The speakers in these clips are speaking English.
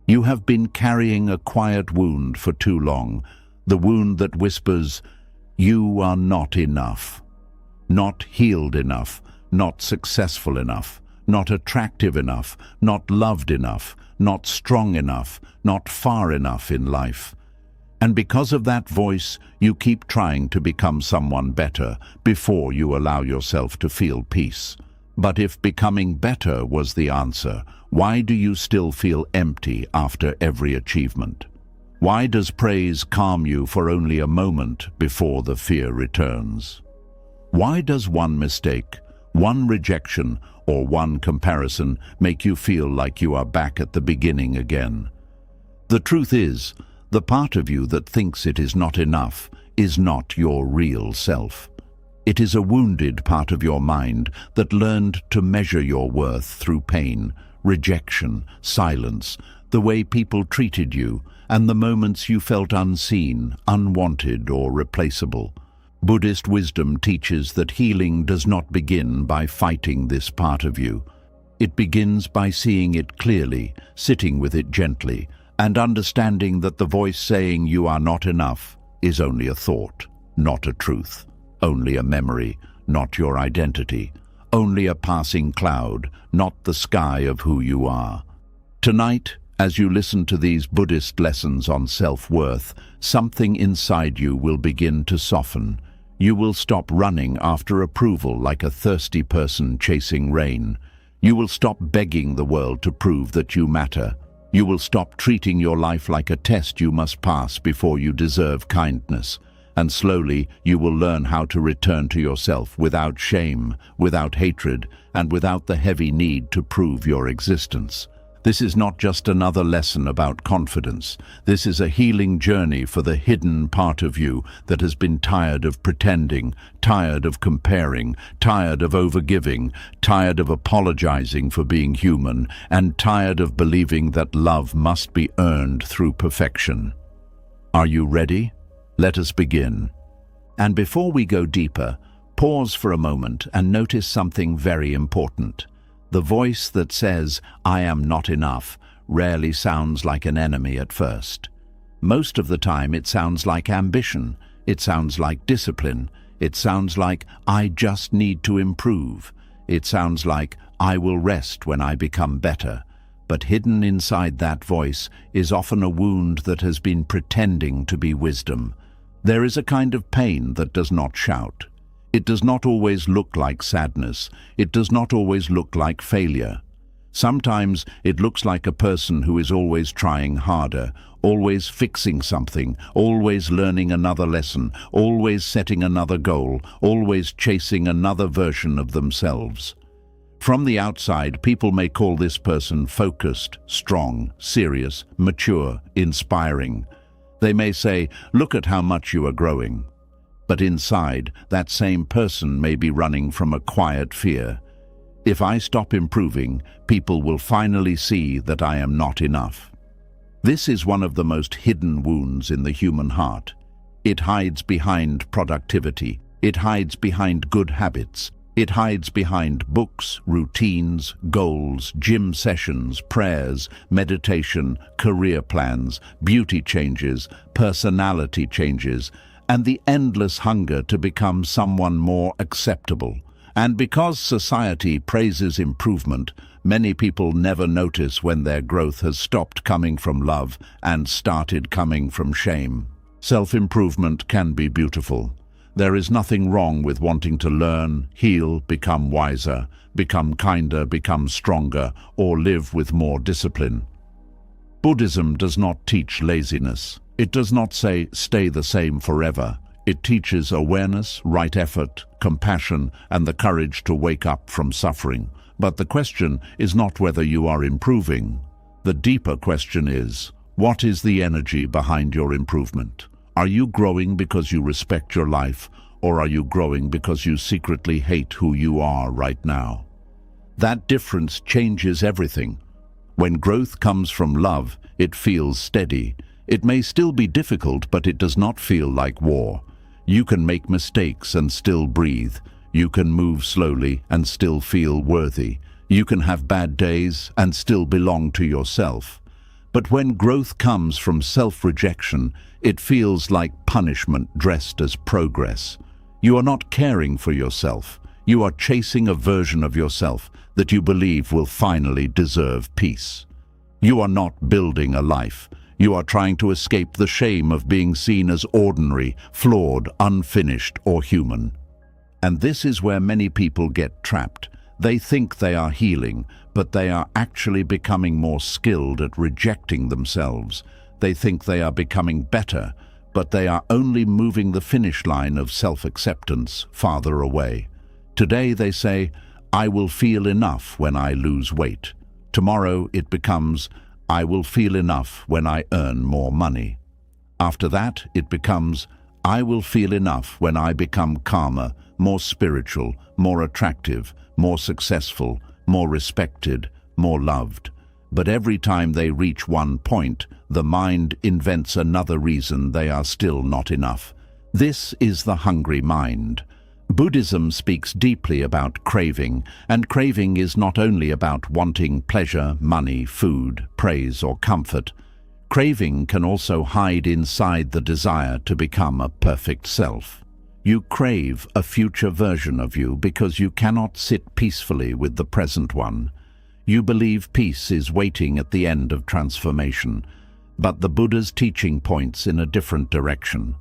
You have been carrying a quiet wound for too long, the wound that whispers, "You are not enough." Not healed enough, not successful enough, not attractive enough, not loved enough, not strong enough, not far enough in life. And because of that voice, you keep trying to become someone better before you allow yourself to feel peace. But if becoming better was the answer, why do you still feel empty after every achievement? Why does praise calm you for only a moment before the fear returns? Why does one mistake, one rejection, or one comparison make you feel like you are back at the beginning again? The truth is, the part of you that thinks it is not enough is not your real self. It is a wounded part of your mind that learned to measure your worth through pain, rejection, silence, the way people treated you, and the moments you felt unseen, unwanted, or replaceable. Buddhist wisdom teaches that healing does not begin by fighting this part of you. It begins by seeing it clearly, sitting with it gently, and understanding that the voice saying you are not enough is only a thought, not a truth, only a memory, not your identity, only a passing cloud, not the sky of who you are. Tonight, as you listen to these Buddhist lessons on self-worth, something inside you will begin to soften. You will stop running after approval like a thirsty person chasing rain. You will stop begging the world to prove that you matter. You will stop treating your life like a test you must pass before you deserve kindness. And slowly you will learn how to return to yourself without shame, without hatred, and without the heavy need to prove your existence. This is not just another lesson about confidence. This is a healing journey for the hidden part of you that has been tired of pretending, tired of comparing, tired of overgiving, tired of apologizing for being human, and tired of believing that love must be earned through perfection. Are you ready? Let us begin. And before we go deeper, pause for a moment and notice something very important. The voice that says, "I am not enough," rarely sounds like an enemy at first. Most of the time it sounds like ambition, it sounds like discipline, it sounds like, "I just need to improve." It sounds like, "I will rest when I become better." But hidden inside that voice is often a wound that has been pretending to be wisdom. There is a kind of pain that does not shout. It does not always look like sadness. It does not always look like failure. Sometimes it looks like a person who is always trying harder, always fixing something, always learning another lesson, always setting another goal, always chasing another version of themselves. From the outside, people may call this person focused, strong, serious, mature, inspiring. They may say, "Look at how much you are growing." But inside, that same person may be running from a quiet fear. If I stop improving, people will finally see that I am not enough. This is one of the most hidden wounds in the human heart. It hides behind productivity. It hides behind good habits. It hides behind books, routines, goals, gym sessions, prayers, meditation, career plans, beauty changes, personality changes, and the endless hunger to become someone more acceptable. And because society praises improvement, many people never notice when their growth has stopped coming from love and started coming from shame. Self-improvement can be beautiful. There is nothing wrong with wanting to learn, heal, become wiser, become kinder, become stronger, or live with more discipline. Buddhism does not teach laziness. It does not say, "Stay the same forever." It teaches awareness, right effort, compassion, and the courage to wake up from suffering. But the question is not whether you are improving. The deeper question is, what is the energy behind your improvement? Are you growing because you respect your life, or are you growing because you secretly hate who you are right now? That difference changes everything. When growth comes from love, it feels steady. It may still be difficult, but it does not feel like war. You can make mistakes and still breathe. You can move slowly and still feel worthy. You can have bad days and still belong to yourself. But when growth comes from self-rejection, it feels like punishment dressed as progress. You are not caring for yourself. You are chasing a version of yourself that you believe will finally deserve peace. You are not building a life. You are trying to escape the shame of being seen as ordinary, flawed, unfinished, or human. And this is where many people get trapped. They think they are healing, but they are actually becoming more skilled at rejecting themselves. They think they are becoming better, but they are only moving the finish line of self-acceptance farther away. Today they say, "I will feel enough when I lose weight." Tomorrow it becomes, "I will feel enough when I earn more money." After that it becomes, "I will feel enough when I become calmer, more spiritual, more attractive, more successful, more respected, more loved." But every time they reach one point, the mind invents another reason they are still not enough. This is the hungry mind. Buddhism speaks deeply about craving, and craving is not only about wanting pleasure, money, food, praise, or comfort. Craving can also hide inside the desire to become a perfect self. You crave a future version of you because you cannot sit peacefully with the present one. You believe peace is waiting at the end of transformation, but the Buddha's teaching points in a different direction.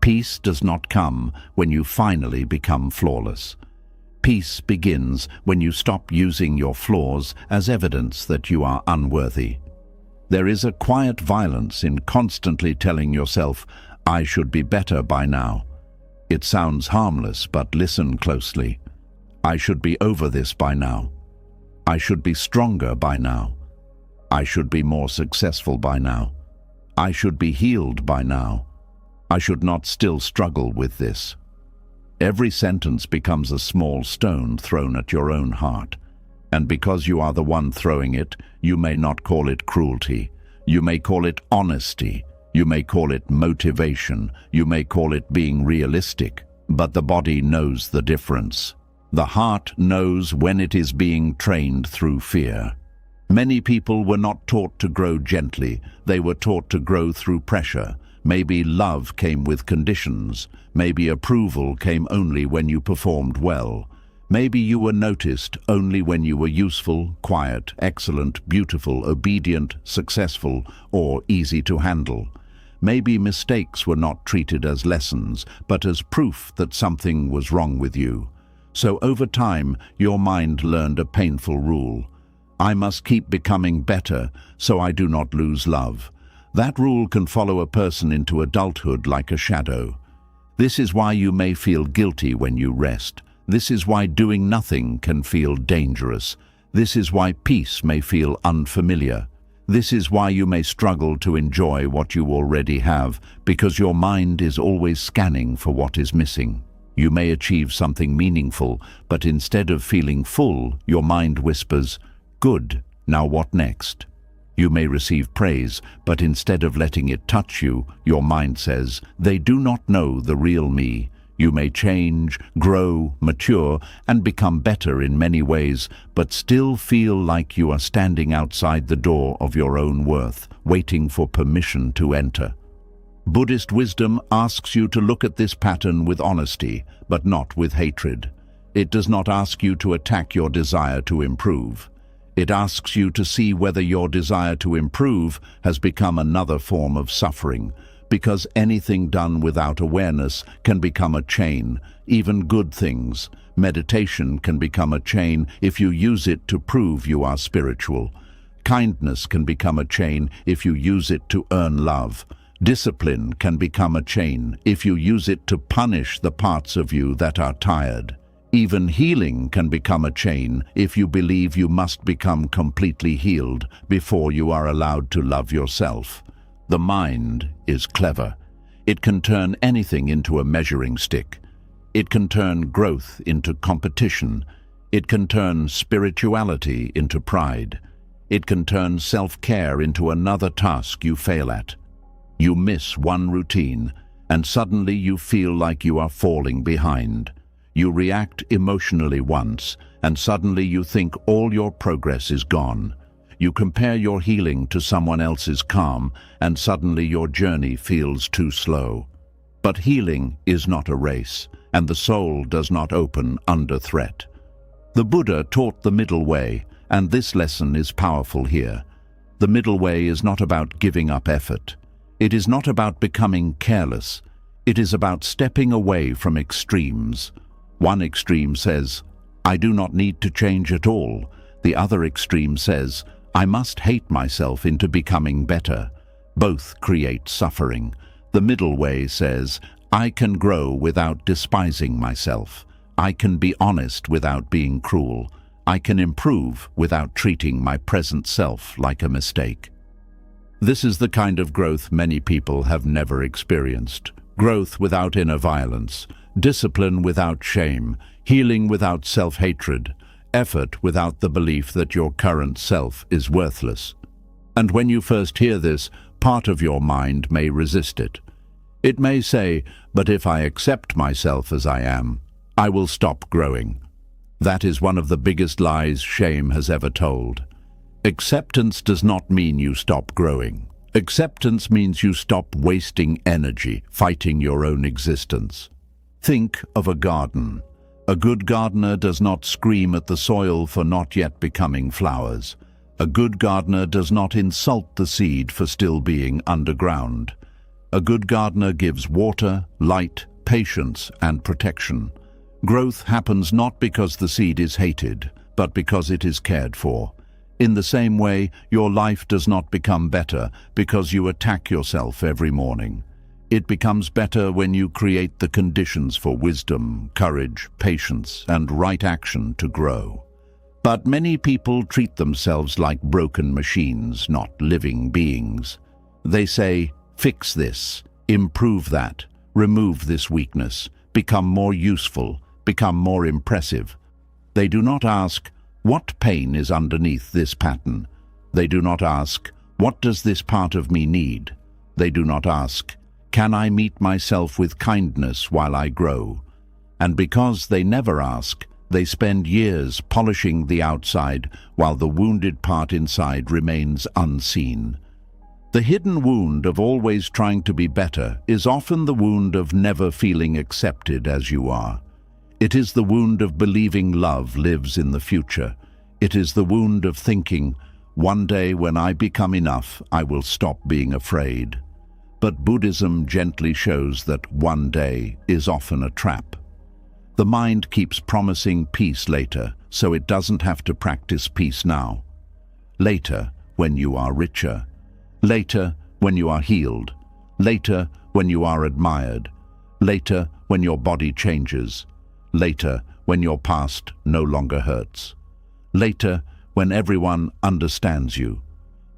Peace does not come when you finally become flawless. Peace begins when you stop using your flaws as evidence that you are unworthy. There is a quiet violence in constantly telling yourself, "I should be better by now." It sounds harmless, but listen closely. "I should be over this by now. I should be stronger by now. I should be more successful by now. I should be healed by now. I should not still struggle with this." Every sentence becomes a small stone thrown at your own heart. And because you are the one throwing it, you may not call it cruelty. You may call it honesty. You may call it motivation. You may call it being realistic. But the body knows the difference. The heart knows when it is being trained through fear. Many people were not taught to grow gently. They were taught to grow through pressure. Maybe love came with conditions. Maybe approval came only when you performed well. Maybe you were noticed only when you were useful, quiet, excellent, beautiful, obedient, successful, or easy to handle. Maybe mistakes were not treated as lessons, but as proof that something was wrong with you. So over time, your mind learned a painful rule. I must keep becoming better so I do not lose love. That rule can follow a person into adulthood like a shadow. This is why you may feel guilty when you rest. This is why doing nothing can feel dangerous. This is why peace may feel unfamiliar. This is why you may struggle to enjoy what you already have, because your mind is always scanning for what is missing. You may achieve something meaningful, but instead of feeling full, your mind whispers, "Good, now what next?" You may receive praise, but instead of letting it touch you, your mind says, "They do not know the real me." You may change, grow, mature, and become better in many ways, but still feel like you are standing outside the door of your own worth, waiting for permission to enter. Buddhist wisdom asks you to look at this pattern with honesty, but not with hatred. It does not ask you to attack your desire to improve. It asks you to see whether your desire to improve has become another form of suffering, because anything done without awareness can become a chain, even good things. Meditation can become a chain if you use it to prove you are spiritual. Kindness can become a chain if you use it to earn love. Discipline can become a chain if you use it to punish the parts of you that are tired. Even healing can become a chain if you believe you must become completely healed before you are allowed to love yourself. The mind is clever. It can turn anything into a measuring stick. It can turn growth into competition. It can turn spirituality into pride. It can turn self-care into another task you fail at. You miss one routine, and suddenly you feel like you are falling behind. You react emotionally once, and suddenly you think all your progress is gone. You compare your healing to someone else's calm, and suddenly your journey feels too slow. But healing is not a race, and the soul does not open under threat. The Buddha taught the middle way, and this lesson is powerful here. The middle way is not about giving up effort. It is not about becoming careless. It is about stepping away from extremes. One extreme says, "I do not need to change at all." The other extreme says, "I must hate myself into becoming better." Both create suffering. The middle way says, "I can grow without despising myself. I can be honest without being cruel. I can improve without treating my present self like a mistake." This is the kind of growth many people have never experienced. Growth without inner violence, discipline without shame, healing without self-hatred, effort without the belief that your current self is worthless. And when you first hear this, part of your mind may resist it. It may say, "But if I accept myself as I am, I will stop growing." That is one of the biggest lies shame has ever told. Acceptance does not mean you stop growing. Acceptance means you stop wasting energy fighting your own existence. Think of a garden. A good gardener does not scream at the soil for not yet becoming flowers. A good gardener does not insult the seed for still being underground. A good gardener gives water, light, patience, and protection. Growth happens not because the seed is hated, but because it is cared for. In the same way, your life does not become better because you attack yourself every morning. It becomes better when you create the conditions for wisdom, courage, patience, and right action to grow. But many people treat themselves like broken machines, not living beings. They say, "Fix this, improve that, remove this weakness, become more useful, become more impressive." They do not ask, "What pain is underneath this pattern?" They do not ask, "What does this part of me need?" They do not ask, "Can I meet myself with kindness while I grow?" And because they never ask, they spend years polishing the outside while the wounded part inside remains unseen. The hidden wound of always trying to be better is often the wound of never feeling accepted as you are. It is the wound of believing love lives in the future. It is the wound of thinking, "One day when I become enough, I will stop being afraid." But Buddhism gently shows that one day is often a trap. The mind keeps promising peace later, so it doesn't have to practice peace now. Later, when you are richer. Later, when you are healed. Later, when you are admired. Later, when your body changes. Later, when your past no longer hurts. Later, when everyone understands you.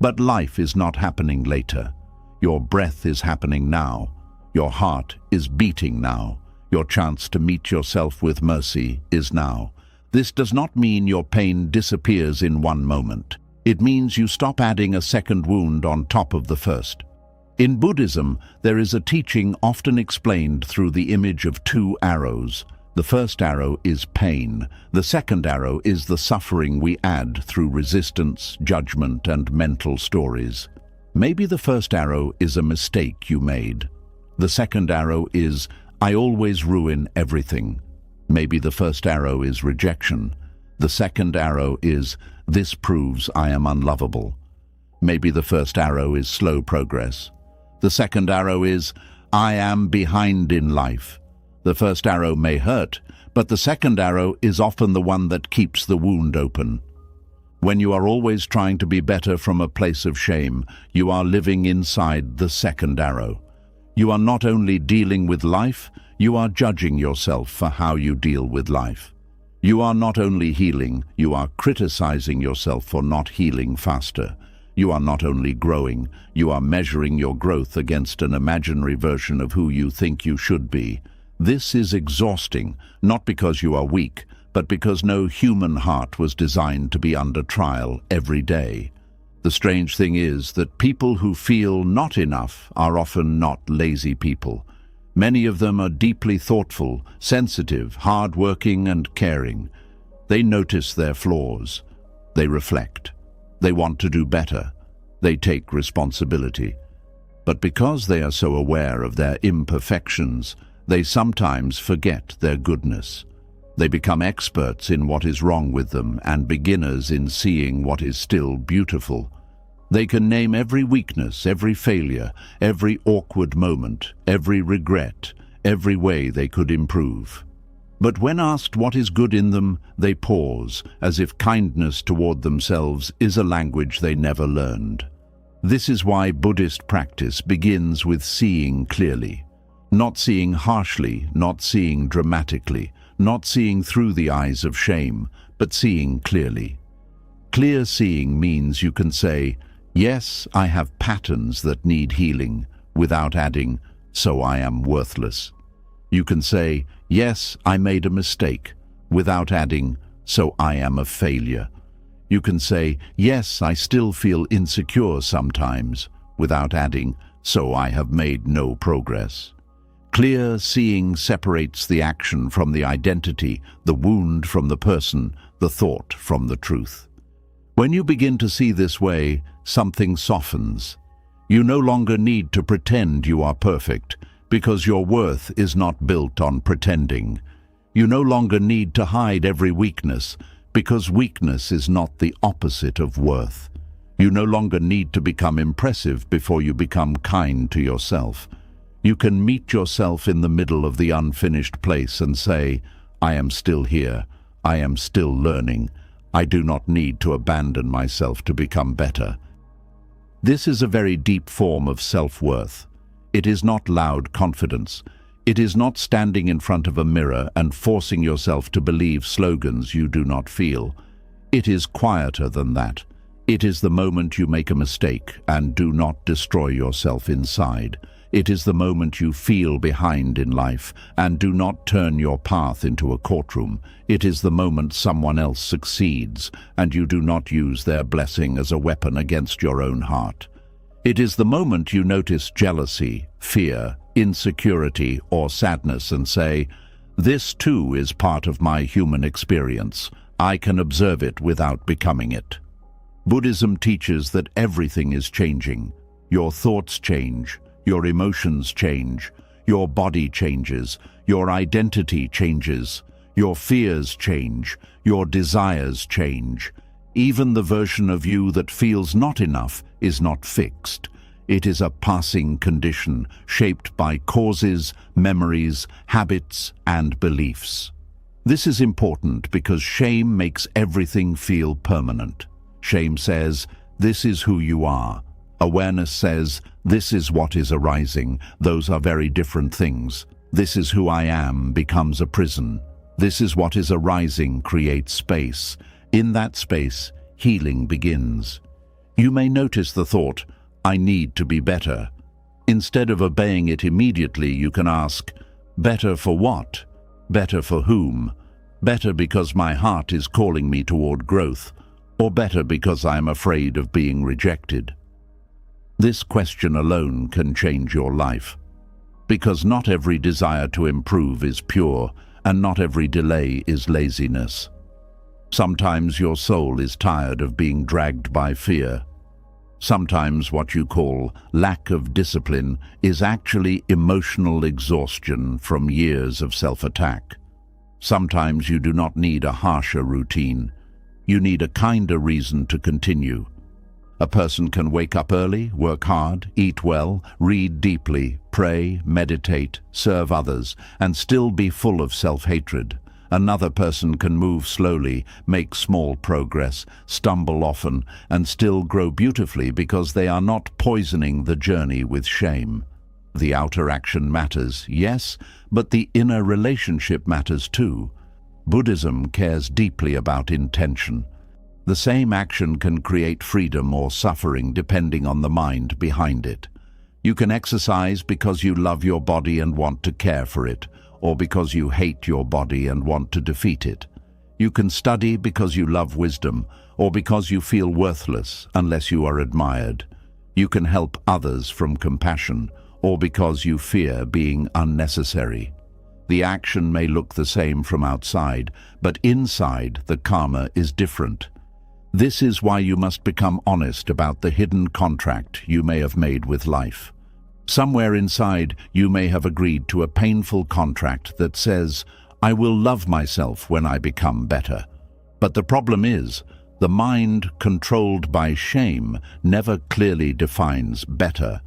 But life is not happening later. Your breath is happening now. Your heart is beating now. Your chance to meet yourself with mercy is now. This does not mean your pain disappears in one moment. It means you stop adding a second wound on top of the first. In Buddhism, there is a teaching often explained through the image of two arrows. The first arrow is pain. The second arrow is the suffering we add through resistance, judgment, and mental stories. Maybe the first arrow is a mistake you made. The second arrow is, "I always ruin everything." Maybe the first arrow is rejection. The second arrow is, "This proves I am unlovable." Maybe the first arrow is slow progress. The second arrow is, "I am behind in life." The first arrow may hurt, but the second arrow is often the one that keeps the wound open. When you are always trying to be better from a place of shame, you are living inside the second arrow. You are not only dealing with life, you are judging yourself for how you deal with life. You are not only healing, you are criticizing yourself for not healing faster. You are not only growing, you are measuring your growth against an imaginary version of who you think you should be. This is exhausting, not because you are weak, but because no human heart was designed to be under trial every day. The strange thing is that people who feel not enough are often not lazy people. Many of them are deeply thoughtful, sensitive, hard-working, and caring. They notice their flaws. They reflect. They want to do better. They take responsibility. But because they are so aware of their imperfections, they sometimes forget their goodness. They become experts in what is wrong with them and beginners in seeing what is still beautiful. They can name every weakness, every failure, every awkward moment, every regret, every way they could improve. But when asked what is good in them, they pause, as if kindness toward themselves is a language they never learned. This is why Buddhist practice begins with seeing clearly. Not seeing harshly, not seeing dramatically, not seeing through the eyes of shame, but seeing clearly. Clear seeing means you can say, "Yes, I have patterns that need healing," without adding, "so I am worthless." You can say, "Yes, I made a mistake," without adding, "so I am a failure." You can say, "Yes, I still feel insecure sometimes," without adding, "so I have made no progress." Clear seeing separates the action from the identity, the wound from the person, the thought from the truth. When you begin to see this way, something softens. You no longer need to pretend you are perfect, because your worth is not built on pretending. You no longer need to hide every weakness, because weakness is not the opposite of worth. You no longer need to become impressive before you become kind to yourself. You can meet yourself in the middle of the unfinished place and say, "I am still here. I am still learning. I do not need to abandon myself to become better." This is a very deep form of self-worth. It is not loud confidence. It is not standing in front of a mirror and forcing yourself to believe slogans you do not feel. It is quieter than that. It is the moment you make a mistake and do not destroy yourself inside. It is the moment you feel behind in life and do not turn your path into a courtroom. It is the moment someone else succeeds and you do not use their blessing as a weapon against your own heart. It is the moment you notice jealousy, fear, insecurity, or sadness and say, "This too is part of my human experience. I can observe it without becoming it." Buddhism teaches that everything is changing. Your thoughts change. Your emotions change, your body changes, your identity changes, your fears change, your desires change. Even the version of you that feels not enough is not fixed. It is a passing condition shaped by causes, memories, habits, and beliefs. This is important because shame makes everything feel permanent. Shame says, "This is who you are." Awareness says, "This is what is arising. Those are very different things. This is who I am becomes a prison. This is what is arising creates space. In that space, healing begins." You may notice the thought, "I need to be better." Instead of obeying it immediately, you can ask, "Better for what? Better for whom? Better because my heart is calling me toward growth, or better because I am afraid of being rejected?" This question alone can change your life, because not every desire to improve is pure, and not every delay is laziness. Sometimes your soul is tired of being dragged by fear. Sometimes what you call lack of discipline is actually emotional exhaustion from years of self-attack. Sometimes you do not need a harsher routine. You need a kinder reason to continue. A person can wake up early, work hard, eat well, read deeply, pray, meditate, serve others, and still be full of self-hatred. Another person can move slowly, make small progress, stumble often, and still grow beautifully because they are not poisoning the journey with shame. The outer action matters, yes, but the inner relationship matters too. Buddhism cares deeply about intention. The same action can create freedom or suffering depending on the mind behind it. You can exercise because you love your body and want to care for it, or because you hate your body and want to defeat it. You can study because you love wisdom, or because you feel worthless unless you are admired. You can help others from compassion, or because you fear being unnecessary. The action may look the same from outside, but inside the karma is different. This is why you must become honest about the hidden contract you may have made with life. Somewhere inside, you may have agreed to a painful contract that says, "I will love myself when I become better." But the problem is, the mind controlled by shame never clearly defines better.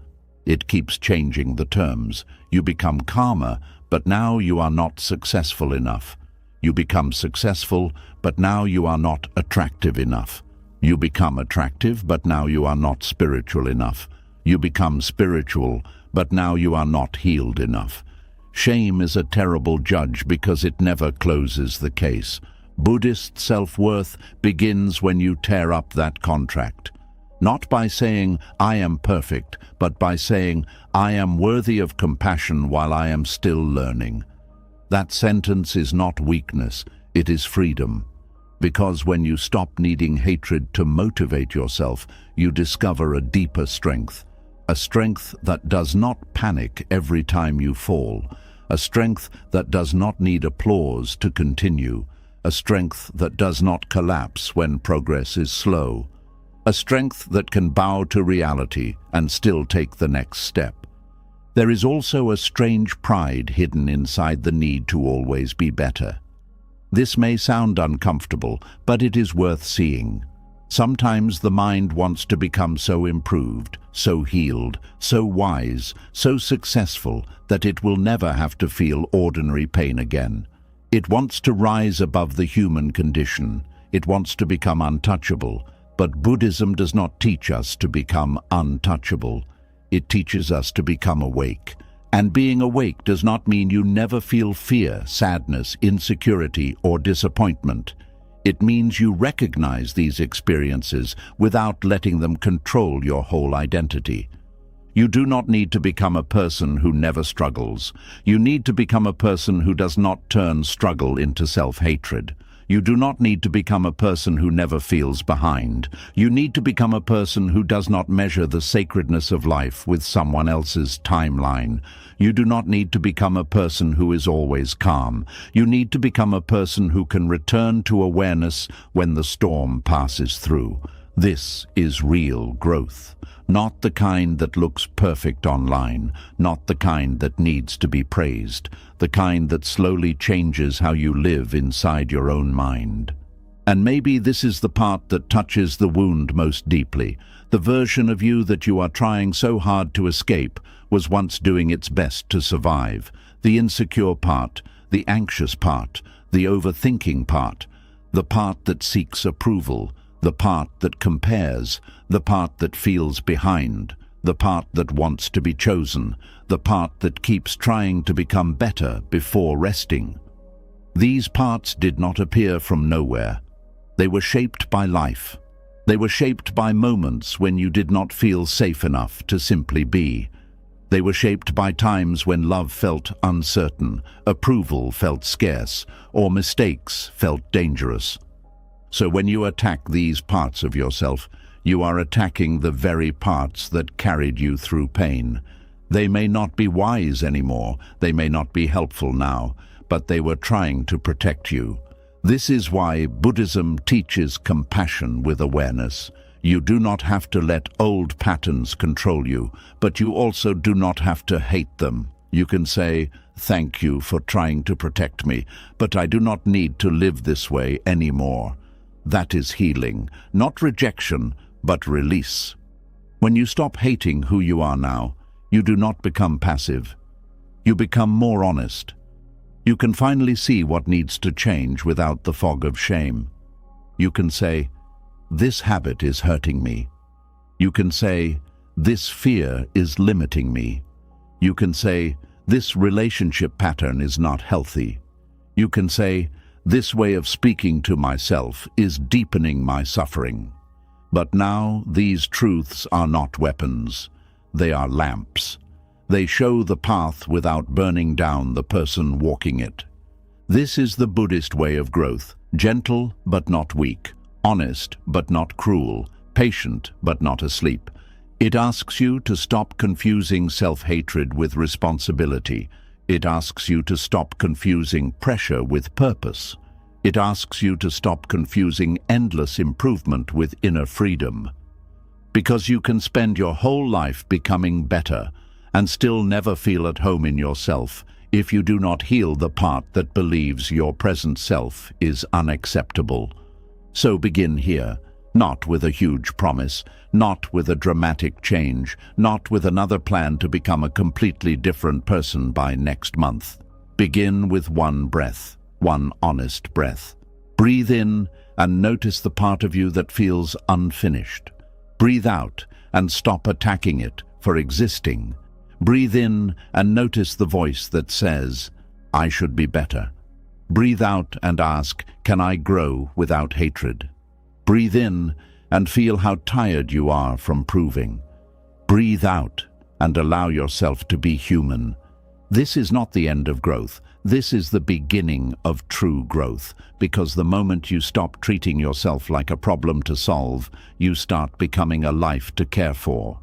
It keeps changing the terms. You become calmer, but now you are not successful enough. You become successful, but now you are not attractive enough. You become attractive, but now you are not spiritual enough. You become spiritual, but now you are not healed enough. Shame is a terrible judge because it never closes the case. Buddhist self-worth begins when you tear up that contract. Not by saying, "I am perfect," but by saying, "I am worthy of compassion while I am still learning." That sentence is not weakness, it is freedom. Because when you stop needing hatred to motivate yourself, you discover a deeper strength. A strength that does not panic every time you fall. A strength that does not need applause to continue. A strength that does not collapse when progress is slow. A strength that can bow to reality and still take the next step. There is also a strange pride hidden inside the need to always be better. This may sound uncomfortable, but it is worth seeing. Sometimes the mind wants to become so improved, so healed, so wise, so successful that it will never have to feel ordinary pain again. It wants to rise above the human condition. It wants to become untouchable. But Buddhism does not teach us to become untouchable. It teaches us to become awake. And being awake does not mean you never feel fear, sadness, insecurity, or disappointment. It means you recognize these experiences without letting them control your whole identity. You do not need to become a person who never struggles. You need to become a person who does not turn struggle into self-hatred. You do not need to become a person who never feels behind. You need to become a person who does not measure the sacredness of life with someone else's timeline. You do not need to become a person who is always calm. You need to become a person who can return to awareness when the storm passes through. This is real growth. Not the kind that looks perfect online, not the kind that needs to be praised, the kind that slowly changes how you live inside your own mind. And maybe this is the part that touches the wound most deeply. The version of you that you are trying so hard to escape was once doing its best to survive. The insecure part, the anxious part, the overthinking part, the part that seeks approval, the part that compares, the part that feels behind, the part that wants to be chosen, the part that keeps trying to become better before resting. These parts did not appear from nowhere. They were shaped by life. They were shaped by moments when you did not feel safe enough to simply be. They were shaped by times when love felt uncertain, approval felt scarce, or mistakes felt dangerous. So when you attack these parts of yourself, you are attacking the very parts that carried you through pain. They may not be wise anymore, they may not be helpful now, but they were trying to protect you. This is why Buddhism teaches compassion with awareness. You do not have to let old patterns control you, but you also do not have to hate them. You can say, "Thank you for trying to protect me, but I do not need to live this way anymore." That is healing, not rejection, but release. When you stop hating who you are now, you do not become passive. You become more honest. You can finally see what needs to change without the fog of shame. You can say, "This habit is hurting me." You can say, "This fear is limiting me." You can say, "This relationship pattern is not healthy." You can say, "This way of speaking to myself is deepening my suffering." But now these truths are not weapons. They are lamps. They show the path without burning down the person walking it. This is the Buddhist way of growth, gentle but not weak, honest but not cruel, patient but not asleep. It asks you to stop confusing self-hatred with responsibility. It asks you to stop confusing pressure with purpose. It asks you to stop confusing endless improvement with inner freedom. Because you can spend your whole life becoming better and still never feel at home in yourself if you do not heal the part that believes your present self is unacceptable. So begin here, not with a huge promise, not with a dramatic change, not with another plan to become a completely different person by next month. Begin with one breath, one honest breath. Breathe in and notice the part of you that feels unfinished. Breathe out and stop attacking it for existing. Breathe in and notice the voice that says, I should be better. Breathe out and ask, can I grow without hatred? Breathe in and feel how tired you are from proving. Breathe out and allow yourself to be human. This is not the end of growth. This is the beginning of true growth, because the moment you stop treating yourself like a problem to solve, you start becoming a life to care for.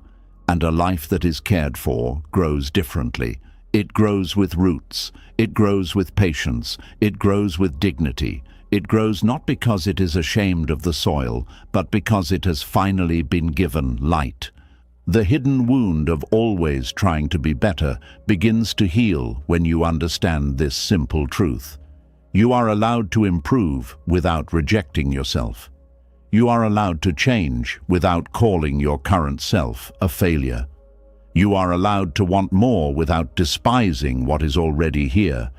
And a life that is cared for grows differently. It grows with roots. It grows with patience. It grows with dignity. It grows not because it is ashamed of the soil, but because it has finally been given light. The hidden wound of always trying to be better begins to heal when you understand this simple truth. You are allowed to improve without rejecting yourself. You are allowed to change without calling your current self a failure. You are allowed to want more without despising what is already here.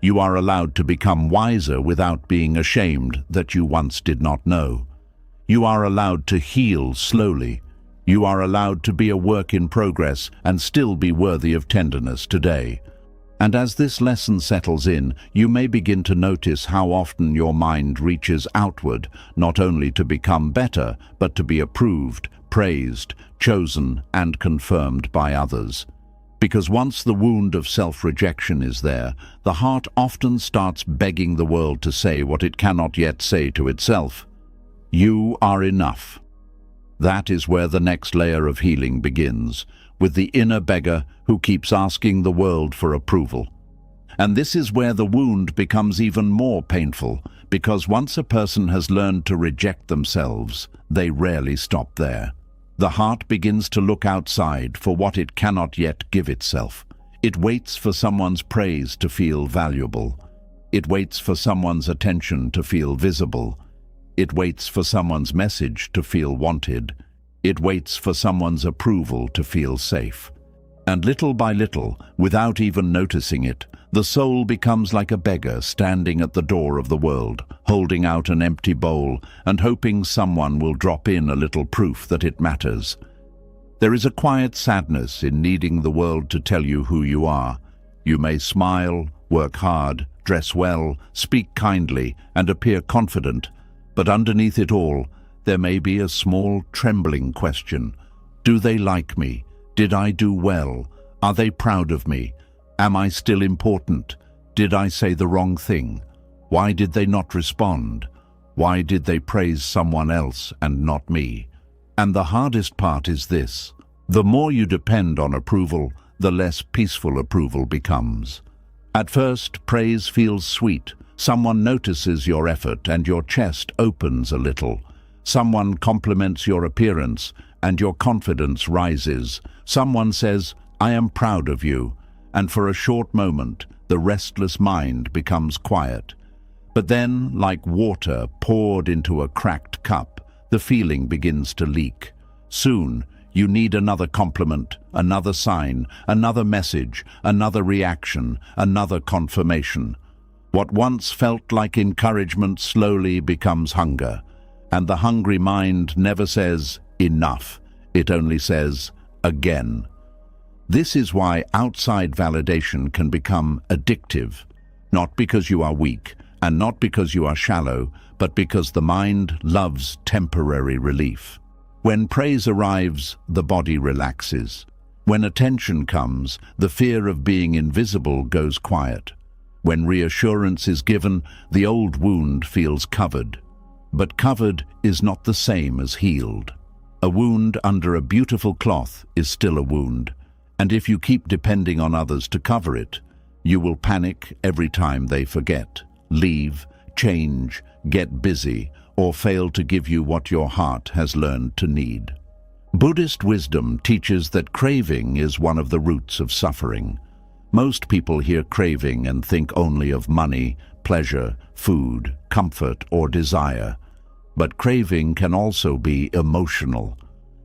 You are allowed to become wiser without being ashamed that you once did not know. You are allowed to heal slowly. You are allowed to be a work in progress and still be worthy of tenderness today. And as this lesson settles in, you may begin to notice how often your mind reaches outward, not only to become better, but to be approved, praised, chosen, and confirmed by others. Because once the wound of self-rejection is there, the heart often starts begging the world to say what it cannot yet say to itself. You are enough. That is where the next layer of healing begins, with the inner beggar who keeps asking the world for approval. And this is where the wound becomes even more painful, because once a person has learned to reject themselves, they rarely stop there. The heart begins to look outside for what it cannot yet give itself. It waits for someone's praise to feel valuable. It waits for someone's attention to feel visible. It waits for someone's message to feel wanted. It waits for someone's approval to feel safe. And little by little, without even noticing it, the soul becomes like a beggar standing at the door of the world, holding out an empty bowl and hoping someone will drop in a little proof that it matters. There is a quiet sadness in needing the world to tell you who you are. You may smile, work hard, dress well, speak kindly, and appear confident, but underneath it all, there may be a small, trembling question. Do they like me? Did I do well? Are they proud of me? Am I still important? Did I say the wrong thing? Why did they not respond? Why did they praise someone else and not me? And the hardest part is this. The more you depend on approval, the less peaceful approval becomes. At first, praise feels sweet. Someone notices your effort and your chest opens a little. Someone compliments your appearance and your confidence rises. Someone says, I am proud of you. And for a short moment, the restless mind becomes quiet. But then, like water poured into a cracked cup, the feeling begins to leak. Soon, you need another compliment, another sign, another message, another reaction, another confirmation. What once felt like encouragement slowly becomes hunger. And the hungry mind never says, enough. It only says, again. This is why outside validation can become addictive, not because you are weak and not because you are shallow, but because the mind loves temporary relief. When praise arrives, the body relaxes. When attention comes, the fear of being invisible goes quiet. When reassurance is given, the old wound feels covered. But covered is not the same as healed. A wound under a beautiful cloth is still a wound. And if you keep depending on others to cover it, you will panic every time they forget, leave, change, get busy, or fail to give you what your heart has learned to need. Buddhist wisdom teaches that craving is one of the roots of suffering. Most people hear craving and think only of money, pleasure, food, comfort, or desire. But craving can also be emotional.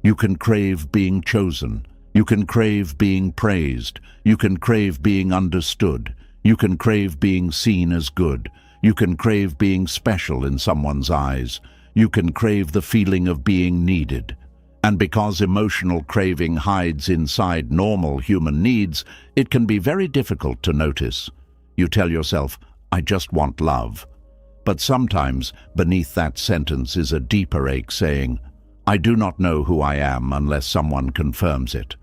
You can crave being chosen. You can crave being praised. You can crave being understood. You can crave being seen as good. You can crave being special in someone's eyes. You can crave the feeling of being needed. And because emotional craving hides inside normal human needs, it can be very difficult to notice. You tell yourself, "I just want love." But sometimes, beneath that sentence is a deeper ache saying, "I do not know who I am unless someone confirms it."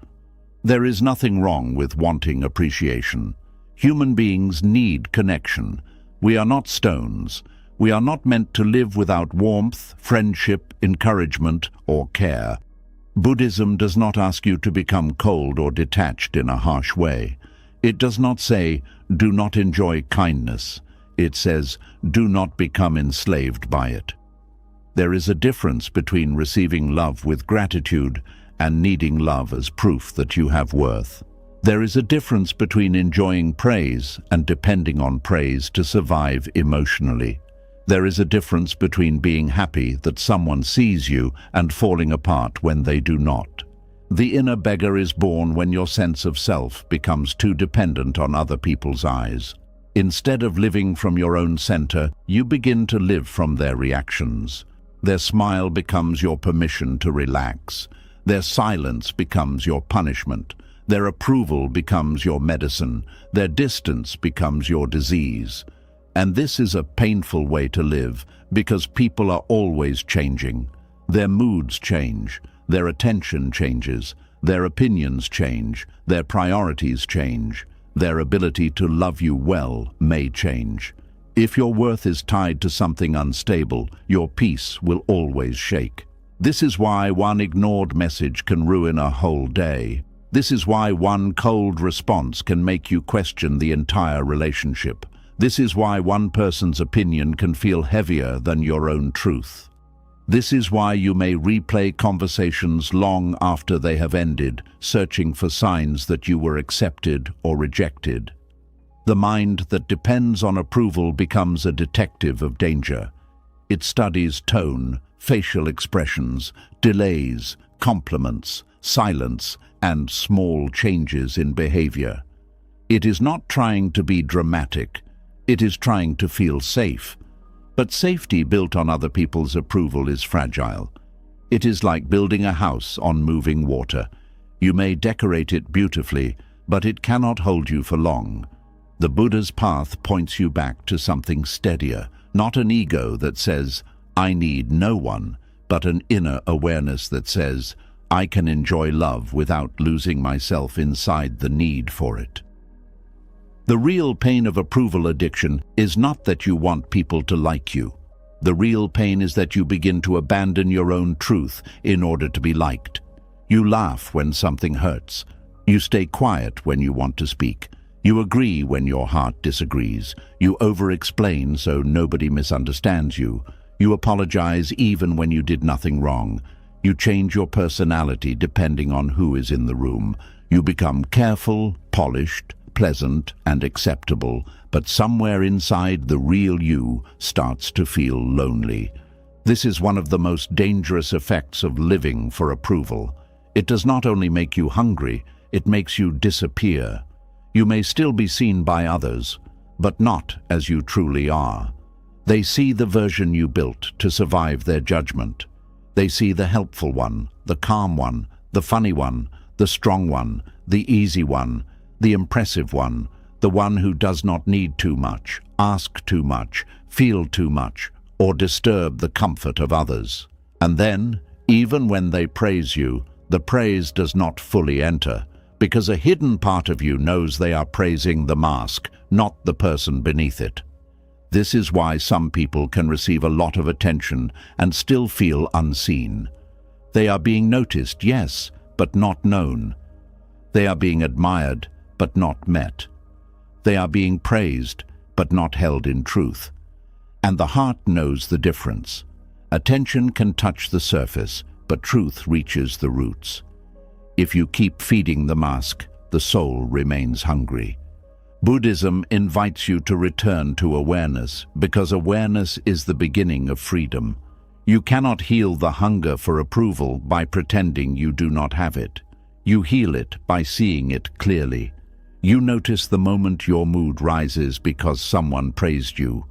There is nothing wrong with wanting appreciation. Human beings need connection. We are not stones. We are not meant to live without warmth, friendship, encouragement, or care. Buddhism does not ask you to become cold or detached in a harsh way. It does not say, "Do not enjoy kindness." It says, "Do not become enslaved by it." There is a difference between receiving love with gratitude and needing love as proof that you have worth. There is a difference between enjoying praise and depending on praise to survive emotionally. There is a difference between being happy that someone sees you and falling apart when they do not. The inner beggar is born when your sense of self becomes too dependent on other people's eyes. Instead of living from your own center, you begin to live from their reactions. Their smile becomes your permission to relax. Their silence becomes your punishment. Their approval becomes your medicine. Their distance becomes your disease. And this is a painful way to live because people are always changing. Their moods change, their attention changes, their opinions change, their priorities change. Their ability to love you well may change. If your worth is tied to something unstable, your peace will always shake. This is why one ignored message can ruin a whole day. This is why one cold response can make you question the entire relationship. This is why one person's opinion can feel heavier than your own truth. This is why you may replay conversations long after they have ended, searching for signs that you were accepted or rejected. The mind that depends on approval becomes a detective of danger. It studies tone, facial expressions, delays, compliments, silence, and small changes in behavior. It is not trying to be dramatic. It is trying to feel safe. But safety built on other people's approval is fragile. It is like building a house on moving water. You may decorate it beautifully, but it cannot hold you for long. The Buddha's path points you back to something steadier, not an ego that says, "I need no one," but an inner awareness that says, "I can enjoy love without losing myself inside the need for it." The real pain of approval addiction is not that you want people to like you. The real pain is that you begin to abandon your own truth in order to be liked. You laugh when something hurts. You stay quiet when you want to speak. You agree when your heart disagrees. You over-explain so nobody misunderstands you. You apologize even when you did nothing wrong. You change your personality depending on who is in the room. You become careful, polished, pleasant, and acceptable, but somewhere inside the real you starts to feel lonely. This is one of the most dangerous effects of living for approval. It does not only make you hungry, it makes you disappear. You may still be seen by others, but not as you truly are. They see the version you built to survive their judgment. They see the helpful one, the calm one, the funny one, the strong one, the easy one, the impressive one, the one who does not need too much, ask too much, feel too much, or disturb the comfort of others. And then, even when they praise you, the praise does not fully enter, because a hidden part of you knows they are praising the mask, not the person beneath it. This is why some people can receive a lot of attention and still feel unseen. They are being noticed, yes, but not known. They are being admired, but not met. They are being praised, but not held in truth. And the heart knows the difference. Attention can touch the surface, but truth reaches the roots. If you keep feeding the mask, the soul remains hungry. Buddhism invites you to return to awareness, because awareness is the beginning of freedom. You cannot heal the hunger for approval by pretending you do not have it. You heal it by seeing it clearly. You notice the moment your mood rises because someone praised you.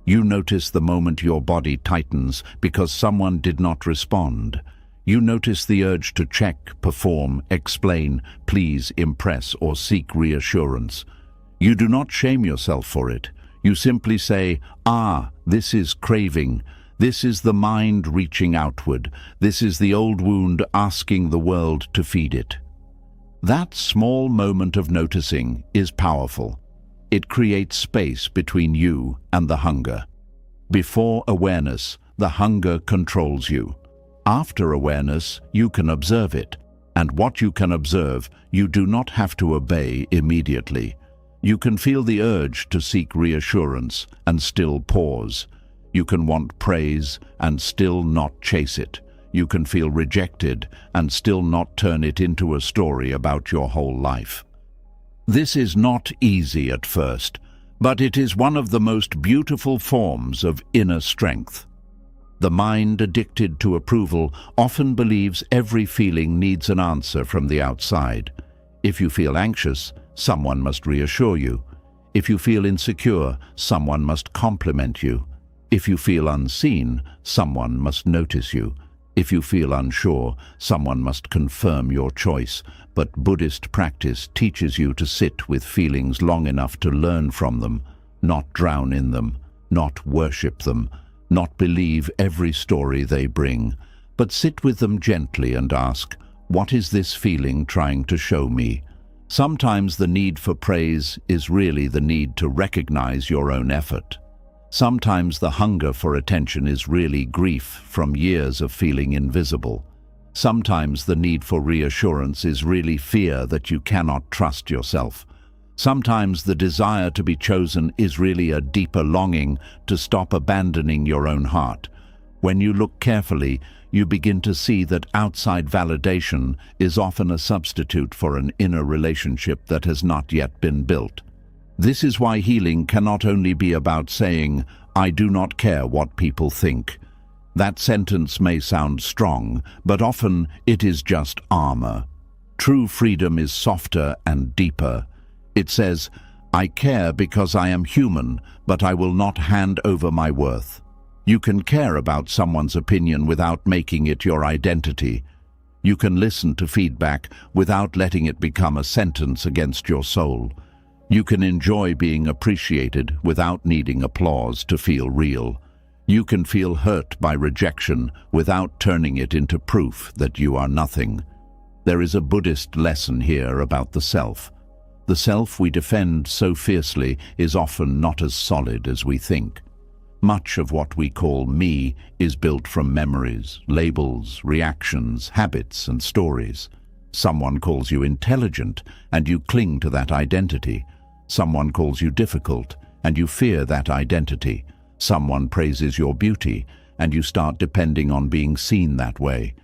You notice the moment your body tightens because someone did not respond. You notice the urge to check, perform, explain, please, impress, or seek reassurance. You do not shame yourself for it. You simply say, this is craving. This is the mind reaching outward. This is the old wound asking the world to feed it. That small moment of noticing is powerful. It creates space between you and the hunger. Before awareness, the hunger controls you. After awareness, you can observe it. And what you can observe, you do not have to obey immediately. You can feel the urge to seek reassurance and still pause. You can want praise and still not chase it. You can feel rejected and still not turn it into a story about your whole life. This is not easy at first, but it is one of the most beautiful forms of inner strength. The mind addicted to approval often believes every feeling needs an answer from the outside. If you feel anxious, someone must reassure you. If you feel insecure, someone must compliment you. If you feel unseen, someone must notice you. If you feel unsure, someone must confirm your choice. But Buddhist practice teaches you to sit with feelings long enough to learn from them, not drown in them, not worship them, not believe every story they bring, but sit with them gently and ask, what is this feeling trying to show me? Sometimes the need for praise is really the need to recognize your own effort. Sometimes the hunger for attention is really grief from years of feeling invisible. Sometimes the need for reassurance is really fear that you cannot trust yourself. Sometimes the desire to be chosen is really a deeper longing to stop abandoning your own heart. When you look carefully, you begin to see that outside validation is often a substitute for an inner relationship that has not yet been built. This is why healing cannot only be about saying, I do not care what people think. That sentence may sound strong, but often it is just armor. True freedom is softer and deeper. It says, I care because I am human, but I will not hand over my worth. You can care about someone's opinion without making it your identity. You can listen to feedback without letting it become a sentence against your soul. You can enjoy being appreciated without needing applause to feel real. You can feel hurt by rejection without turning it into proof that you are nothing. There is a Buddhist lesson here about the self. The self we defend so fiercely is often not as solid as we think. Much of what we call me is built from memories, labels, reactions, habits, and stories. Someone calls you intelligent, and you cling to that identity. Someone calls you difficult, and you fear that identity. Someone praises your beauty, and you start depending on being seen that way.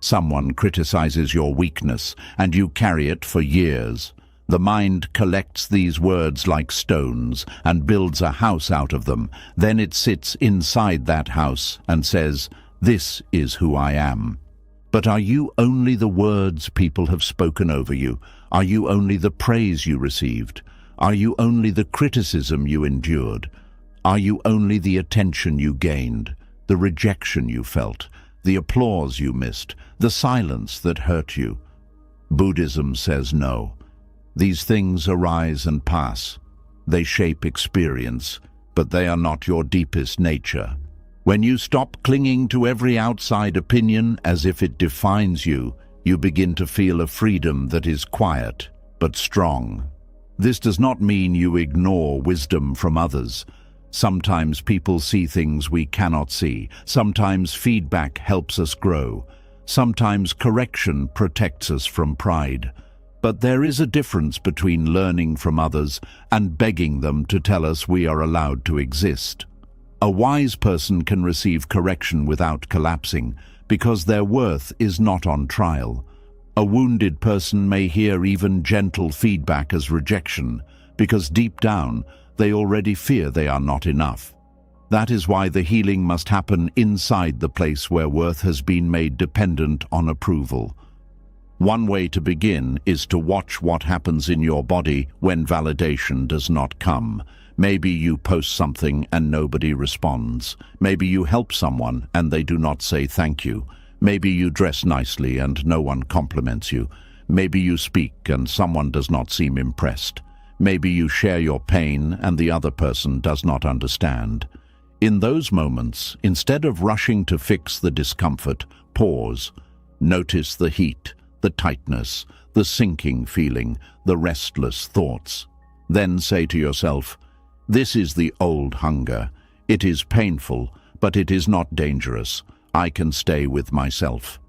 Someone criticizes your weakness, and you carry it for years. The mind collects these words like stones and builds a house out of them. Then it sits inside that house and says, this is who I am. But are you only the words people have spoken over you? Are you only the praise you received? Are you only the criticism you endured? Are you only the attention you gained, the rejection you felt, the applause you missed, the silence that hurt you? Buddhism says no. These things arise and pass. They shape experience, but they are not your deepest nature. When you stop clinging to every outside opinion as if it defines you, you begin to feel a freedom that is quiet but strong. This does not mean you ignore wisdom from others. Sometimes people see things we cannot see. Sometimes feedback helps us grow. Sometimes correction protects us from pride. But there is a difference between learning from others and begging them to tell us we are allowed to exist. A wise person can receive correction without collapsing because their worth is not on trial. A wounded person may hear even gentle feedback as rejection because deep down they already fear they are not enough. That is why the healing must happen inside the place where worth has been made dependent on approval. One way to begin is to watch what happens in your body when validation does not come. Maybe you post something and nobody responds. Maybe you help someone and they do not say thank you. Maybe you dress nicely and no one compliments you. Maybe you speak and someone does not seem impressed. Maybe you share your pain and the other person does not understand. In those moments, instead of rushing to fix the discomfort, pause. Notice the heat, the tightness, the sinking feeling, the restless thoughts. Then say to yourself, "This is the old hunger. It is painful, but it is not dangerous. I can stay with myself."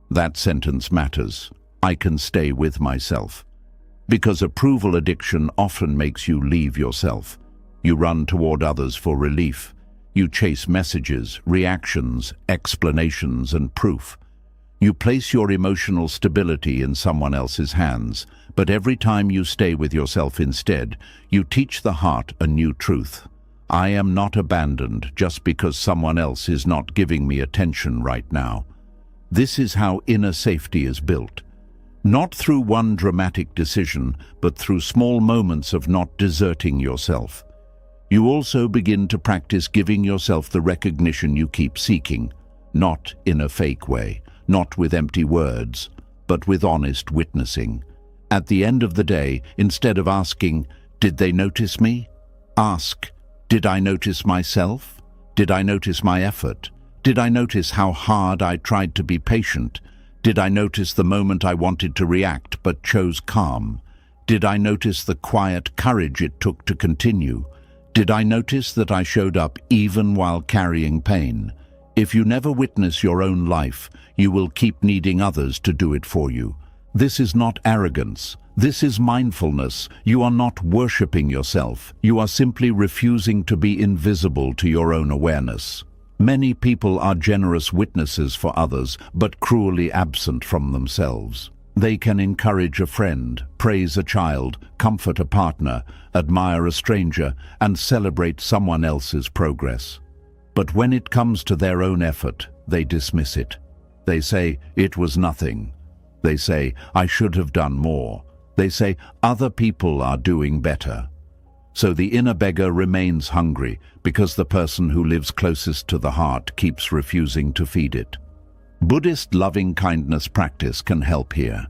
That sentence matters. I can stay with myself. Because approval addiction often makes you leave yourself. You run toward others for relief. You chase messages, reactions, explanations, and proof. You place your emotional stability in someone else's hands, but every time you stay with yourself instead, you teach the heart a new truth. I am not abandoned just because someone else is not giving me attention right now. This is how inner safety is built. Not through one dramatic decision, but through small moments of not deserting yourself. You also begin to practice giving yourself the recognition you keep seeking, not in a fake way, not with empty words, but with honest witnessing. At the end of the day, instead of asking, "Did they notice me?" ask, "Did I notice myself? Did I notice my effort? Did I notice how hard I tried to be patient? Did I notice the moment I wanted to react but chose calm? Did I notice the quiet courage it took to continue? Did I notice that I showed up even while carrying pain?" If you never witness your own life, you will keep needing others to do it for you. This is not arrogance. This is mindfulness. You are not worshipping yourself. You are simply refusing to be invisible to your own awareness. Many people are generous witnesses for others, but cruelly absent from themselves. They can encourage a friend, praise a child, comfort a partner, admire a stranger, and celebrate someone else's progress. But when it comes to their own effort, they dismiss it. They say, "It was nothing." They say, "I should have done more." They say, "Other people are doing better." So the inner beggar remains hungry because the person who lives closest to the heart keeps refusing to feed it. Buddhist loving-kindness practice can help here.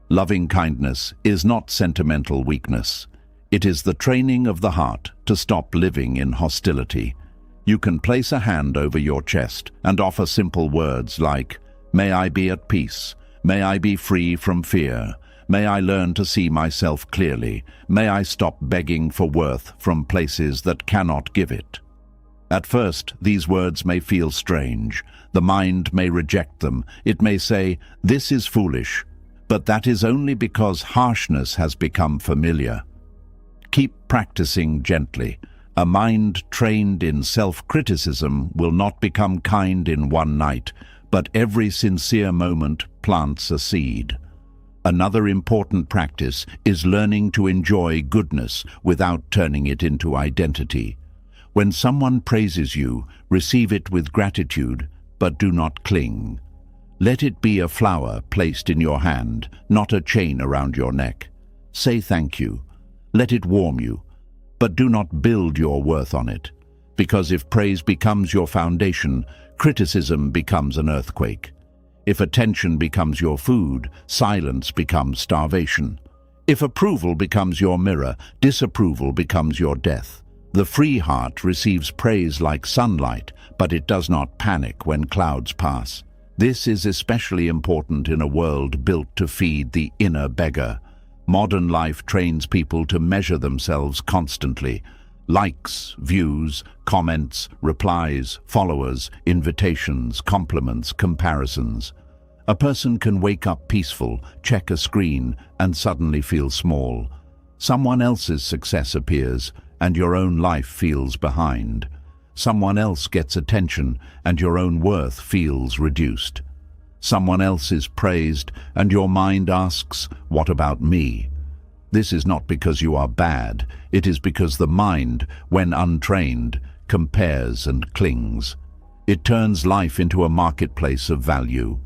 Loving-kindness is not sentimental weakness. It is the training of the heart to stop living in hostility. You can place a hand over your chest and offer simple words like, "May I be at peace. May I be free from fear. May I learn to see myself clearly. May I stop begging for worth from places that cannot give it." At first, these words may feel strange. The mind may reject them. It may say, "This is foolish." But that is only because harshness has become familiar. Keep practicing gently. A mind trained in self-criticism will not become kind in one night, but every sincere moment plants a seed. Another important practice is learning to enjoy goodness without turning it into identity. When someone praises you, receive it with gratitude, but do not cling. Let it be a flower placed in your hand, not a chain around your neck. Say thank you. Let it warm you. But do not build your worth on it, because if praise becomes your foundation, criticism becomes an earthquake. If attention becomes your food, silence becomes starvation. If approval becomes your mirror, disapproval becomes your death. The free heart receives praise like sunlight, but it does not panic when clouds pass. This is especially important in a world built to feed the inner beggar. Modern life trains people to measure themselves constantly. Likes, views, comments, replies, followers, invitations, compliments, comparisons. A person can wake up peaceful, check a screen, and suddenly feel small. Someone else's success appears, and your own life feels behind. Someone else gets attention and your own worth feels reduced. Someone else is praised and your mind asks, "What about me?" This is not because you are bad, it is because the mind, when untrained, compares and clings. It turns life into a marketplace of value.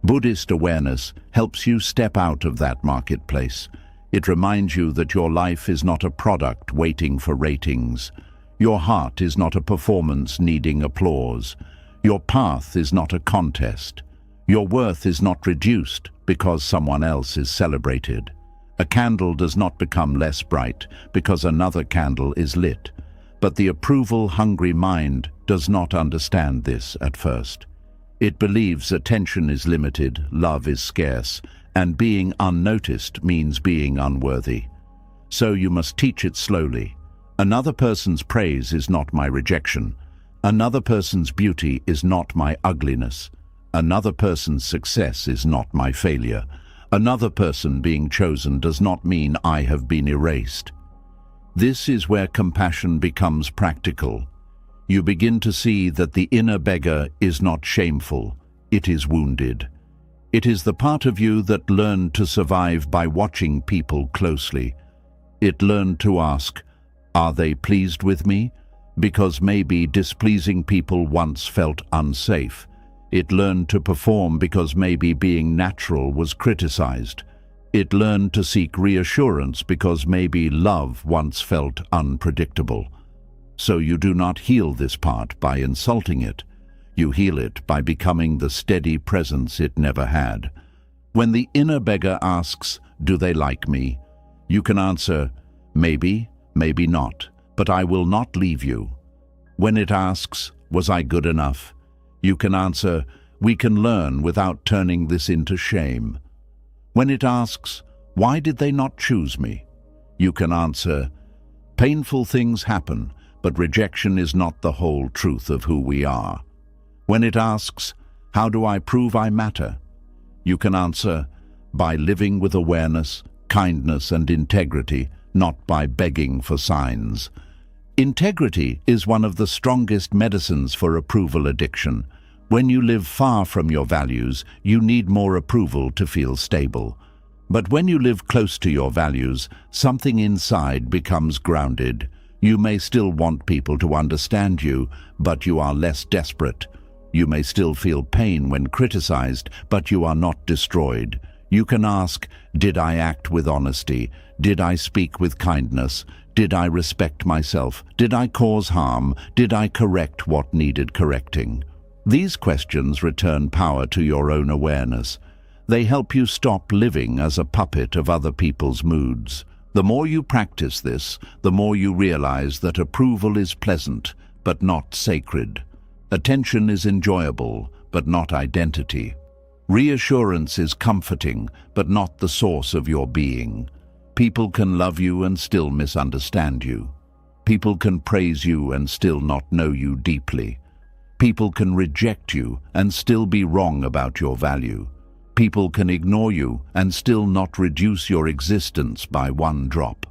Buddhist awareness helps you step out of that marketplace. It reminds you that your life is not a product waiting for ratings. Your heart is not a performance needing applause. Your path is not a contest. Your worth is not reduced because someone else is celebrated. A candle does not become less bright because another candle is lit. But the approval-hungry mind does not understand this at first. It believes attention is limited, love is scarce, and being unnoticed means being unworthy. So you must teach it slowly. Another person's praise is not my rejection. Another person's beauty is not my ugliness. Another person's success is not my failure. Another person being chosen does not mean I have been erased. This is where compassion becomes practical. You begin to see that the inner beggar is not shameful, it is wounded. It is the part of you that learned to survive by watching people closely. It learned to ask, are they pleased with me? Because maybe displeasing people once felt unsafe. It learned to perform because maybe being natural was criticized. It learned to seek reassurance because maybe love once felt unpredictable. So you do not heal this part by insulting it. You heal it by becoming the steady presence it never had. When the inner beggar asks, do they like me? You can answer, maybe, maybe not, but I will not leave you. When it asks, was I good enough? You can answer, we can learn without turning this into shame. When it asks, why did they not choose me? You can answer, painful things happen, but rejection is not the whole truth of who we are. When it asks, how do I prove I matter? You can answer, by living with awareness, kindness and integrity, not by begging for signs. Integrity is one of the strongest medicines for approval addiction. When you live far from your values, you need more approval to feel stable. But when you live close to your values, something inside becomes grounded. You may still want people to understand you, but you are less desperate. You may still feel pain when criticized, but you are not destroyed. You can ask, did I act with honesty? Did I speak with kindness? Did I respect myself? Did I cause harm? Did I correct what needed correcting? These questions return power to your own awareness. They help you stop living as a puppet of other people's moods. The more you practice this, the more you realize that approval is pleasant, but not sacred. Attention is enjoyable, but not identity. Reassurance is comforting, but not the source of your being. People can love you and still misunderstand you. People can praise you and still not know you deeply. People can reject you and still be wrong about your value. People can ignore you and still not reduce your existence by one drop.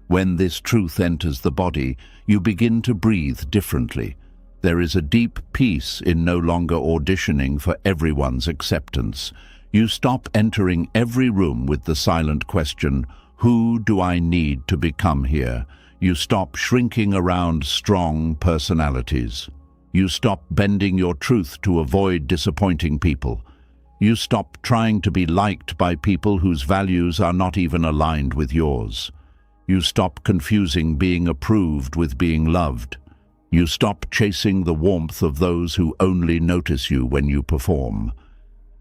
When this truth enters the body, you begin to breathe differently. There is a deep peace in no longer auditioning for everyone's acceptance. You stop entering every room with the silent question, who do I need to become here? You stop shrinking around strong personalities. You stop bending your truth to avoid disappointing people. You stop trying to be liked by people whose values are not even aligned with yours. You stop confusing being approved with being loved. You stop chasing the warmth of those who only notice you when you perform.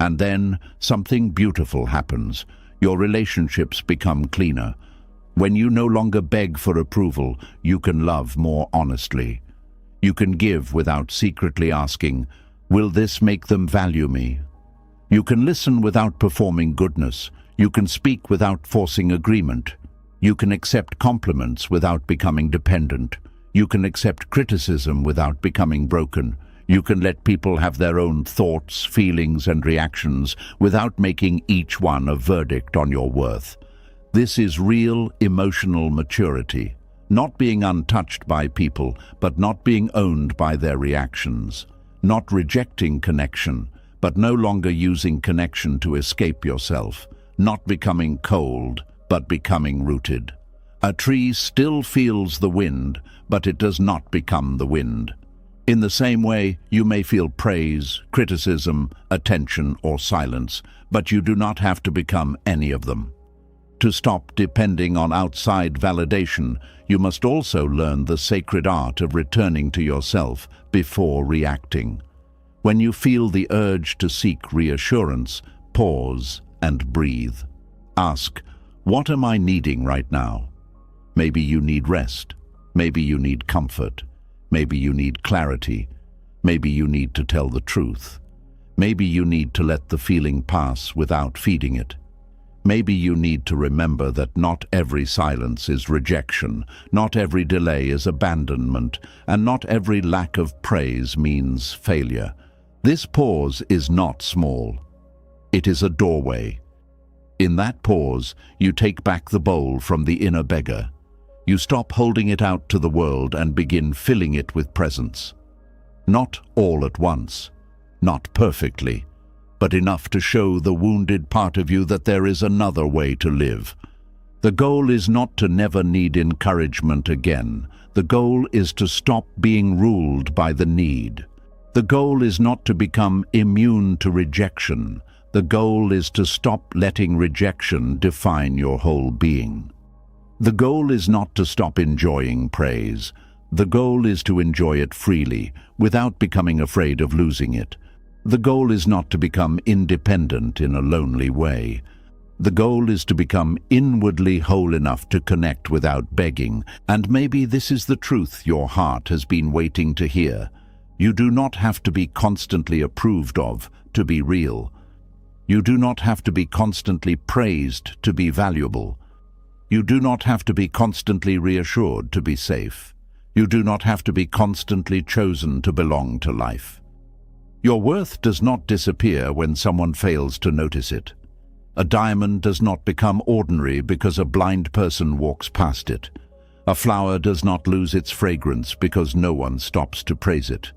And then something beautiful happens. Your relationships become cleaner. When you no longer beg for approval, you can love more honestly. You can give without secretly asking, will this make them value me? You can listen without performing goodness. You can speak without forcing agreement. You can accept compliments without becoming dependent. You can accept criticism without becoming broken. You can let people have their own thoughts, feelings, and reactions without making each one a verdict on your worth. This is real emotional maturity, Not being untouched by people, but not being owned by their reactions. Not rejecting connection, but no longer using connection to escape yourself. Not becoming cold, but becoming rooted. A tree still feels the wind, but it does not become the wind. In the same way, you may feel praise, criticism, attention, or silence, but you do not have to become any of them. To stop depending on outside validation, you must also learn the sacred art of returning to yourself before reacting. When you feel the urge to seek reassurance, pause and breathe. Ask, what am I needing right now? Maybe you need rest. Maybe you need comfort. Maybe you need clarity. Maybe you need to tell the truth. Maybe you need to let the feeling pass without feeding it. Maybe you need to remember that not every silence is rejection, not every delay is abandonment, and not every lack of praise means failure. This pause is not small. It is a doorway. In that pause, you take back the bowl from the inner beggar. You stop holding it out to the world and begin filling it with presence. Not all at once, not perfectly, but enough to show the wounded part of you that there is another way to live. The goal is not to never need encouragement again. The goal is to stop being ruled by the need. The goal is not to become immune to rejection. The goal is to stop letting rejection define your whole being. The goal is not to stop enjoying praise. The goal is to enjoy it freely, without becoming afraid of losing it. The goal is not to become independent in a lonely way. The goal is to become inwardly whole enough to connect without begging, and maybe this is the truth your heart has been waiting to hear. You do not have to be constantly approved of to be real. You do not have to be constantly praised to be valuable. You do not have to be constantly reassured to be safe. You do not have to be constantly chosen to belong to life. Your worth does not disappear when someone fails to notice it. A diamond does not become ordinary because a blind person walks past it. A flower does not lose its fragrance because no one stops to praise it.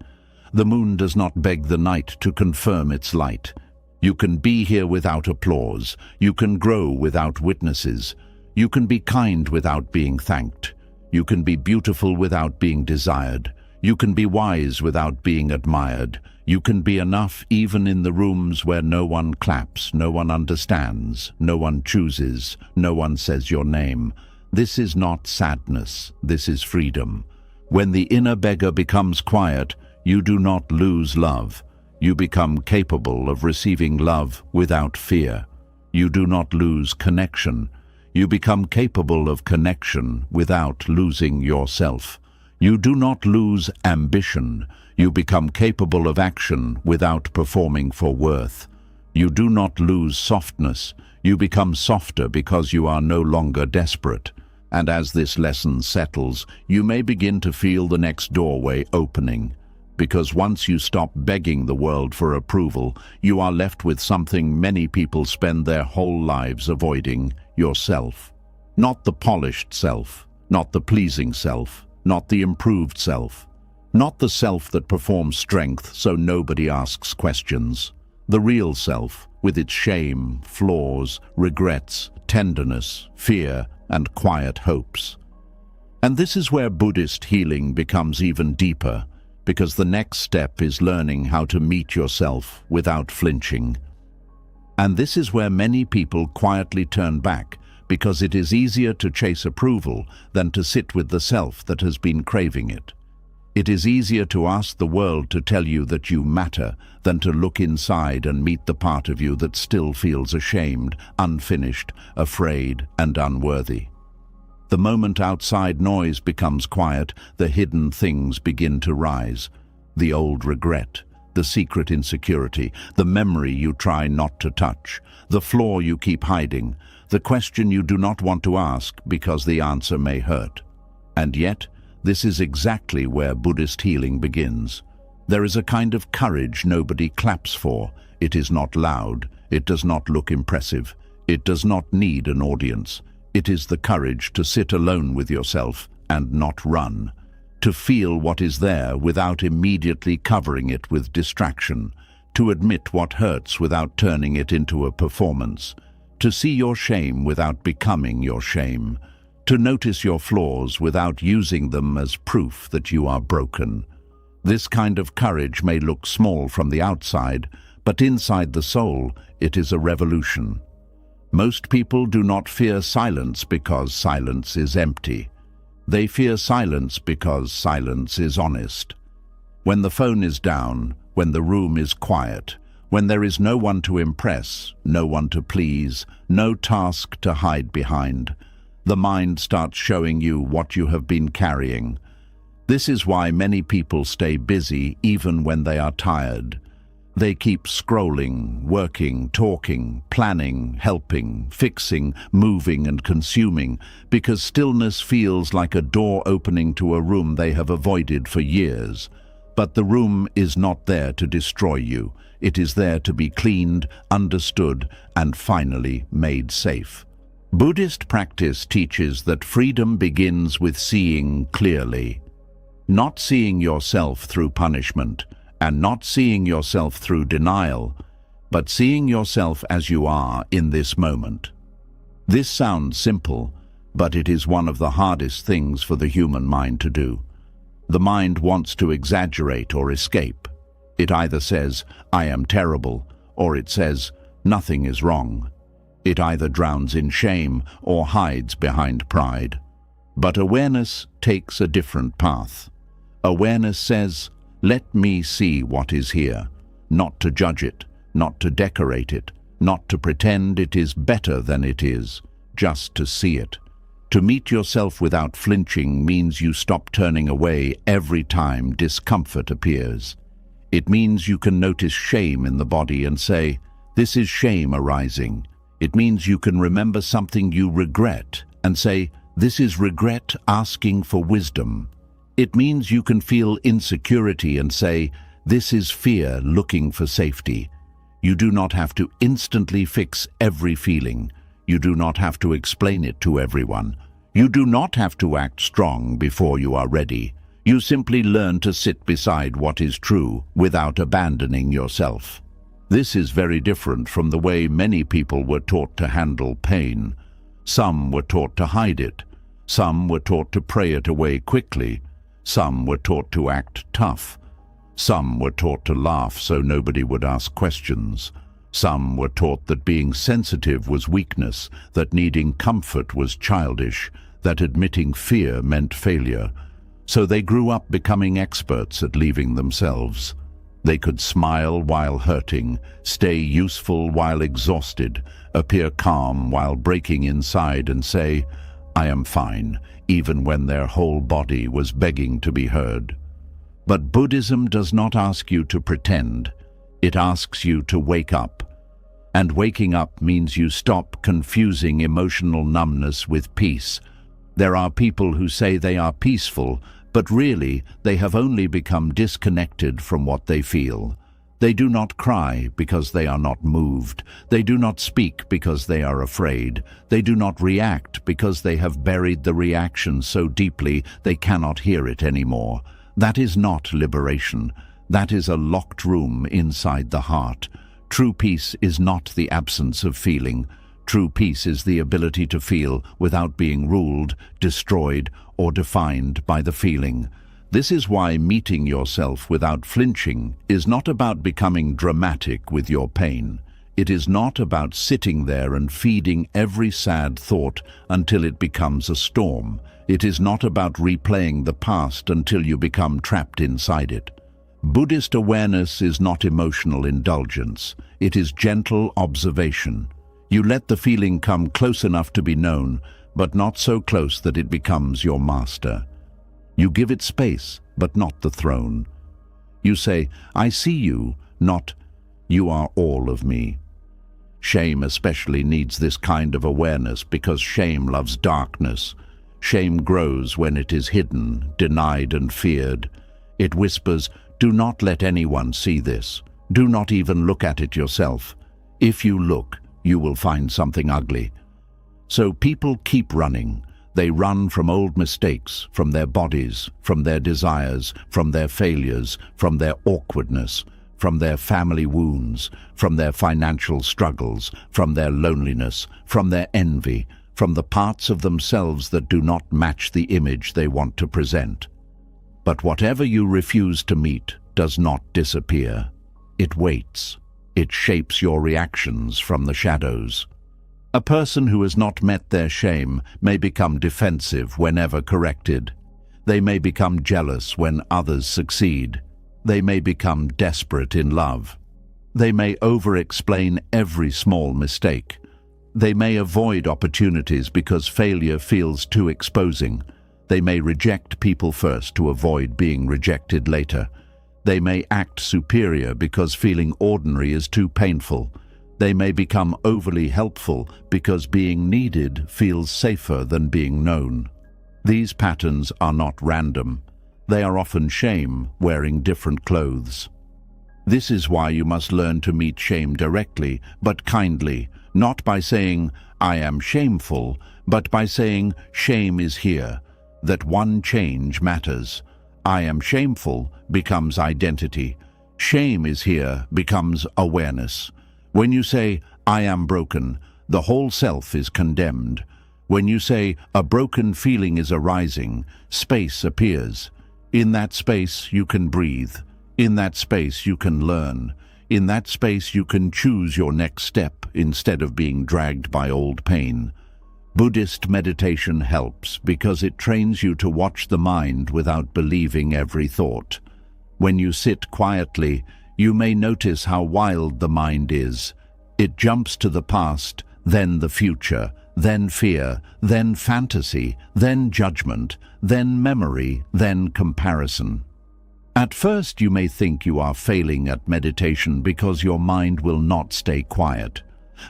The moon does not beg the night to confirm its light. You can be here without applause. You can grow without witnesses. You can be kind without being thanked. You can be beautiful without being desired. You can be wise without being admired. You can be enough even in the rooms where no one claps, no one understands, no one chooses, no one says your name. This is not sadness, this is freedom. When the inner beggar becomes quiet, you do not lose love. You become capable of receiving love without fear. You do not lose connection. You become capable of connection without losing yourself. You do not lose ambition. You become capable of action without performing for worth. You do not lose softness. You become softer because you are no longer desperate. And as this lesson settles, you may begin to feel the next doorway opening. Because once you stop begging the world for approval, you are left with something many people spend their whole lives avoiding: yourself. Not the polished self, not the pleasing self, not the improved self, not the self that performs strength so nobody asks questions. The real self, with its shame, flaws, regrets, tenderness, fear, and quiet hopes. And this is where Buddhist healing becomes even deeper, because the next step is learning how to meet yourself without flinching. And this is where many people quietly turn back, because it is easier to chase approval than to sit with the self that has been craving it. It is easier to ask the world to tell you that you matter than to look inside and meet the part of you that still feels ashamed, unfinished, afraid, and unworthy. The moment outside noise becomes quiet, the hidden things begin to rise. The old regret, the secret insecurity, the memory you try not to touch, the flaw you keep hiding, the question you do not want to ask because the answer may hurt. And yet, this is exactly where Buddhist healing begins. There is a kind of courage nobody claps for. It is not loud. It does not look impressive. It does not need an audience. It is the courage to sit alone with yourself and not run, to feel what is there without immediately covering it with distraction, to admit what hurts without turning it into a performance, to see your shame without becoming your shame, to notice your flaws without using them as proof that you are broken. This kind of courage may look small from the outside, but inside the soul, it is a revolution. Most people do not fear silence because silence is empty. They fear silence because silence is honest. When the phone is down, when the room is quiet, when there is no one to impress, no one to please, no task to hide behind, the mind starts showing you what you have been carrying. This is why many people stay busy even when they are tired. They keep scrolling, working, talking, planning, helping, fixing, moving and consuming, because stillness feels like a door opening to a room they have avoided for years. But the room is not there to destroy you. It is there to be cleaned, understood, and finally made safe. Buddhist practice teaches that freedom begins with seeing clearly. Not seeing yourself through punishment, and not seeing yourself through denial, but seeing yourself as you are in this moment. This sounds simple, but it is one of the hardest things for the human mind to do. The mind wants to exaggerate or escape. It either says, "I am terrible," or it says, "Nothing is wrong." It either drowns in shame or hides behind pride. But awareness takes a different path. Awareness says, "Let me see what is here," not to judge it, not to decorate it, not to pretend it is better than it is, just to see it. To meet yourself without flinching means you stop turning away every time discomfort appears. It means you can notice shame in the body and say, "This is shame arising." It means you can remember something you regret and say, "This is regret asking for wisdom." It means you can feel insecurity and say, "This is fear looking for safety." You do not have to instantly fix every feeling. You do not have to explain it to everyone. You do not have to act strong before you are ready. You simply learn to sit beside what is true without abandoning yourself. This is very different from the way many people were taught to handle pain. Some were taught to hide it. Some were taught to pray it away quickly. Some were taught to act tough. Some were taught to laugh so nobody would ask questions. Some were taught that being sensitive was weakness, that needing comfort was childish, that admitting fear meant failure. So they grew up becoming experts at leaving themselves. They could smile while hurting, stay useful while exhausted, appear calm while breaking inside and say, "I am fine," even when their whole body was begging to be heard. But Buddhism does not ask you to pretend. It asks you to wake up. And waking up means you stop confusing emotional numbness with peace. There are people who say they are peaceful, but really they have only become disconnected from what they feel. They do not cry because they are not moved. They do not speak because they are afraid. They do not react because they have buried the reaction so deeply they cannot hear it anymore. That is not liberation. That is a locked room inside the heart. True peace is not the absence of feeling. True peace is the ability to feel without being ruled, destroyed, or defined by the feeling. This is why meeting yourself without flinching is not about becoming dramatic with your pain. It is not about sitting there and feeding every sad thought until it becomes a storm. It is not about replaying the past until you become trapped inside it. Buddhist awareness is not emotional indulgence. It is gentle observation. You let the feeling come close enough to be known, but not so close that it becomes your master. You give it space, but not the throne. You say, "I see you," not, "You are all of me." Shame especially needs this kind of awareness because shame loves darkness. Shame grows when it is hidden, denied and feared. It whispers, "Do not let anyone see this. Do not even look at it yourself. If you look, you will find something ugly." So people keep running. They run from old mistakes, from their bodies, from their desires, from their failures, from their awkwardness, from their family wounds, from their financial struggles, from their loneliness, from their envy, from the parts of themselves that do not match the image they want to present. But whatever you refuse to meet does not disappear. It waits. It shapes your reactions from the shadows. A person who has not met their shame may become defensive whenever corrected. They may become jealous when others succeed. They may become desperate in love. They may over-explain every small mistake. They may avoid opportunities because failure feels too exposing. They may reject people first to avoid being rejected later. They may act superior because feeling ordinary is too painful. They may become overly helpful because being needed feels safer than being known. These patterns are not random. They are often shame wearing different clothes. This is why you must learn to meet shame directly, but kindly, not by saying, "I am shameful," but by saying, "Shame is here," that one change matters. "I am shameful" becomes identity. "Shame is here" becomes awareness. When you say, "I am broken," the whole self is condemned. When you say, "A broken feeling is arising," space appears. In that space you can breathe. In that space you can learn. In that space you can choose your next step instead of being dragged by old pain. Buddhist meditation helps because it trains you to watch the mind without believing every thought. When you sit quietly, you may notice how wild the mind is. It jumps to the past, then the future, then fear, then fantasy, then judgment, then memory, then comparison. At first you may think you are failing at meditation because your mind will not stay quiet.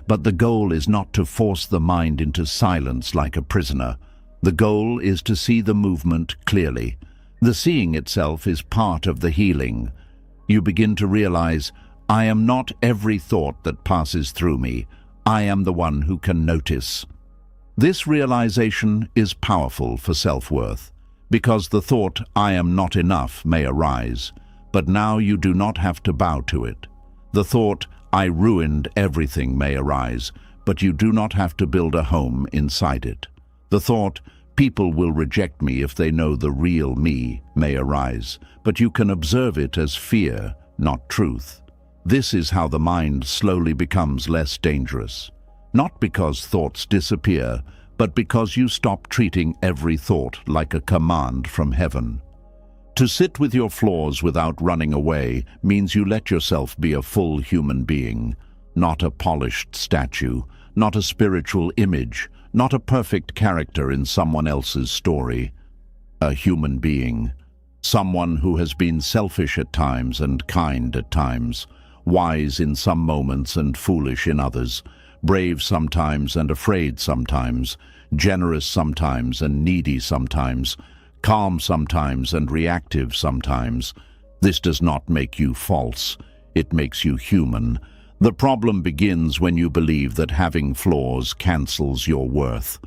But the goal is not to force the mind into silence like a prisoner. The goal is to see the movement clearly. The seeing itself is part of the healing. You begin to realize, "I am not every thought that passes through me. I am the one who can notice." This realization is powerful for self-worth, because the thought, "I am not enough," may arise, but now you do not have to bow to it. The thought, "I ruined everything," may arise, but you do not have to build a home inside it. The thought, "People will reject me if they know the real me," may arise, but you can observe it as fear, not truth. This is how the mind slowly becomes less dangerous. Not because thoughts disappear, but because you stop treating every thought like a command from heaven. To sit with your flaws without running away means you let yourself be a full human being, not a polished statue, not a spiritual image, not a perfect character in someone else's story. A human being. Someone who has been selfish at times and kind at times, wise in some moments and foolish in others, brave sometimes and afraid sometimes, generous sometimes and needy sometimes, calm sometimes and reactive sometimes. This does not make you false. It makes you human. The problem begins when you believe that having flaws cancels your worth.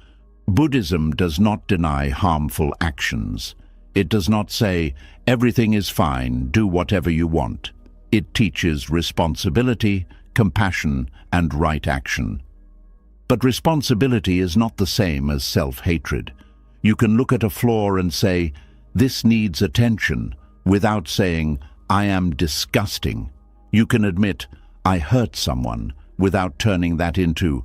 Buddhism does not deny harmful actions. It does not say, "Everything is fine, do whatever you want." It teaches responsibility, compassion, and right action. But responsibility is not the same as self-hatred. You can look at a flaw and say, "This needs attention," without saying, "I am disgusting." You can admit, "I hurt someone," without turning that into,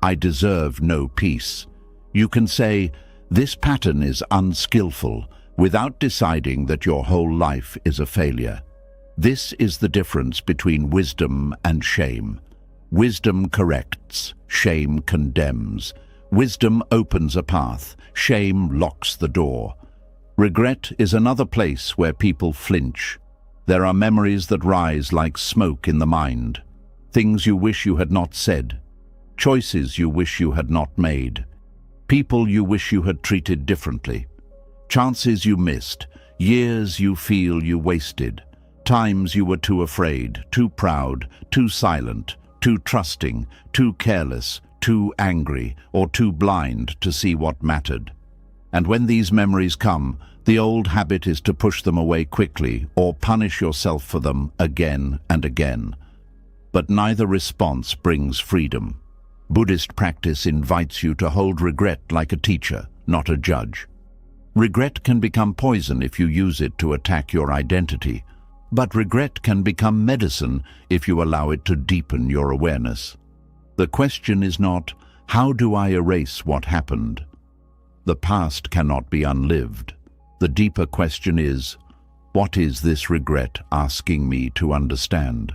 "I deserve no peace." You can say, "This pattern is unskillful," without deciding that your whole life is a failure. This is the difference between wisdom and shame. Wisdom corrects, shame condemns. Wisdom opens a path, shame locks the door. Regret is another place where people flinch. There are memories that rise like smoke in the mind. Things you wish you had not said. Choices you wish you had not made. People you wish you had treated differently. Chances you missed. Years you feel you wasted. Times you were too afraid, too proud, too silent, too trusting, too careless, too angry, or too blind to see what mattered. And when these memories come, the old habit is to push them away quickly or punish yourself for them again and again. But neither response brings freedom. Buddhist practice invites you to hold regret like a teacher, not a judge. Regret can become poison if you use it to attack your identity, but regret can become medicine if you allow it to deepen your awareness. The question is not, how do I erase what happened? The past cannot be unlived. The deeper question is, what is this regret asking me to understand?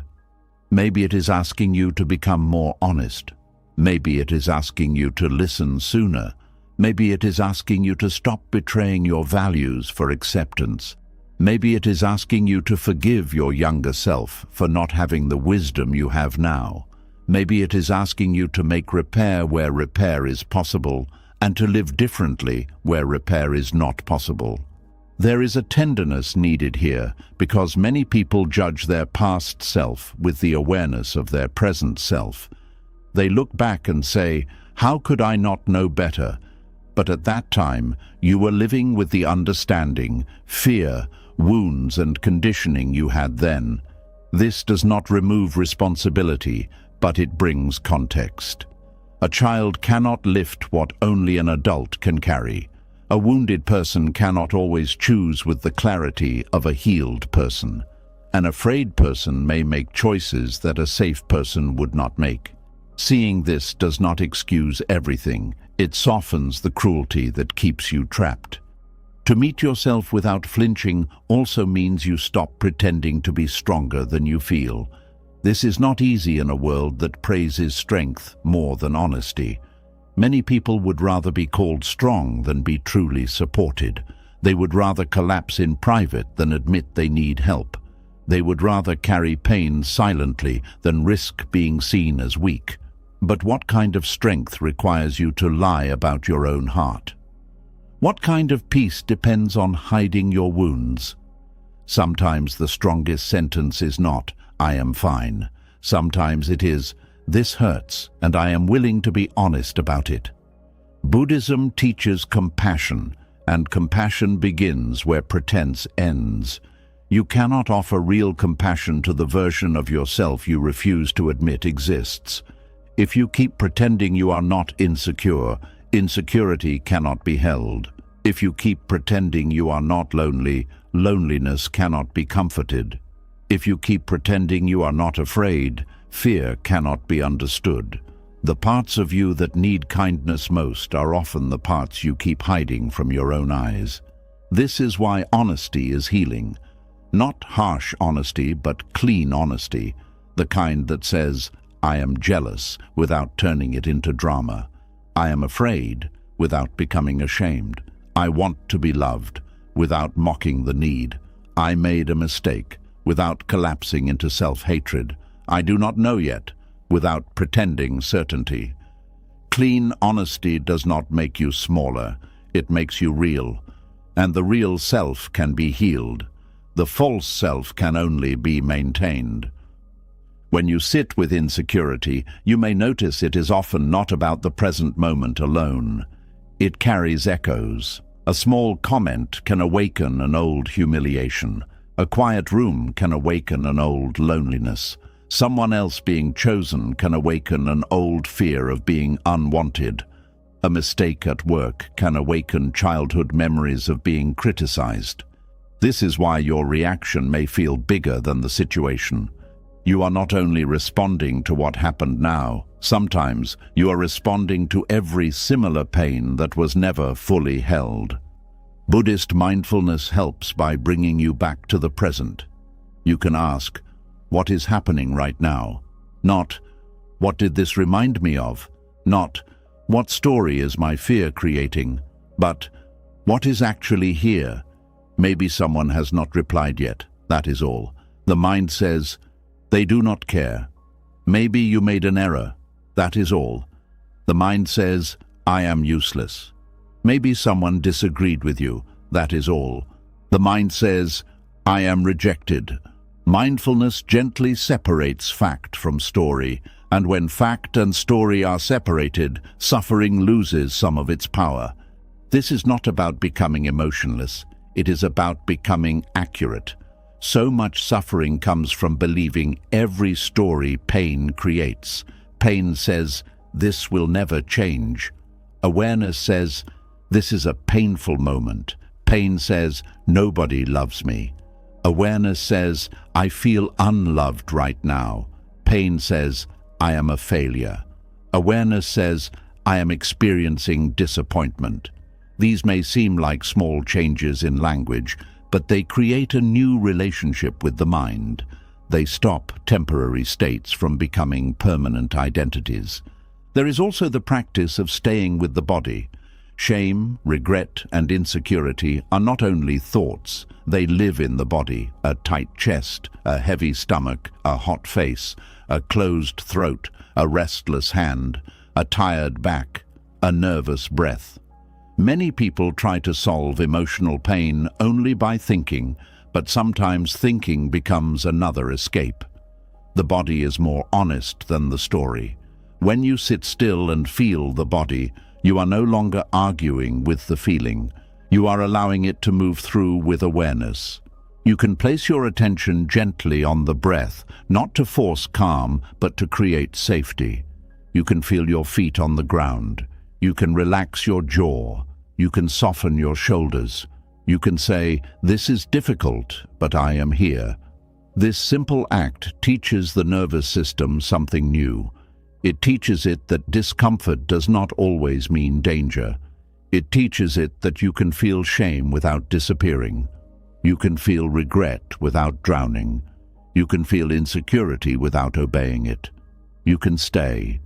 Maybe it is asking you to become more honest. Maybe it is asking you to listen sooner. Maybe it is asking you to stop betraying your values for acceptance. Maybe it is asking you to forgive your younger self for not having the wisdom you have now. Maybe it is asking you to make repair where repair is possible and to live differently where repair is not possible. There is a tenderness needed here because many people judge their past self with the awareness of their present self. They look back and say, "How could I not know better?" But at that time, you were living with the understanding, fear, wounds and conditioning you had then. This does not remove responsibility, but it brings context. A child cannot lift what only an adult can carry. A wounded person cannot always choose with the clarity of a healed person. An afraid person may make choices that a safe person would not make. Seeing this does not excuse everything. It softens the cruelty that keeps you trapped. To meet yourself without flinching also means you stop pretending to be stronger than you feel. This is not easy in a world that praises strength more than honesty. Many people would rather be called strong than be truly supported. They would rather collapse in private than admit they need help. They would rather carry pain silently than risk being seen as weak. But what kind of strength requires you to lie about your own heart? What kind of peace depends on hiding your wounds? Sometimes the strongest sentence is not, "I am fine." Sometimes it is, "This hurts, and I am willing to be honest about it." Buddhism teaches compassion, and compassion begins where pretense ends. You cannot offer real compassion to the version of yourself you refuse to admit exists. If you keep pretending you are not insecure, insecurity cannot be held. If you keep pretending you are not lonely, loneliness cannot be comforted. If you keep pretending you are not afraid, fear cannot be understood. The parts of you that need kindness most are often the parts you keep hiding from your own eyes. This is why honesty is healing. Not harsh honesty, but clean honesty. The kind that says, "I am jealous," without turning it into drama. "I am afraid," without becoming ashamed. "I want to be loved," without mocking the need. "I made a mistake," without collapsing into self-hatred. "I do not know yet," without pretending certainty. Clean honesty does not make you smaller, it makes you real. And the real self can be healed. The false self can only be maintained. When you sit with insecurity, you may notice it is often not about the present moment alone. It carries echoes. A small comment can awaken an old humiliation. A quiet room can awaken an old loneliness. Someone else being chosen can awaken an old fear of being unwanted. A mistake at work can awaken childhood memories of being criticized. This is why your reaction may feel bigger than the situation. You are not only responding to what happened now, sometimes you are responding to every similar pain that was never fully held. Buddhist mindfulness helps by bringing you back to the present. You can ask, what is happening right now? Not, what did this remind me of? Not, what story is my fear creating? But, what is actually here? Maybe someone has not replied yet, that is all. The mind says, they do not care. Maybe you made an error, that is all. The mind says, I am useless. Maybe someone disagreed with you, that is all. The mind says, I am rejected. Mindfulness gently separates fact from story, and when fact and story are separated, suffering loses some of its power. This is not about becoming emotionless. It is about becoming accurate. So much suffering comes from believing every story pain creates. Pain says, "This will never change." Awareness says, "This is a painful moment." Pain says, "Nobody loves me." Awareness says, "I feel unloved right now." Pain says, "I am a failure." Awareness says, "I am experiencing disappointment." These may seem like small changes in language, but they create a new relationship with the mind. They stop temporary states from becoming permanent identities. There is also the practice of staying with the body. Shame, regret, and insecurity are not only thoughts, they live in the body. A tight chest, a heavy stomach, a hot face, a closed throat, a restless hand, a tired back, a nervous breath. Many people try to solve emotional pain only by thinking, but sometimes thinking becomes another escape. The body is more honest than the story. When you sit still and feel the body, you are no longer arguing with the feeling. You are allowing it to move through with awareness. You can place your attention gently on the breath, not to force calm, but to create safety. You can feel your feet on the ground. You can relax your jaw. You can soften your shoulders. You can say, "This is difficult, but I am here." This simple act teaches the nervous system something new. It teaches it that discomfort does not always mean danger. It teaches it that you can feel shame without disappearing. You can feel regret without drowning. You can feel insecurity without obeying it. You can stay.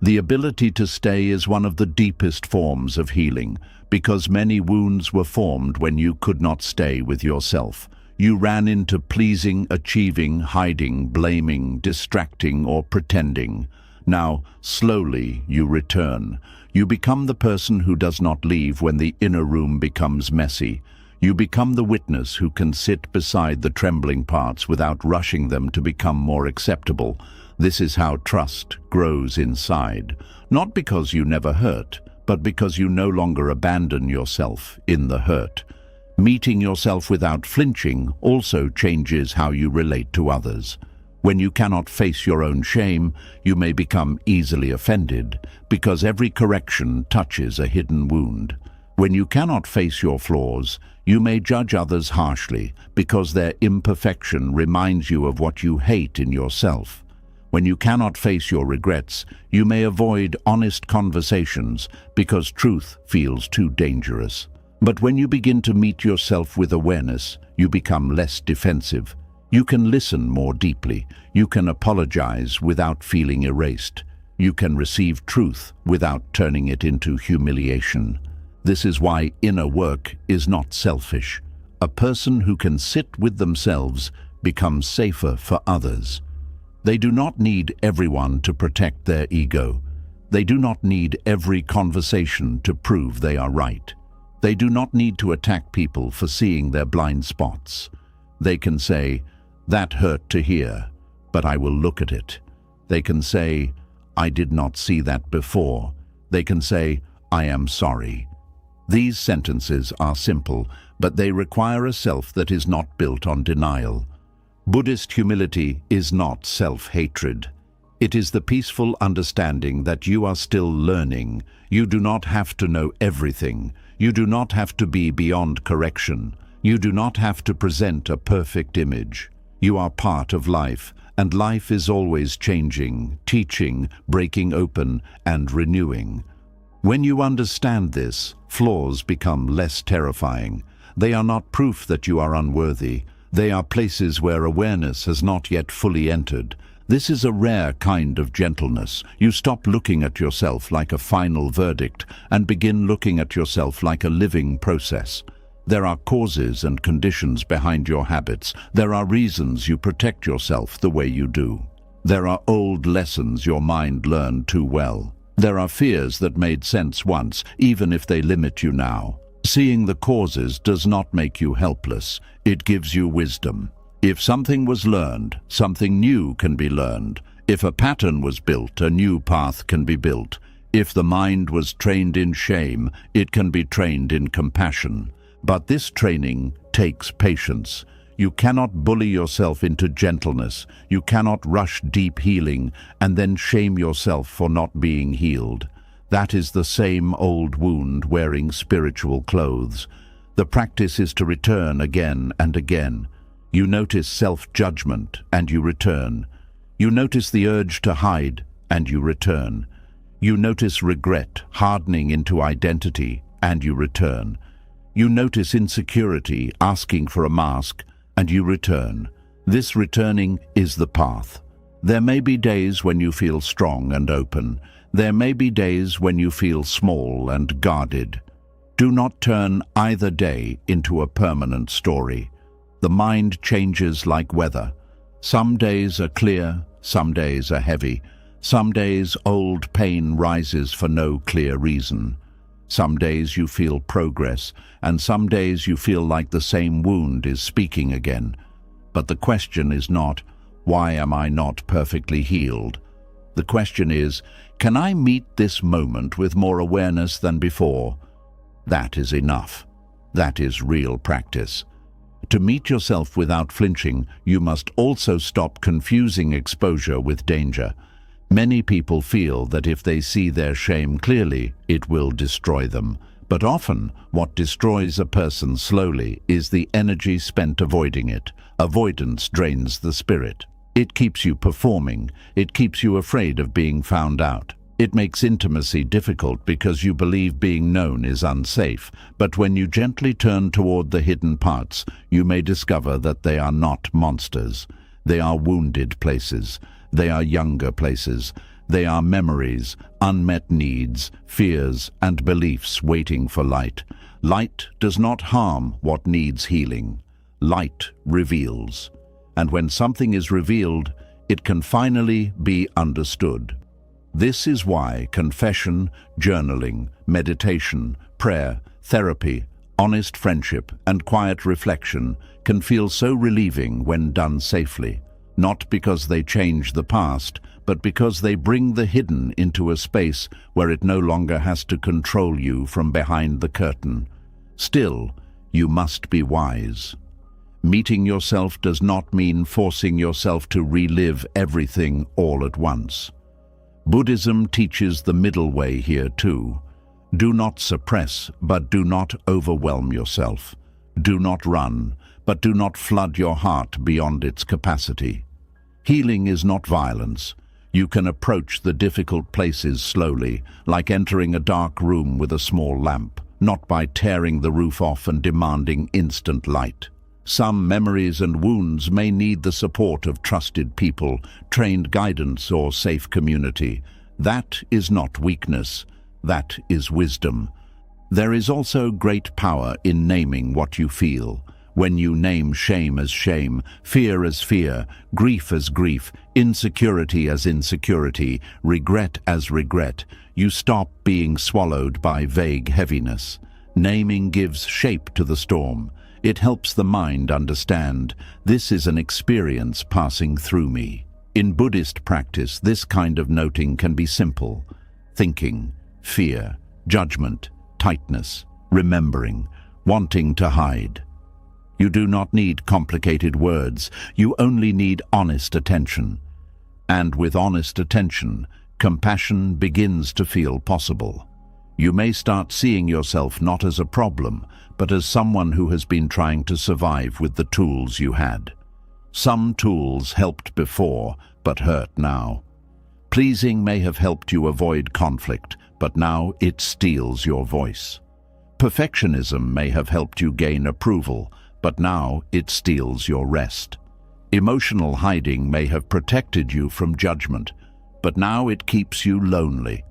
The ability to stay is one of the deepest forms of healing, because many wounds were formed when you could not stay with yourself. You ran into pleasing, achieving, hiding, blaming, distracting, or pretending. Now, slowly, you return. You become the person who does not leave when the inner room becomes messy. You become the witness who can sit beside the trembling parts without rushing them to become more acceptable. This is how trust grows inside, not because you never hurt, but because you no longer abandon yourself in the hurt. Meeting yourself without flinching also changes how you relate to others. When you cannot face your own shame, you may become easily offended, because every correction touches a hidden wound. When you cannot face your flaws, you may judge others harshly, because their imperfection reminds you of what you hate in yourself. When you cannot face your regrets, you may avoid honest conversations because truth feels too dangerous. But when you begin to meet yourself with awareness, you become less defensive. You can listen more deeply. You can apologize without feeling erased. You can receive truth without turning it into humiliation. This is why inner work is not selfish. A person who can sit with themselves becomes safer for others. They do not need everyone to protect their ego. They do not need every conversation to prove they are right. They do not need to attack people for seeing their blind spots. They can say, "That hurt to hear, but I will look at it." They can say, "I did not see that before." They can say, "I am sorry." These sentences are simple, but they require a self that is not built on denial. Buddhist humility is not self-hatred. It is the peaceful understanding that you are still learning. You do not have to know everything. You do not have to be beyond correction. You do not have to present a perfect image. You are part of life, and life is always changing, teaching, breaking open, and renewing. When you understand this, flaws become less terrifying. They are not proof that you are unworthy. They are places where awareness has not yet fully entered. This is a rare kind of gentleness. You stop looking at yourself like a final verdict and begin looking at yourself like a living process. There are causes and conditions behind your habits. There are reasons you protect yourself the way you do. There are old lessons your mind learned too well. There are fears that made sense once, even if they limit you now. Seeing the causes does not make you helpless. It gives you wisdom. If something was learned, something new can be learned. If a pattern was built, a new path can be built. If the mind was trained in shame, it can be trained in compassion. But this training takes patience. You cannot bully yourself into gentleness. You cannot rush deep healing and then shame yourself for not being healed. That is the same old wound wearing spiritual clothes. The practice is to return again and again. You notice self-judgment and you return. You notice the urge to hide and you return. You notice regret hardening into identity and you return. You notice insecurity asking for a mask and you return. This returning is the path. There may be days when you feel strong and open. There may be days when you feel small and guarded. Do not turn either day into a permanent story. The mind changes like weather. Some days are clear, some days are heavy. Some days old pain rises for no clear reason. Some days you feel progress, and some days you feel like the same wound is speaking again. But the question is not, why am I not perfectly healed? The question is, can I meet this moment with more awareness than before? That is enough. That is real practice. To meet yourself without flinching, you must also stop confusing exposure with danger. Many people feel that if they see their shame clearly, it will destroy them. But often, what destroys a person slowly is the energy spent avoiding it. Avoidance drains the spirit. It keeps you performing. It keeps you afraid of being found out. It makes intimacy difficult because you believe being known is unsafe. But when you gently turn toward the hidden parts, you may discover that they are not monsters. They are wounded places. They are younger places. They are memories, unmet needs, fears, and beliefs waiting for light. Light does not harm what needs healing. Light reveals. And when something is revealed, it can finally be understood. This is why confession, journaling, meditation, prayer, therapy, honest friendship, and quiet reflection can feel so relieving when done safely. Not because they change the past, but because they bring the hidden into a space where it no longer has to control you from behind the curtain. Still, you must be wise. Meeting yourself does not mean forcing yourself to relive everything all at once. Buddhism teaches the middle way here too. Do not suppress, but do not overwhelm yourself. Do not run, but do not flood your heart beyond its capacity. Healing is not violence. You can approach the difficult places slowly, like entering a dark room with a small lamp, not by tearing the roof off and demanding instant light. Some memories and wounds may need the support of trusted people, trained guidance, or safe community. That is not weakness. That is wisdom. There is also great power in naming what you feel. When you name shame as shame, fear as fear, grief as grief, insecurity as insecurity, regret as regret, you stop being swallowed by vague heaviness. Naming gives shape to the storm. It helps the mind understand, this is an experience passing through me. In Buddhist practice, this kind of noting can be simple. Thinking, fear, judgment, tightness, remembering, wanting to hide. You do not need complicated words, you only need honest attention. And with honest attention, compassion begins to feel possible. You may start seeing yourself not as a problem, but as someone who has been trying to survive with the tools you had. Some tools helped before, but hurt now. Pleasing may have helped you avoid conflict, but now it steals your voice. Perfectionism may have helped you gain approval, but now it steals your rest. Emotional hiding may have protected you from judgment, but now it keeps you lonely.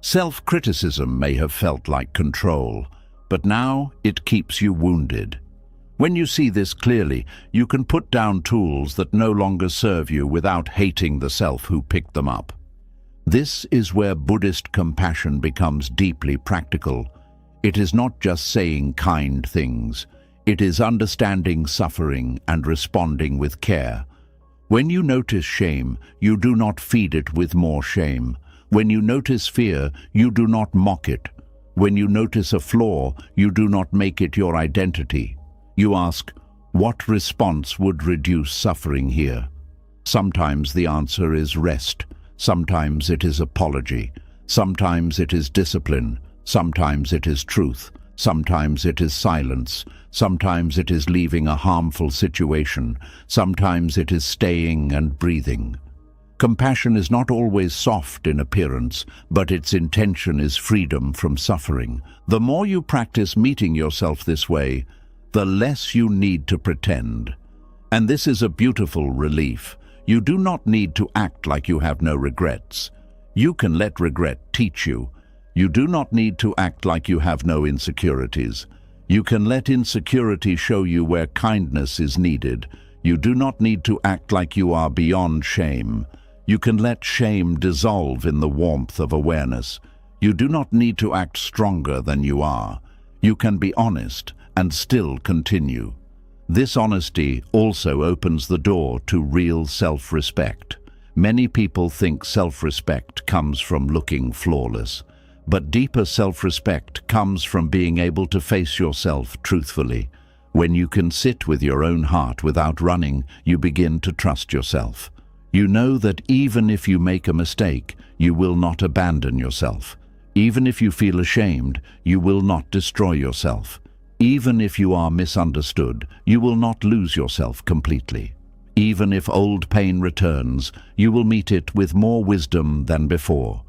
Self-criticism may have felt like control, but now it keeps you wounded. When you see this clearly, you can put down tools that no longer serve you without hating the self who picked them up. This is where Buddhist compassion becomes deeply practical. It is not just saying kind things. It is understanding suffering and responding with care. When you notice shame, you do not feed it with more shame. When you notice fear, you do not mock it. When you notice a flaw, you do not make it your identity. You ask, what response would reduce suffering here? Sometimes the answer is rest. Sometimes it is apology. Sometimes it is discipline. Sometimes it is truth. Sometimes it is silence. Sometimes it is leaving a harmful situation. Sometimes it is staying and breathing. Compassion is not always soft in appearance, but its intention is freedom from suffering. The more you practice meeting yourself this way, the less you need to pretend. And this is a beautiful relief. You do not need to act like you have no regrets. You can let regret teach you. You do not need to act like you have no insecurities. You can let insecurity show you where kindness is needed. You do not need to act like you are beyond shame. You can let shame dissolve in the warmth of awareness. You do not need to act stronger than you are. You can be honest and still continue. This honesty also opens the door to real self-respect. Many people think self-respect comes from looking flawless, but deeper self-respect comes from being able to face yourself truthfully. When you can sit with your own heart without running, you begin to trust yourself. You know that even if you make a mistake, you will not abandon yourself. Even if you feel ashamed, you will not destroy yourself. Even if you are misunderstood, you will not lose yourself completely. Even if old pain returns, you will meet it with more wisdom than before.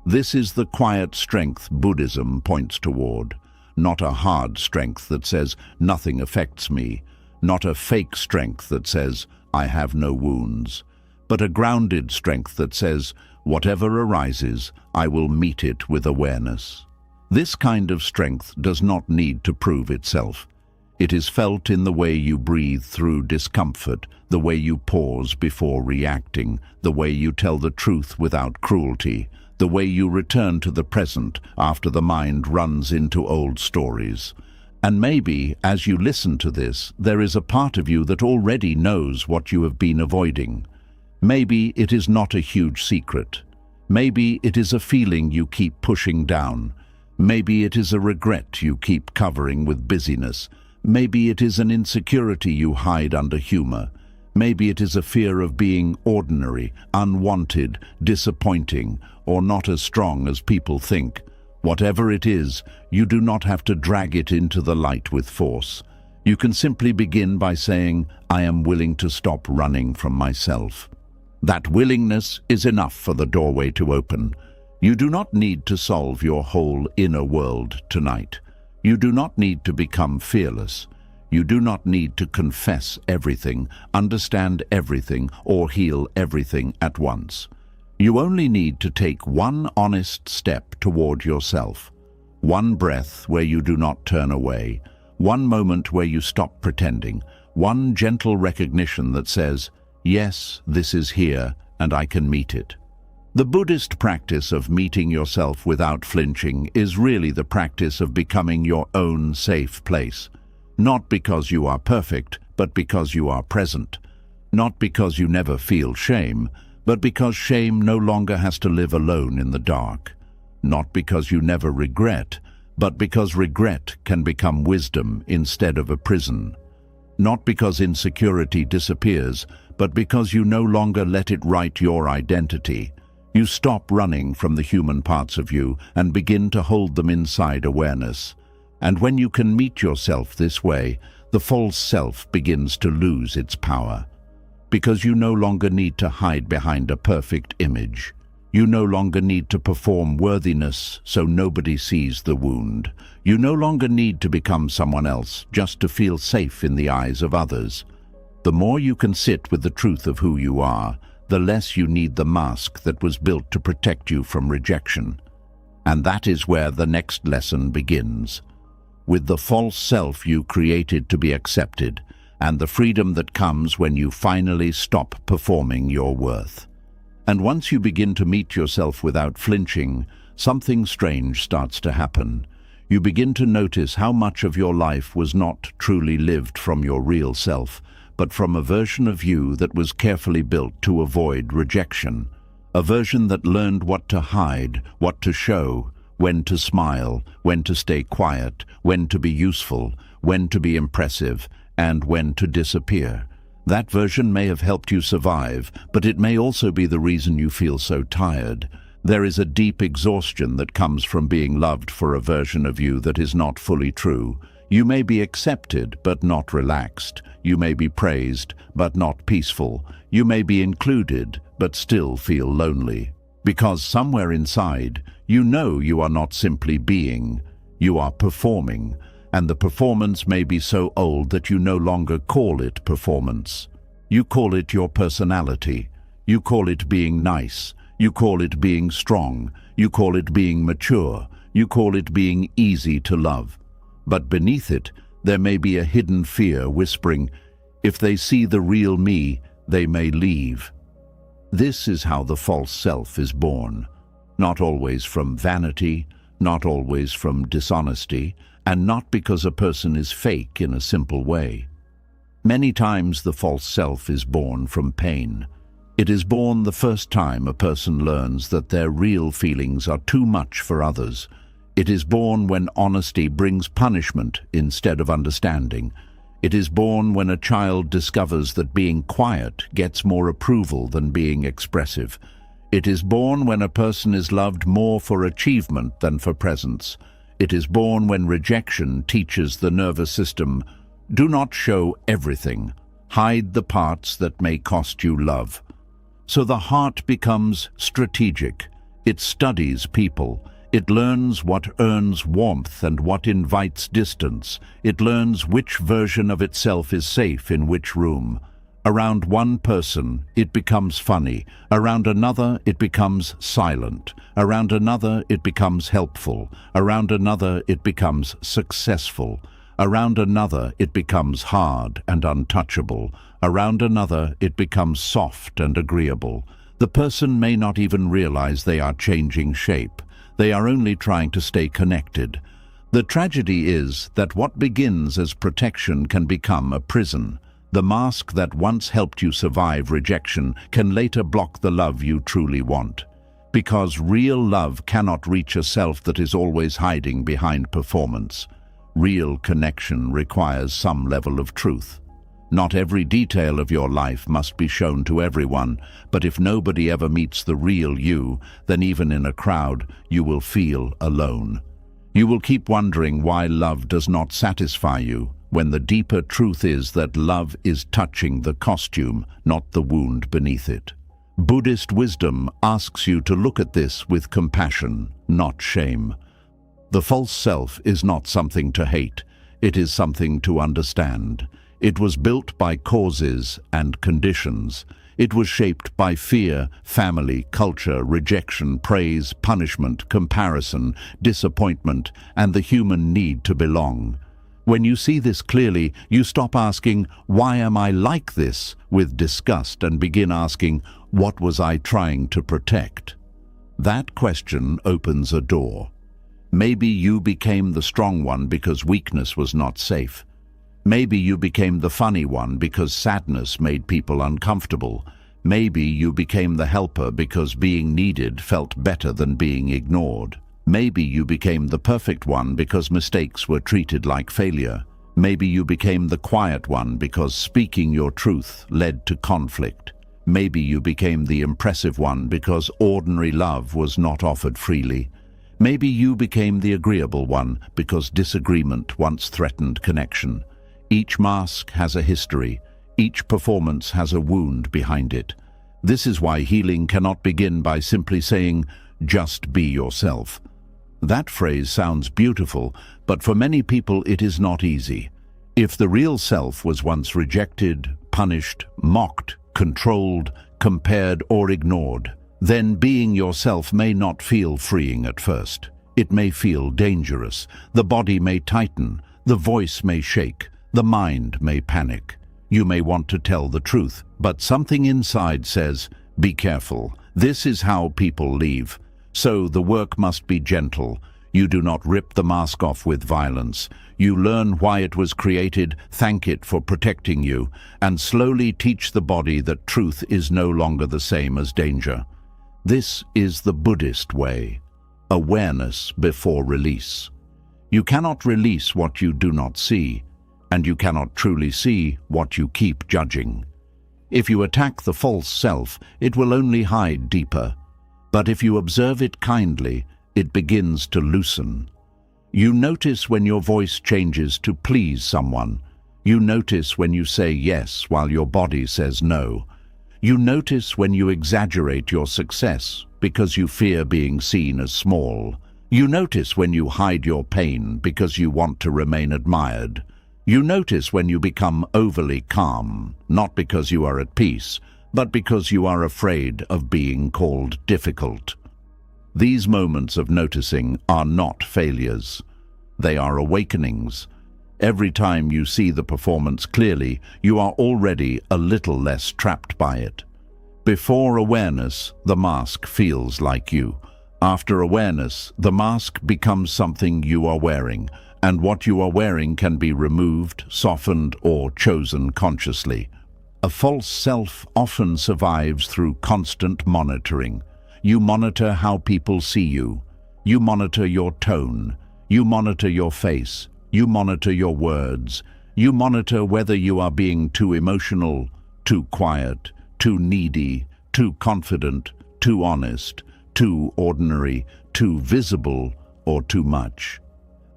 This is the quiet strength Buddhism points toward, not a hard strength that says, nothing affects me, not a fake strength that says, I have no wounds, but a grounded strength that says, whatever arises, I will meet it with awareness. This kind of strength does not need to prove itself. It is felt in the way you breathe through discomfort, the way you pause before reacting, the way you tell the truth without cruelty, the way you return to the present after the mind runs into old stories. And maybe, as you listen to this, there is a part of you that already knows what you have been avoiding. Maybe it is not a huge secret. Maybe it is a feeling you keep pushing down. Maybe it is a regret you keep covering with busyness. Maybe it is an insecurity you hide under humor. Maybe it is a fear of being ordinary, unwanted, disappointing, or not as strong as people think. Whatever it is, you do not have to drag it into the light with force. You can simply begin by saying, I am willing to stop running from myself. That willingness is enough for the doorway to open. You do not need to solve your whole inner world tonight. You do not need to become fearless. You do not need to confess everything, understand everything, or heal everything at once. You only need to take one honest step toward yourself. One breath where you do not turn away. One moment where you stop pretending. One gentle recognition that says, yes, this is here, and I can meet it. The Buddhist practice of meeting yourself without flinching is really the practice of becoming your own safe place. Not because you are perfect, but because you are present. Not because you never feel shame, but because shame no longer has to live alone in the dark. Not because you never regret, but because regret can become wisdom instead of a prison. Not because insecurity disappears, but because you no longer let it write your identity. You stop running from the human parts of you and begin to hold them inside awareness. And when you can meet yourself this way, the false self begins to lose its power. Because you no longer need to hide behind a perfect image. You no longer need to perform worthiness so nobody sees the wound. You no longer need to become someone else just to feel safe in the eyes of others. The more you can sit with the truth of who you are, the less you need the mask that was built to protect you from rejection. And that is where the next lesson begins. With the false self you created to be accepted, and the freedom that comes when you finally stop performing your worth. And once you begin to meet yourself without flinching, something strange starts to happen. You begin to notice how much of your life was not truly lived from your real self, but from a version of you that was carefully built to avoid rejection. a version that learned what to hide, what to show, when to smile, when to stay quiet, when to be useful, when to be impressive, and when to disappear. That version may have helped you survive, but it may also be the reason you feel so tired. There is a deep exhaustion that comes from being loved for a version of you that is not fully true. You may be accepted, but not relaxed. You may be praised, but not peaceful. You may be included, but still feel lonely. Because somewhere inside, you know you are not simply being, you are performing, and the performance may be so old that you no longer call it performance. You call it your personality. You call it being nice. You call it being strong. You call it being mature. You call it being easy to love. But beneath it, there may be a hidden fear whispering, if they see the real me, they may leave. This is how the false self is born. Not always from vanity, not always from dishonesty, and not because a person is fake in a simple way. Many times the false self is born from pain. It is born the first time a person learns that their real feelings are too much for others. It is born when honesty brings punishment instead of understanding. It is born when a child discovers that being quiet gets more approval than being expressive. It is born when a person is loved more for achievement than for presence. It is born when rejection teaches the nervous system, do not show everything. Hide the parts that may cost you love. So the heart becomes strategic. It studies people. It learns what earns warmth and what invites distance. It learns which version of itself is safe in which room. Around one person, it becomes funny. Around another, it becomes silent. Around another, it becomes helpful. Around another, it becomes successful. Around another, it becomes hard and untouchable. Around another, it becomes soft and agreeable. The person may not even realize they are changing shape. They are only trying to stay connected. The tragedy is that what begins as protection can become a prison. The mask that once helped you survive rejection can later block the love you truly want. Because real love cannot reach a self that is always hiding behind performance. Real connection requires some level of truth. Not every detail of your life must be shown to everyone, but if nobody ever meets the real you, then even in a crowd, you will feel alone. You will keep wondering why love does not satisfy you, when the deeper truth is that love is touching the costume, not the wound beneath it. Buddhist wisdom asks you to look at this with compassion, not shame. The false self is not something to hate, it is something to understand. It was built by causes and conditions. It was shaped by fear, family, culture, rejection, praise, punishment, comparison, disappointment, and the human need to belong. When you see this clearly, you stop asking, "Why am I like this?" with disgust and begin asking, "What was I trying to protect?" That question opens a door. Maybe you became the strong one because weakness was not safe. Maybe you became the funny one because sadness made people uncomfortable. Maybe you became the helper because being needed felt better than being ignored. Maybe you became the perfect one because mistakes were treated like failure. Maybe you became the quiet one because speaking your truth led to conflict. Maybe you became the impressive one because ordinary love was not offered freely. Maybe you became the agreeable one because disagreement once threatened connection. Each mask has a history. Each performance has a wound behind it. This is why healing cannot begin by simply saying, "Just be yourself." That phrase sounds beautiful, but for many people it is not easy. If the real self was once rejected, punished, mocked, controlled, compared, or ignored, then being yourself may not feel freeing at first. It may feel dangerous. The body may tighten. The voice may shake. The mind may panic. You may want to tell the truth, but something inside says, "Be careful. This is how people leave." So the work must be gentle. You do not rip the mask off with violence. You learn why it was created, thank it for protecting you, and slowly teach the body that truth is no longer the same as danger. This is the Buddhist way. Awareness before release. You cannot release what you do not see, and you cannot truly see what you keep judging. If you attack the false self, it will only hide deeper. But if you observe it kindly, it begins to loosen. You notice when your voice changes to please someone. You notice when you say yes while your body says no. You notice when you exaggerate your success because you fear being seen as small. You notice when you hide your pain because you want to remain admired. You notice when you become overly calm, not because you are at peace, but because you are afraid of being called difficult. These moments of noticing are not failures. They are awakenings. Every time you see the performance clearly, you are already a little less trapped by it. Before awareness, the mask feels like you. After awareness, the mask becomes something you are wearing, and what you are wearing can be removed, softened, or chosen consciously. A false self often survives through constant monitoring. You monitor how people see you. You monitor your tone. You monitor your face. You monitor your words. You monitor whether you are being too emotional, too quiet, too needy, too confident, too honest, too ordinary, too visible, or too much.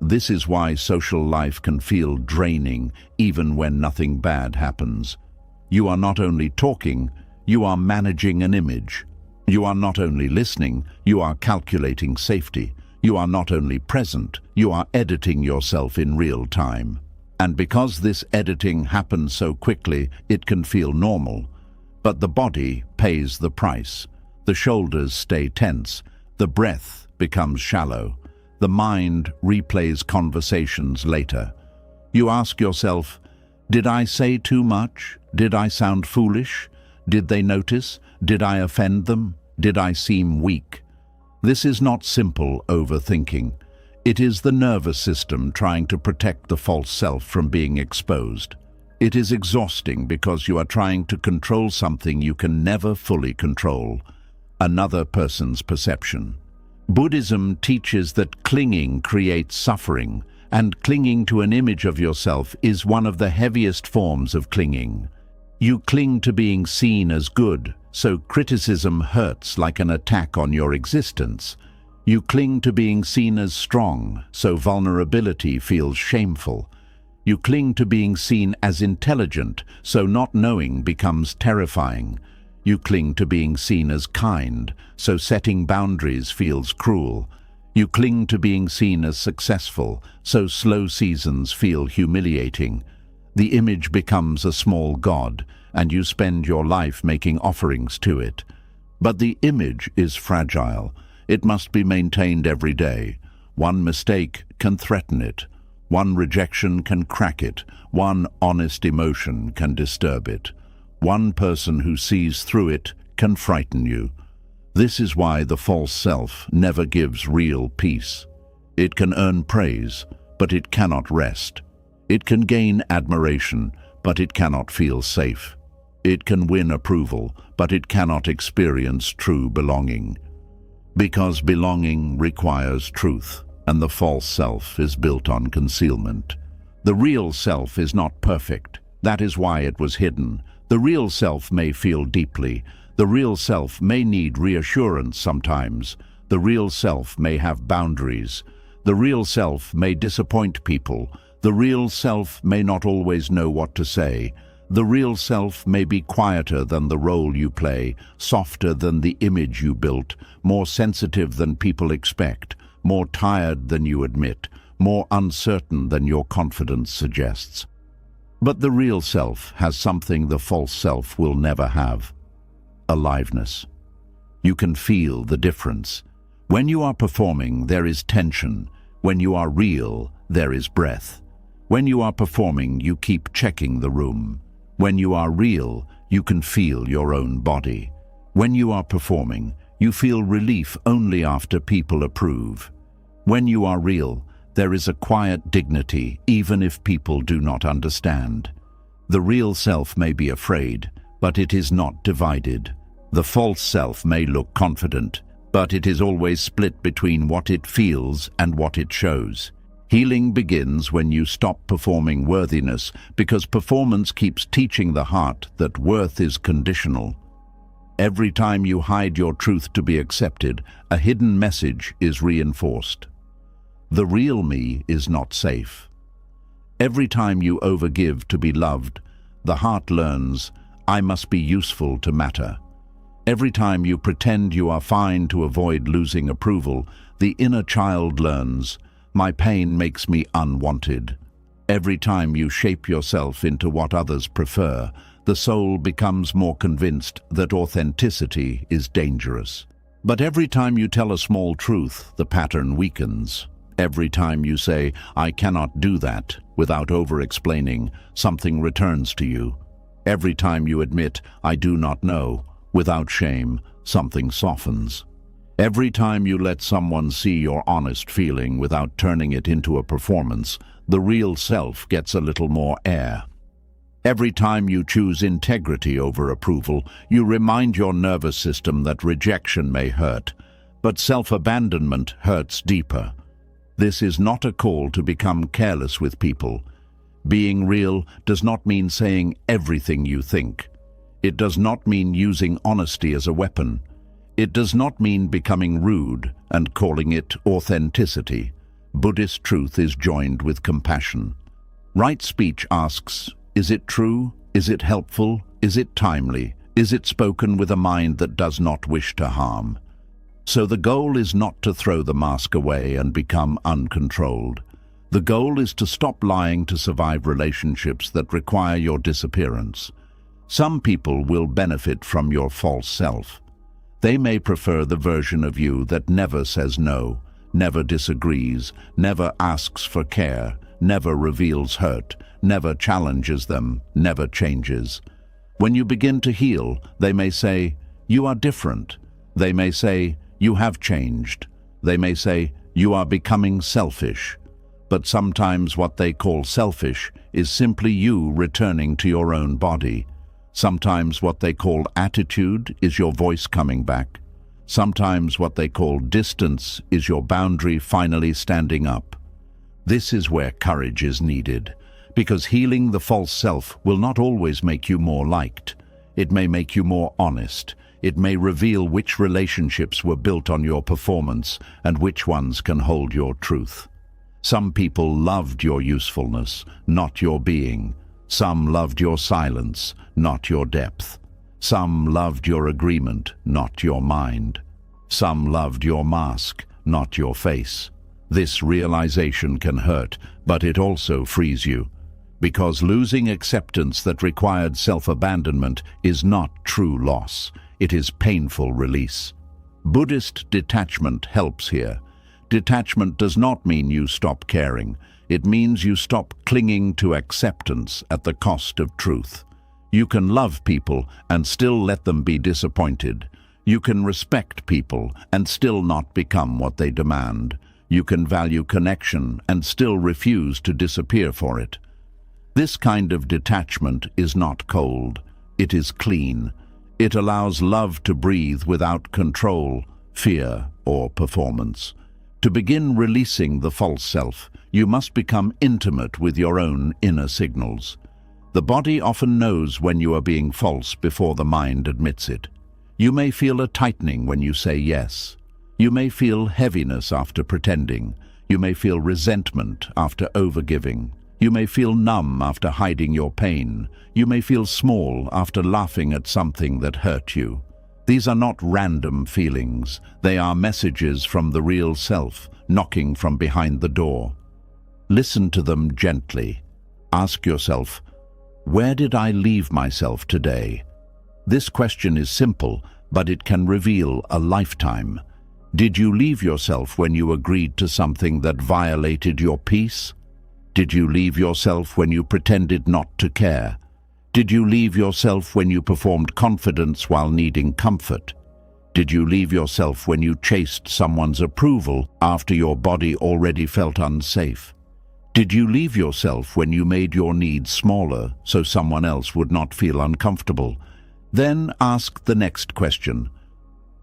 This is why social life can feel draining even when nothing bad happens. You are not only talking, you are managing an image. You are not only listening, you are calculating safety. You are not only present, you are editing yourself in real time. And because this editing happens so quickly, it can feel normal. But the body pays the price. The shoulders stay tense. The breath becomes shallow. The mind replays conversations later. You ask yourself, did I say too much? Did I sound foolish? Did they notice? Did I offend them? Did I seem weak? This is not simple overthinking. It is the nervous system trying to protect the false self from being exposed. It is exhausting because you are trying to control something you can never fully control, another person's perception. Buddhism teaches that clinging creates suffering, and clinging to an image of yourself is one of the heaviest forms of clinging. You cling to being seen as good, so criticism hurts like an attack on your existence. You cling to being seen as strong, so vulnerability feels shameful. You cling to being seen as intelligent, so not knowing becomes terrifying. You cling to being seen as kind, so setting boundaries feels cruel. You cling to being seen as successful, so slow seasons feel humiliating. The image becomes a small god, and you spend your life making offerings to it. But the image is fragile. It must be maintained every day. One mistake can threaten it. One rejection can crack it. One honest emotion can disturb it. One person who sees through it can frighten you. This is why the false self never gives real peace. It can earn praise, but it cannot rest. It can gain admiration, but it cannot feel safe. It can win approval, but it cannot experience true belonging. Because belonging requires truth, and the false self is built on concealment. The real self is not perfect. That is why it was hidden. The real self may feel deeply. The real self may need reassurance sometimes. The real self may have boundaries. The real self may disappoint people. The real self may not always know what to say. The real self may be quieter than the role you play, softer than the image you built, more sensitive than people expect, more tired than you admit, more uncertain than your confidence suggests. But the real self has something the false self will never have: aliveness. You can feel the difference. When you are performing, there is tension. When you are real, there is breath. When you are performing, you keep checking the room. When you are real, you can feel your own body. When you are performing, you feel relief only after people approve. When you are real, there is a quiet dignity, even if people do not understand. The real self may be afraid, but it is not divided. The false self may look confident, but it is always split between what it feels and what it shows. Healing begins when you stop performing worthiness, because performance keeps teaching the heart that worth is conditional. Every time you hide your truth to be accepted, a hidden message is reinforced. The real me is not safe. Every time you overgive to be loved, the heart learns, I must be useful to matter. Every time you pretend you are fine to avoid losing approval, the inner child learns, my pain makes me unwanted. Every time you shape yourself into what others prefer, the soul becomes more convinced that authenticity is dangerous. But every time you tell a small truth, the pattern weakens. Every time you say, I cannot do that, without over-explaining, something returns to you. Every time you admit, I do not know, without shame, something softens. Every time you let someone see your honest feeling without turning it into a performance, the real self gets a little more air. Every time you choose integrity over approval, you remind your nervous system that rejection may hurt, but self-abandonment hurts deeper. This is not a call to become careless with people. Being real does not mean saying everything you think. It does not mean using honesty as a weapon. It does not mean becoming rude and calling it authenticity. Buddhist truth is joined with compassion. Right speech asks, is it true? Is it helpful? Is it timely? Is it spoken with a mind that does not wish to harm? So the goal is not to throw the mask away and become uncontrolled. The goal is to stop lying to survive relationships that require your disappearance. Some people will benefit from your false self. They may prefer the version of you that never says no, never disagrees, never asks for care, never reveals hurt, never challenges them, never changes. When you begin to heal, they may say, you are different. They may say, you have changed. They may say, you are becoming selfish. But sometimes what they call selfish is simply you returning to your own body. Sometimes what they call attitude is your voice coming back. Sometimes what they call distance is your boundary finally standing up. This is where courage is needed, because healing the false self will not always make you more liked. It may make you more honest. It may reveal which relationships were built on your performance and which ones can hold your truth. Some people loved your usefulness, not your being. Some loved your silence, not your depth. Some loved your agreement, not your mind. Some loved your mask, not your face. This realization can hurt, but it also frees you. Because losing acceptance that required self-abandonment is not true loss. It is painful release. Buddhist detachment helps here. Detachment does not mean you stop caring. It means you stop clinging to acceptance at the cost of truth. You can love people and still let them be disappointed. You can respect people and still not become what they demand. You can value connection and still refuse to disappear for it. This kind of detachment is not cold. It is clean. It allows love to breathe without control, fear, or performance. To begin releasing the false self, you must become intimate with your own inner signals. The body often knows when you are being false before the mind admits it. You may feel a tightening when you say yes. You may feel heaviness after pretending. You may feel resentment after overgiving. You may feel numb after hiding your pain. You may feel small after laughing at something that hurt you. These are not random feelings. They are messages from the real self, knocking from behind the door. Listen to them gently. Ask yourself, where did I leave myself today? This question is simple, but it can reveal a lifetime. Did you leave yourself when you agreed to something that violated your peace? Did you leave yourself when you pretended not to care? Did you leave yourself when you performed confidence while needing comfort? Did you leave yourself when you chased someone's approval after your body already felt unsafe? Did you leave yourself when you made your needs smaller so someone else would not feel uncomfortable? Then ask the next question.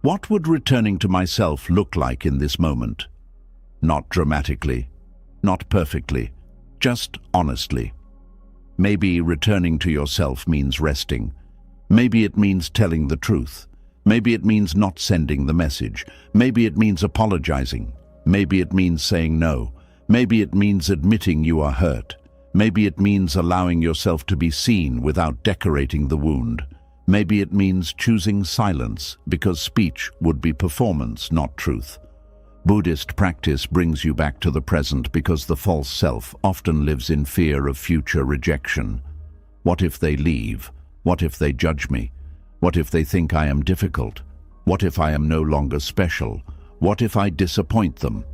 What would returning to myself look like in this moment? Not dramatically, not perfectly, just honestly. Maybe returning to yourself means resting. Maybe it means telling the truth. Maybe it means not sending the message. Maybe it means apologizing. Maybe it means saying no. Maybe it means admitting you are hurt. Maybe it means allowing yourself to be seen without decorating the wound. Maybe it means choosing silence because speech would be performance, not truth. Buddhist practice brings you back to the present because the false self often lives in fear of future rejection. What if they leave? What if they judge me? What if they think I am difficult? What if I am no longer special? What if I disappoint them?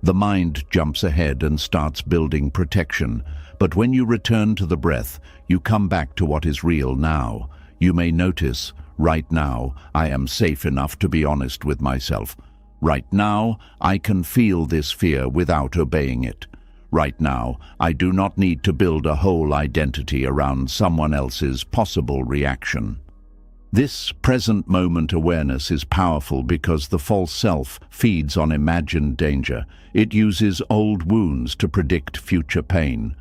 The mind jumps ahead and starts building protection, but when you return to the breath, you come back to what is real now. You may notice, right now, I am safe enough to be honest with myself. Right now, I can feel this fear without obeying it. Right now, I do not need to build a whole identity around someone else's possible reaction. This present moment awareness is powerful because the false self feeds on imagined danger. It uses old wounds to predict future pain.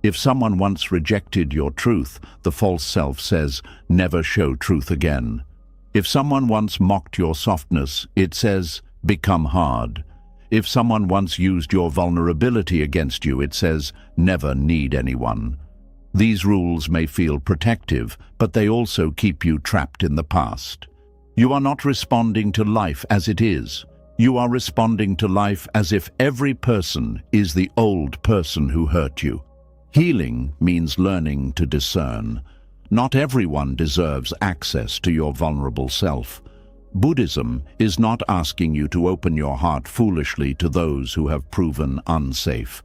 If someone once rejected your truth, the false self says, never show truth again. If someone once mocked your softness, it says, become hard. If someone once used your vulnerability against you, it says, never need anyone. These rules may feel protective, but they also keep you trapped in the past. You are not responding to life as it is. You are responding to life as if every person is the old person who hurt you. Healing means learning to discern. Not everyone deserves access to your vulnerable self. Buddhism is not asking you to open your heart foolishly to those who have proven unsafe.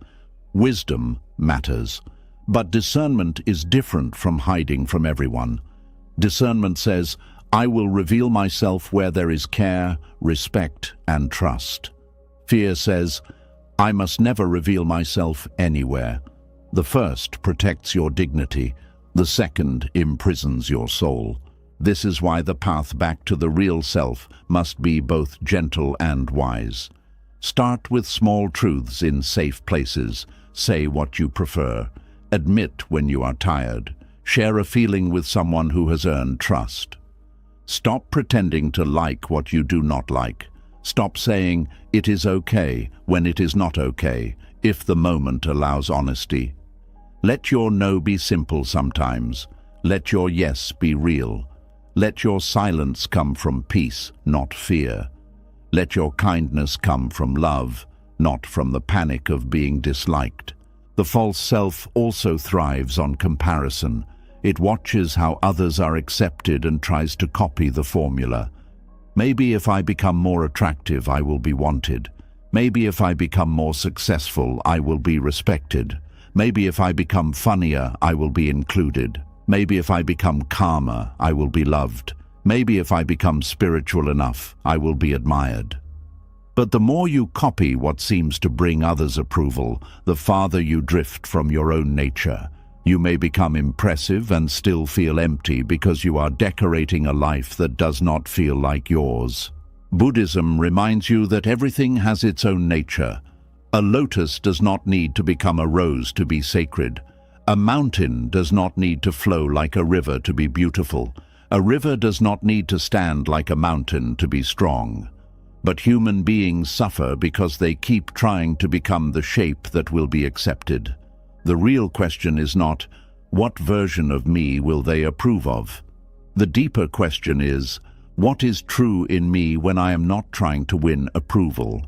Wisdom matters. But discernment is different from hiding from everyone. Discernment says, I will reveal myself where there is care, respect, and trust. Fear says, I must never reveal myself anywhere. The first protects your dignity. The second imprisons your soul. This is why the path back to the real self must be both gentle and wise. Start with small truths in safe places. Say what you prefer. Admit when you are tired. Share a feeling with someone who has earned trust. Stop pretending to like what you do not like. Stop saying, it is okay, when it is not okay, if the moment allows honesty. Let your no be simple sometimes. Let your yes be real. Let your silence come from peace, not fear. Let your kindness come from love, not from the panic of being disliked. The false self also thrives on comparison. It watches how others are accepted and tries to copy the formula. Maybe if I become more attractive, I will be wanted. Maybe if I become more successful, I will be respected. Maybe if I become funnier, I will be included. Maybe if I become calmer, I will be loved. Maybe if I become spiritual enough, I will be admired. But the more you copy what seems to bring others approval, the farther you drift from your own nature. You may become impressive and still feel empty because you are decorating a life that does not feel like yours. Buddhism reminds you that everything has its own nature. A lotus does not need to become a rose to be sacred. A mountain does not need to flow like a river to be beautiful. A river does not need to stand like a mountain to be strong. But human beings suffer because they keep trying to become the shape that will be accepted. The real question is not, what version of me will they approve of? The deeper question is, what is true in me when I am not trying to win approval?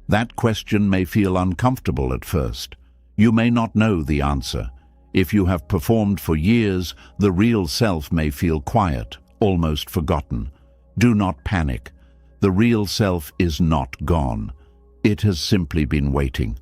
That question may feel uncomfortable at first. You may not know the answer. If you have performed for years, the real self may feel quiet, almost forgotten. Do not panic. The real self is not gone. It has simply been waiting.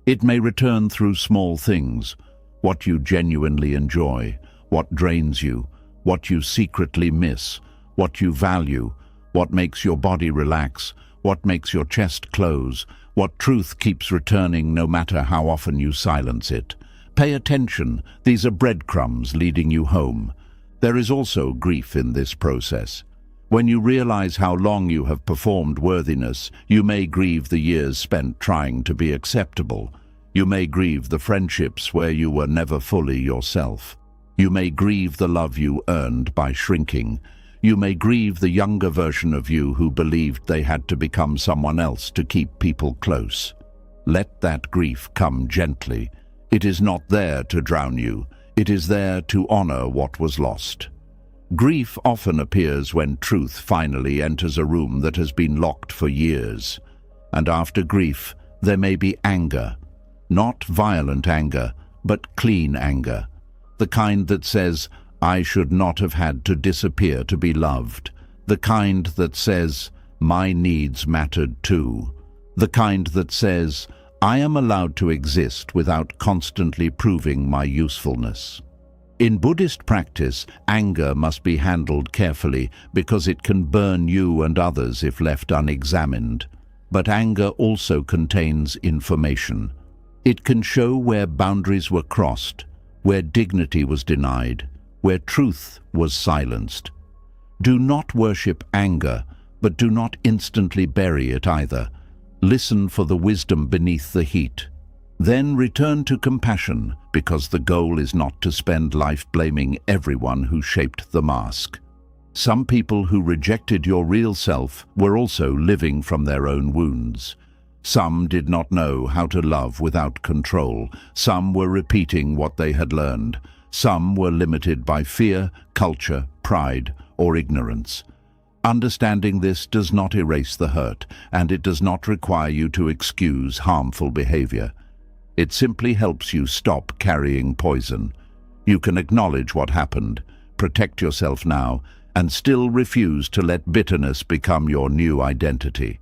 It may return through small things, what you genuinely enjoy, what drains you, what you secretly miss, what you value, what makes your body relax, what makes your chest close, what truth keeps returning no matter how often you silence it. Pay attention, these are breadcrumbs leading you home. There is also grief in this process. When you realize how long you have performed worthiness, you may grieve the years spent trying to be acceptable. You may grieve the friendships where you were never fully yourself. You may grieve the love you earned by shrinking. You may grieve the younger version of you who believed they had to become someone else to keep people close. Let that grief come gently. It is not there to drown you. It is there to honor what was lost. Grief often appears when truth finally enters a room that has been locked for years. And after grief, there may be anger. Not violent anger, but clean anger. The kind that says, I should not have had to disappear to be loved. The kind that says, my needs mattered too. The kind that says, I am allowed to exist without constantly proving my usefulness. In Buddhist practice, anger must be handled carefully because it can burn you and others if left unexamined. But anger also contains information. It can show where boundaries were crossed, where dignity was denied, where truth was silenced. Do not worship anger, but do not instantly bury it either. Listen for the wisdom beneath the heat. Then return to compassion, because the goal is not to spend life blaming everyone who shaped the mask. Some people who rejected your real self were also living from their own wounds. Some did not know how to love without control. Some were repeating what they had learned. Some were limited by fear, culture, pride, or ignorance. Understanding this does not erase the hurt, and it does not require you to excuse harmful behavior. It simply helps you stop carrying poison. You can acknowledge what happened, protect yourself now, and still refuse to let bitterness become your new identity.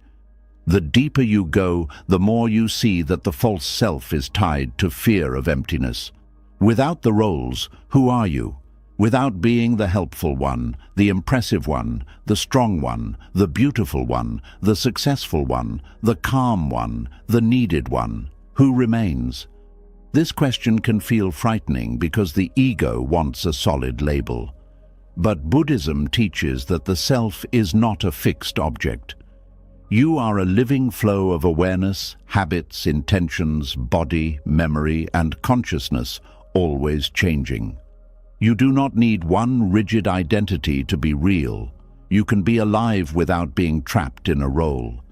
The deeper you go, the more you see that the false self is tied to fear of emptiness. Without the roles, who are you? Without being the helpful one, the impressive one, the strong one, the beautiful one, the successful one, the calm one, the needed one, who remains? This question can feel frightening because the ego wants a solid label. But Buddhism teaches that the self is not a fixed object. You are a living flow of awareness, habits, intentions, body, memory, and consciousness, always changing. You do not need one rigid identity to be real. You can be alive without being trapped in a role.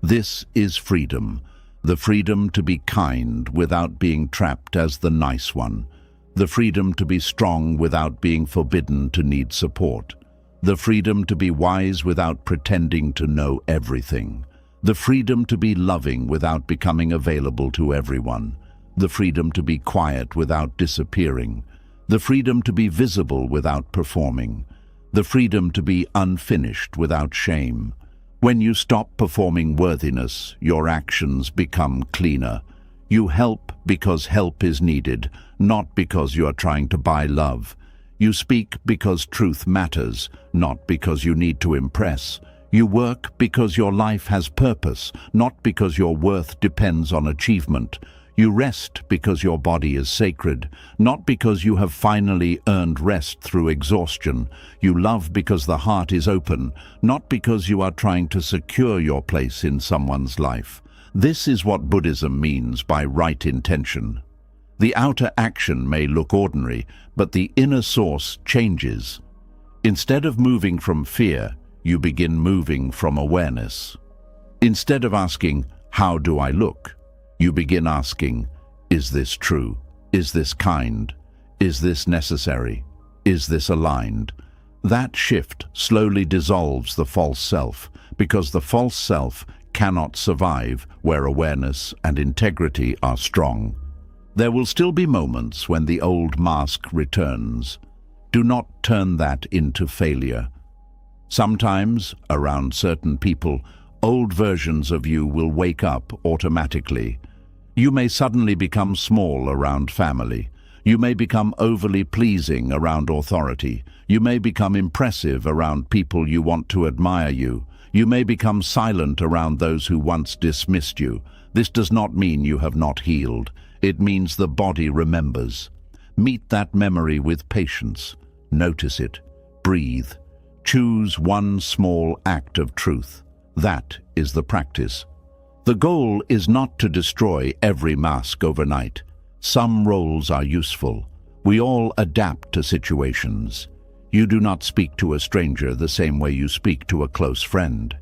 This is freedom. The freedom to be kind without being trapped as the nice one. The freedom to be strong without being forbidden to need support. The freedom to be wise without pretending to know everything. The freedom to be loving without becoming available to everyone. The freedom to be quiet without disappearing. The freedom to be visible without performing. The freedom to be unfinished without shame. When you stop performing worthiness, your actions become cleaner. You help because help is needed, not because you are trying to buy love. You speak because truth matters, not because you need to impress. You work because your life has purpose, not because your worth depends on achievement. You rest because your body is sacred, not because you have finally earned rest through exhaustion. You love because the heart is open, not because you are trying to secure your place in someone's life. This is what Buddhism means by right intention. The outer action may look ordinary, but the inner source changes. Instead of moving from fear, you begin moving from awareness. Instead of asking, "How do I look?" you begin asking, "Is this true? Is this kind? Is this necessary? Is this aligned?" That shift slowly dissolves the false self, because the false self cannot survive where awareness and integrity are strong. There will still be moments when the old mask returns. Do not turn that into failure. Sometimes, around certain people, old versions of you will wake up automatically. You may suddenly become small around family. You may become overly pleasing around authority. You may become impressive around people you want to admire you. You may become silent around those who once dismissed you. This does not mean you have not healed. It means the body remembers. Meet that memory with patience. Notice it. Breathe. Choose one small act of truth. That is the practice. The goal is not to destroy every mask overnight. Some roles are useful. We all adapt to situations. You do not speak to a stranger the same way you speak to a close friend.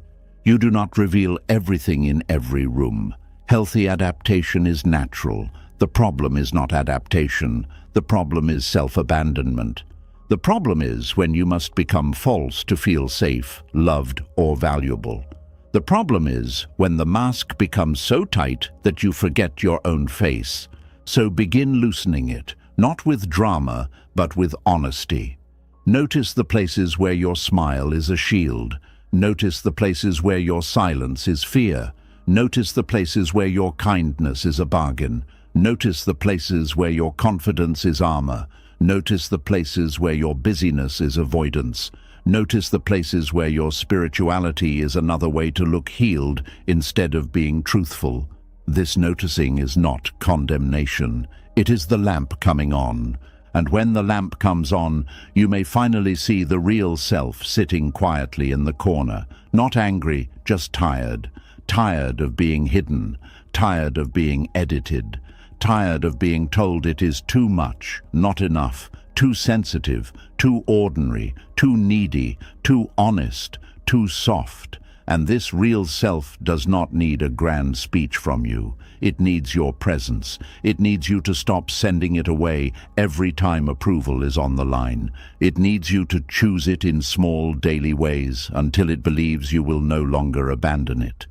You do not reveal everything in every room. Healthy adaptation is natural. The problem is not adaptation. The problem is self-abandonment. The problem is when you must become false to feel safe, loved, or valuable. The problem is when the mask becomes so tight that you forget your own face. So begin loosening it, not with drama, but with honesty. Notice the places where your smile is a shield. Notice the places where your silence is fear. Notice the places where your kindness is a bargain. Notice the places where your confidence is armor. Notice the places where your busyness is avoidance. Notice the places where your spirituality is another way to look healed instead of being truthful. This noticing is not condemnation. It is the lamp coming on. And when the lamp comes on, you may finally see the real self sitting quietly in the corner, not angry, just tired. Tired of being hidden, tired of being edited, tired of being told it is too much, not enough, too sensitive, too ordinary, too needy, too honest, too soft. And this real self does not need a grand speech from you. It needs your presence. It needs you to stop sending it away every time approval is on the line. It needs you to choose it in small daily ways until it believes you will no longer abandon it.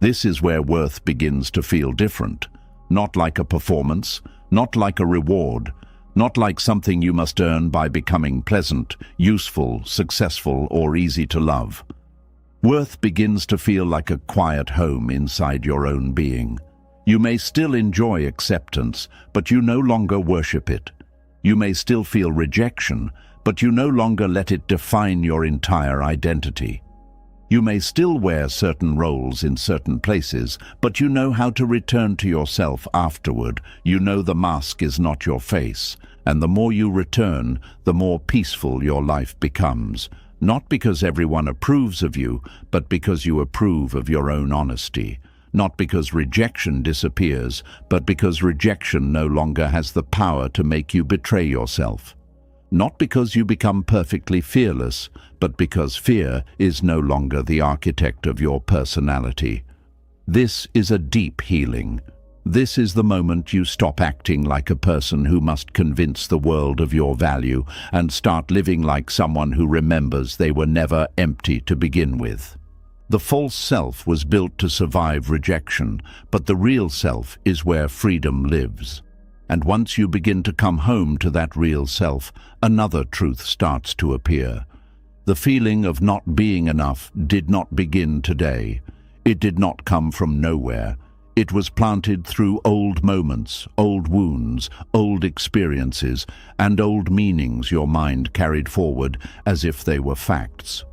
This is where worth begins to feel different. Not like a performance, not like a reward, not like something you must earn by becoming pleasant, useful, successful, or easy to love. Worth begins to feel like a quiet home inside your own being. You may still enjoy acceptance, but you no longer worship it. You may still feel rejection, but you no longer let it define your entire identity. You may still wear certain roles in certain places, but you know how to return to yourself afterward. You know the mask is not your face, and the more you return, the more peaceful your life becomes. Not because everyone approves of you, but because you approve of your own honesty. Not because rejection disappears, but because rejection no longer has the power to make you betray yourself. Not because you become perfectly fearless, but because fear is no longer the architect of your personality. This is a deep healing. This is the moment you stop acting like a person who must convince the world of your value and start living like someone who remembers they were never empty to begin with. The false self was built to survive rejection, but the real self is where freedom lives. And once you begin to come home to that real self, another truth starts to appear. The feeling of not being enough did not begin today. It did not come from nowhere. It was planted through old moments, old wounds, old experiences, and old meanings your mind carried forward as if they were facts.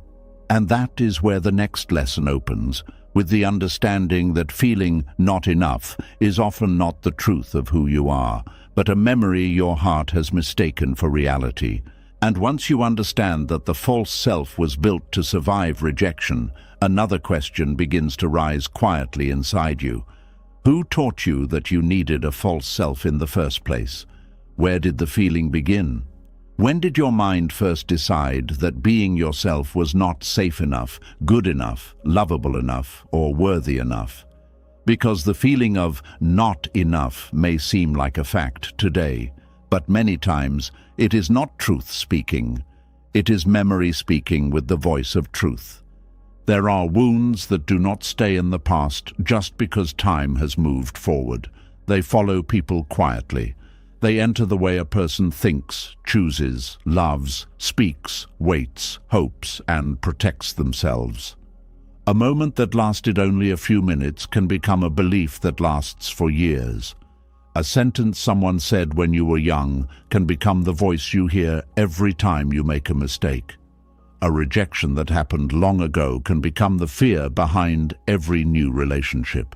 And that is where the next lesson opens, with the understanding that feeling not enough is often not the truth of who you are, but a memory your heart has mistaken for reality. And once you understand that the false self was built to survive rejection, another question begins to rise quietly inside you. Who taught you that you needed a false self in the first place? Where did the feeling begin? When did your mind first decide that being yourself was not safe enough, good enough, lovable enough, or worthy enough? Because the feeling of not enough may seem like a fact today, but many times it is not truth speaking. It is memory speaking with the voice of truth. There are wounds that do not stay in the past just because time has moved forward. They follow people quietly. They enter the way a person thinks, chooses, loves, speaks, waits, hopes, and protects themselves. A moment that lasted only a few minutes can become a belief that lasts for years. A sentence someone said when you were young can become the voice you hear every time you make a mistake. A rejection that happened long ago can become the fear behind every new relationship.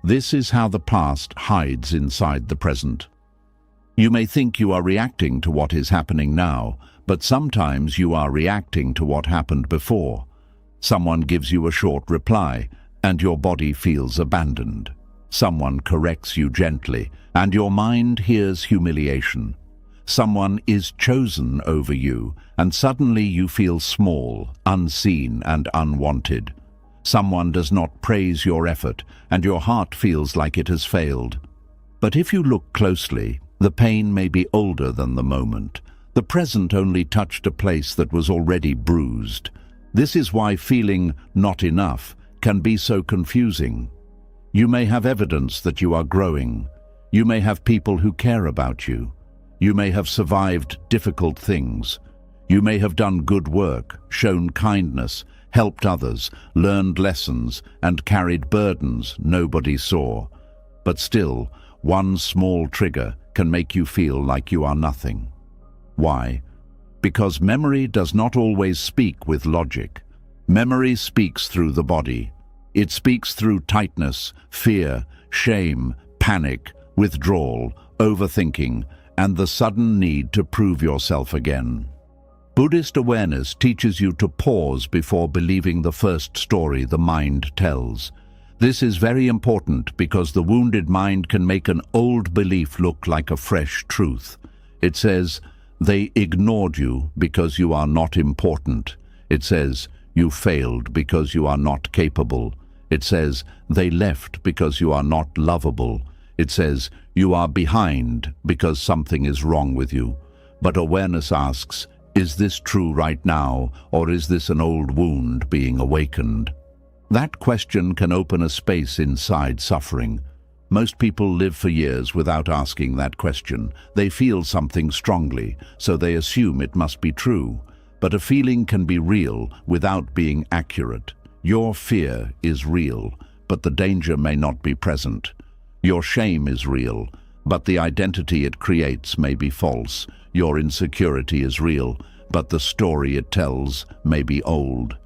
This is how the past hides inside the present. You may think you are reacting to what is happening now, But sometimes you are reacting to what happened before. Someone gives you a short reply, and your body feels abandoned. Someone corrects you gently, and your mind hears humiliation. Someone is chosen over you, and suddenly you feel small, unseen, and unwanted. Someone does not praise your effort, and your heart feels like it has failed. But if you look closely, the pain may be older than the moment. The present only touched a place that was already bruised. This is why feeling not enough can be so confusing. You may have evidence that you are growing. You may have people who care about you. You may have survived difficult things. You may have done good work, shown kindness, helped others, learned lessons, and carried burdens nobody saw. But still, one small trigger can make you feel like you are nothing. Why? Because memory does not always speak with logic. Memory speaks through the body. It speaks through tightness, fear, shame, panic, withdrawal, overthinking, and the sudden need to prove yourself again. Buddhist awareness teaches you to pause before believing the first story the mind tells. This is very important because the wounded mind can make an old belief look like a fresh truth. It says, "They ignored you because you are not important." It says, "You failed because you are not capable." It says, "They left because you are not lovable." It says, "You are behind because something is wrong with you." But awareness asks, is this true right now, or is this an old wound being awakened? That question can open a space inside suffering. Most people live for years without asking that question. They feel something strongly, so they assume it must be true. But a feeling can be real without being accurate. Your fear is real, but the danger may not be present. Your shame is real, but the identity it creates may be false. Your insecurity is real, but the story it tells may be old.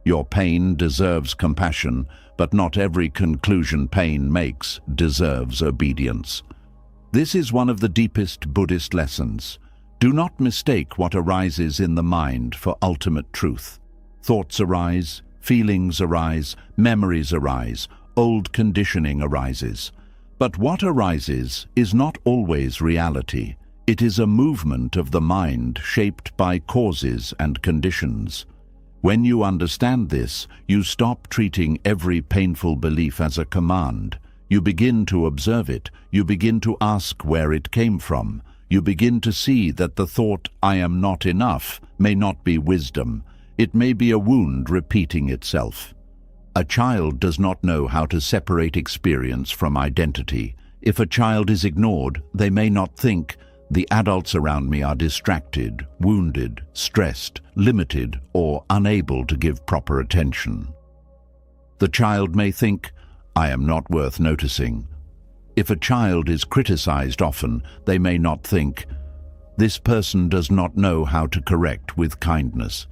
Your pain deserves compassion, but not every conclusion pain makes deserves obedience. This is one of the deepest Buddhist lessons. Do not mistake what arises in the mind for ultimate truth. Thoughts arise, feelings arise, memories arise, old conditioning arises. But what arises is not always reality. It is a movement of the mind shaped by causes and conditions. When you understand this, you stop treating every painful belief as a command. You begin to observe it. You begin to ask where it came from. You begin to see that the thought, "I am not enough," may not be wisdom. It may be a wound repeating itself. A child does not know how to separate experience from identity. If a child is ignored, they may not think, "The adults around me are distracted, wounded, stressed, limited, or unable to give proper attention." The child may think, "I am not worth noticing." If a child is criticized often, they may not think, "This person does not know how to correct with kindness."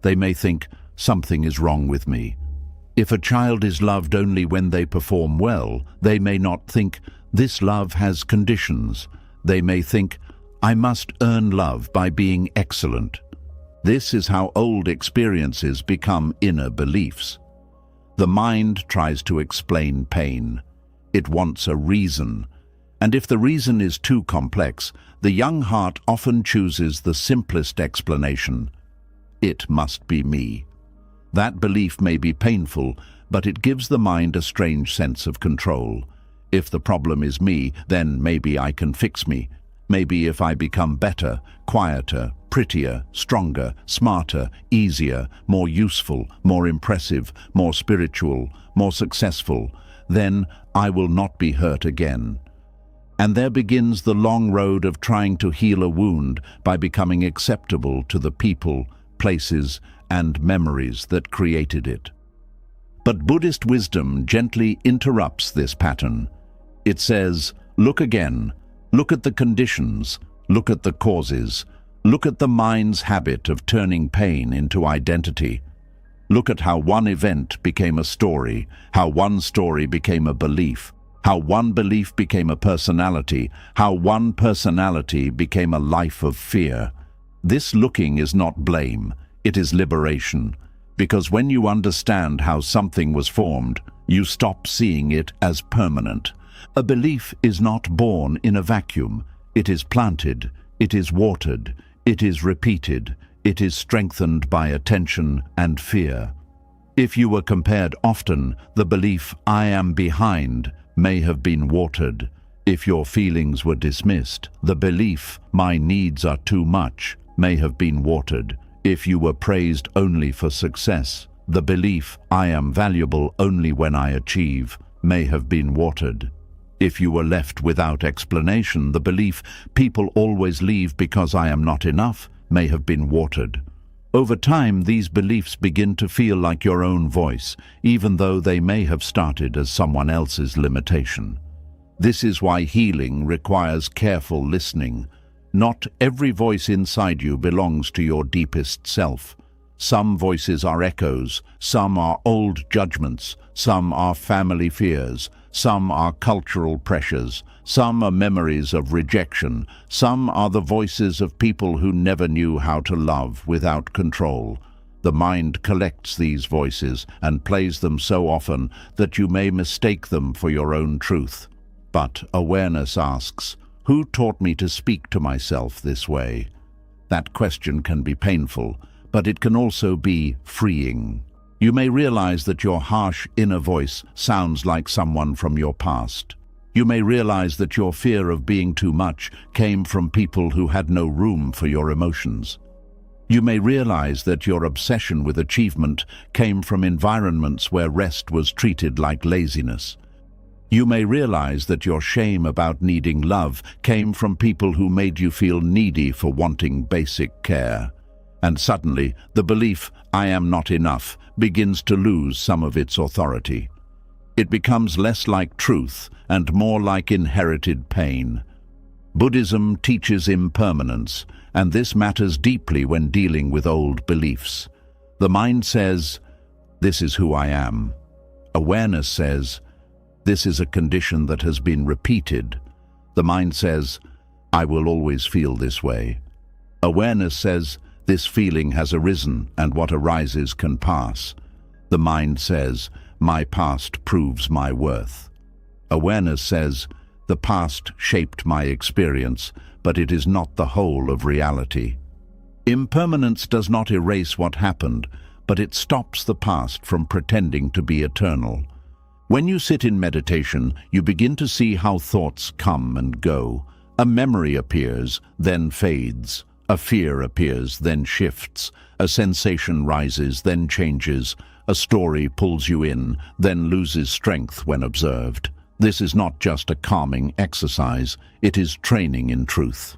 They may think, "Something is wrong with me." If a child is loved only when they perform well, they may not think, "This love has conditions." They may think, "I must earn love by being excellent." This is how old experiences become inner beliefs. The mind tries to explain pain. It wants a reason. And if the reason is too complex, the young heart often chooses the simplest explanation. It must be me. That belief may be painful, but it gives the mind a strange sense of control. If the problem is me, then maybe I can fix me. Maybe if I become better, quieter, prettier, stronger, smarter, easier, more useful, more impressive, more spiritual, more successful, then I will not be hurt again. And there begins the long road of trying to heal a wound by becoming acceptable to the people, places, and memories that created it. But Buddhist wisdom gently interrupts this pattern. It says, look again, look at the conditions, look at the causes, look at the mind's habit of turning pain into identity. Look at how one event became a story, how one story became a belief, how one belief became a personality, how one personality became a life of fear. This looking is not blame, it is liberation. Because when you understand how something was formed, you stop seeing it as permanent. A belief is not born in a vacuum. It is planted, it is watered, it is repeated, it is strengthened by attention and fear. If you were compared often, the belief, "I am behind," may have been watered. If your feelings were dismissed, the belief, "My needs are too much," may have been watered. If you were praised only for success, the belief, "I am valuable only when I achieve," may have been watered. If you were left without explanation, the belief, "People always leave because I am not enough," may have been watered. Over time, these beliefs begin to feel like your own voice, even though they may have started as someone else's limitation. This is why healing requires careful listening. Not every voice inside you belongs to your deepest self. Some voices are echoes, some are old judgments, some are family fears, some are cultural pressures, some are memories of rejection, some are the voices of people who never knew how to love without control. The mind collects these voices and plays them so often that you may mistake them for your own truth. But awareness asks, who taught me to speak to myself this way? That question can be painful, but it can also be freeing. You may realize that your harsh inner voice sounds like someone from your past. You may realize that your fear of being too much came from people who had no room for your emotions. You may realize that your obsession with achievement came from environments where rest was treated like laziness. You may realize that your shame about needing love came from people who made you feel needy for wanting basic care. And suddenly, the belief, "I am not enough," begins to lose some of its authority. It becomes less like truth and more like inherited pain. Buddhism teaches impermanence, and this matters deeply when dealing with old beliefs. The mind says, "This is who I am." Awareness says, "This is a condition that has been repeated." The mind says, "I will always feel this way." Awareness says, "This feeling has arisen, and what arises can pass." The mind says, "My past proves my worth." Awareness says, "The past shaped my experience, but it is not the whole of reality." Impermanence does not erase what happened, but it stops the past from pretending to be eternal. When you sit in meditation, you begin to see how thoughts come and go. A memory appears, then fades. A fear appears, then shifts. A sensation rises, then changes. A story pulls you in, then loses strength when observed. This is not just a calming exercise, it is training in truth.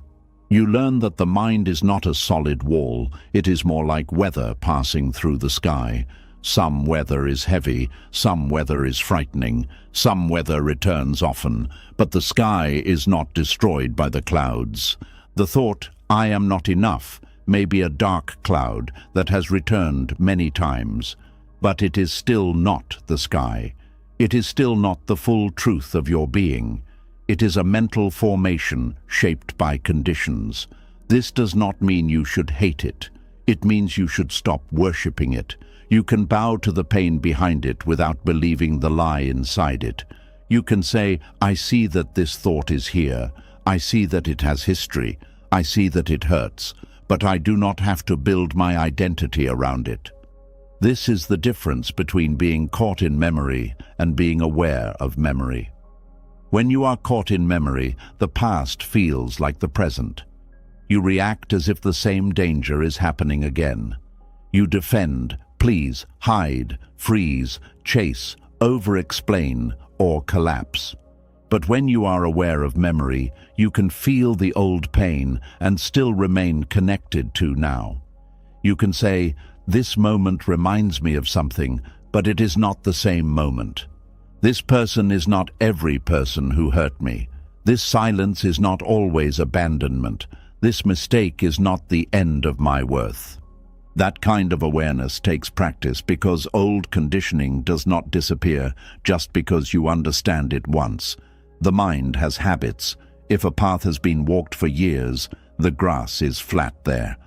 You learn that the mind is not a solid wall, it is more like weather passing through the sky. Some weather is heavy, some weather is frightening, some weather returns often, but the sky is not destroyed by the clouds. The thought, "I am not enough," may be a dark cloud that has returned many times, but it is still not the sky. It is still not the full truth of your being. It is a mental formation shaped by conditions. This does not mean you should hate it. It means you should stop worshipping it. You can bow to the pain behind it without believing the lie inside it. You can say, "I see that this thought is here. I see that it has history. I see that it hurts, but I do not have to build my identity around it." This is the difference between being caught in memory and being aware of memory. When you are caught in memory, the past feels like the present. You react as if the same danger is happening again. You defend, please, hide, freeze, chase, over-explain, or collapse. But when you are aware of memory, you can feel the old pain and still remain connected to now. You can say, "This moment reminds me of something, but it is not the same moment. This person is not every person who hurt me. This silence is not always abandonment. This mistake is not the end of my worth." That kind of awareness takes practice because old conditioning does not disappear just because you understand it once. The mind has habits. If a path has been walked for years, the grass is flat there.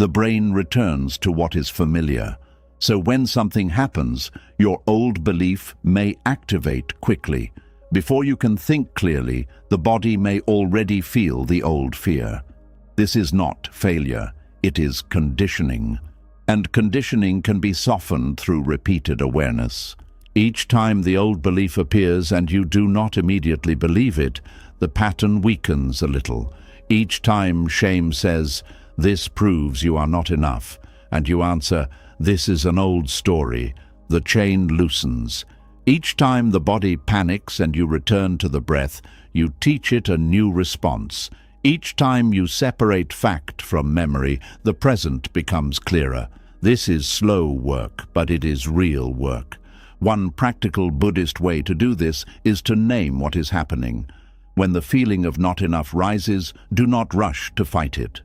The brain returns to what is familiar. So when something happens, your old belief may activate quickly. Before you can think clearly, the body may already feel the old fear. This is not failure, it is conditioning. And conditioning can be softened through repeated awareness. Each time the old belief appears and you do not immediately believe it, the pattern weakens a little. Each time shame says, "This proves you are not enough," and you answer, "This is an old story," the chain loosens. Each time the body panics and you return to the breath, you teach it a new response. Each time you separate fact from memory, the present becomes clearer. This is slow work, but it is real work. One practical Buddhist way to do this is to name what is happening. When the feeling of not enough rises, do not rush to fight it.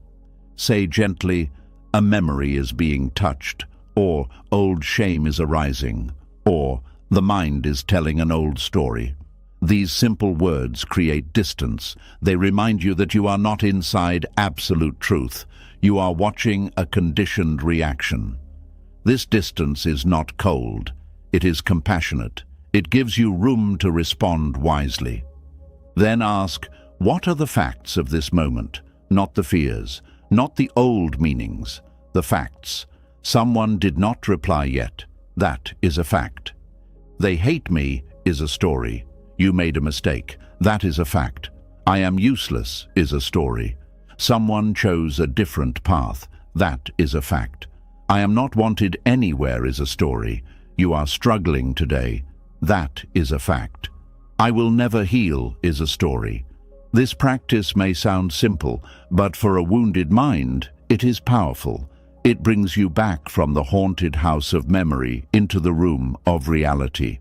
Say gently, "A memory is being touched," or "Old shame is arising," or "The mind is telling an old story." These simple words create distance. They remind you that you are not inside absolute truth. You are watching a conditioned reaction. This distance is not cold. It is compassionate. It gives you room to respond wisely. Then ask, what are the facts of this moment? Not the fears, not the old meanings, the facts. Someone did not reply yet. That is a fact. They hate me is a story. You made a mistake. That is a fact. I am useless is a story. Someone chose a different path. That is a fact. I am not wanted anywhere is a story. You are struggling today. That is a fact. I will never heal is a story. This practice may sound simple, but for a wounded mind, it is powerful. It brings you back from the haunted house of memory into the room of reality.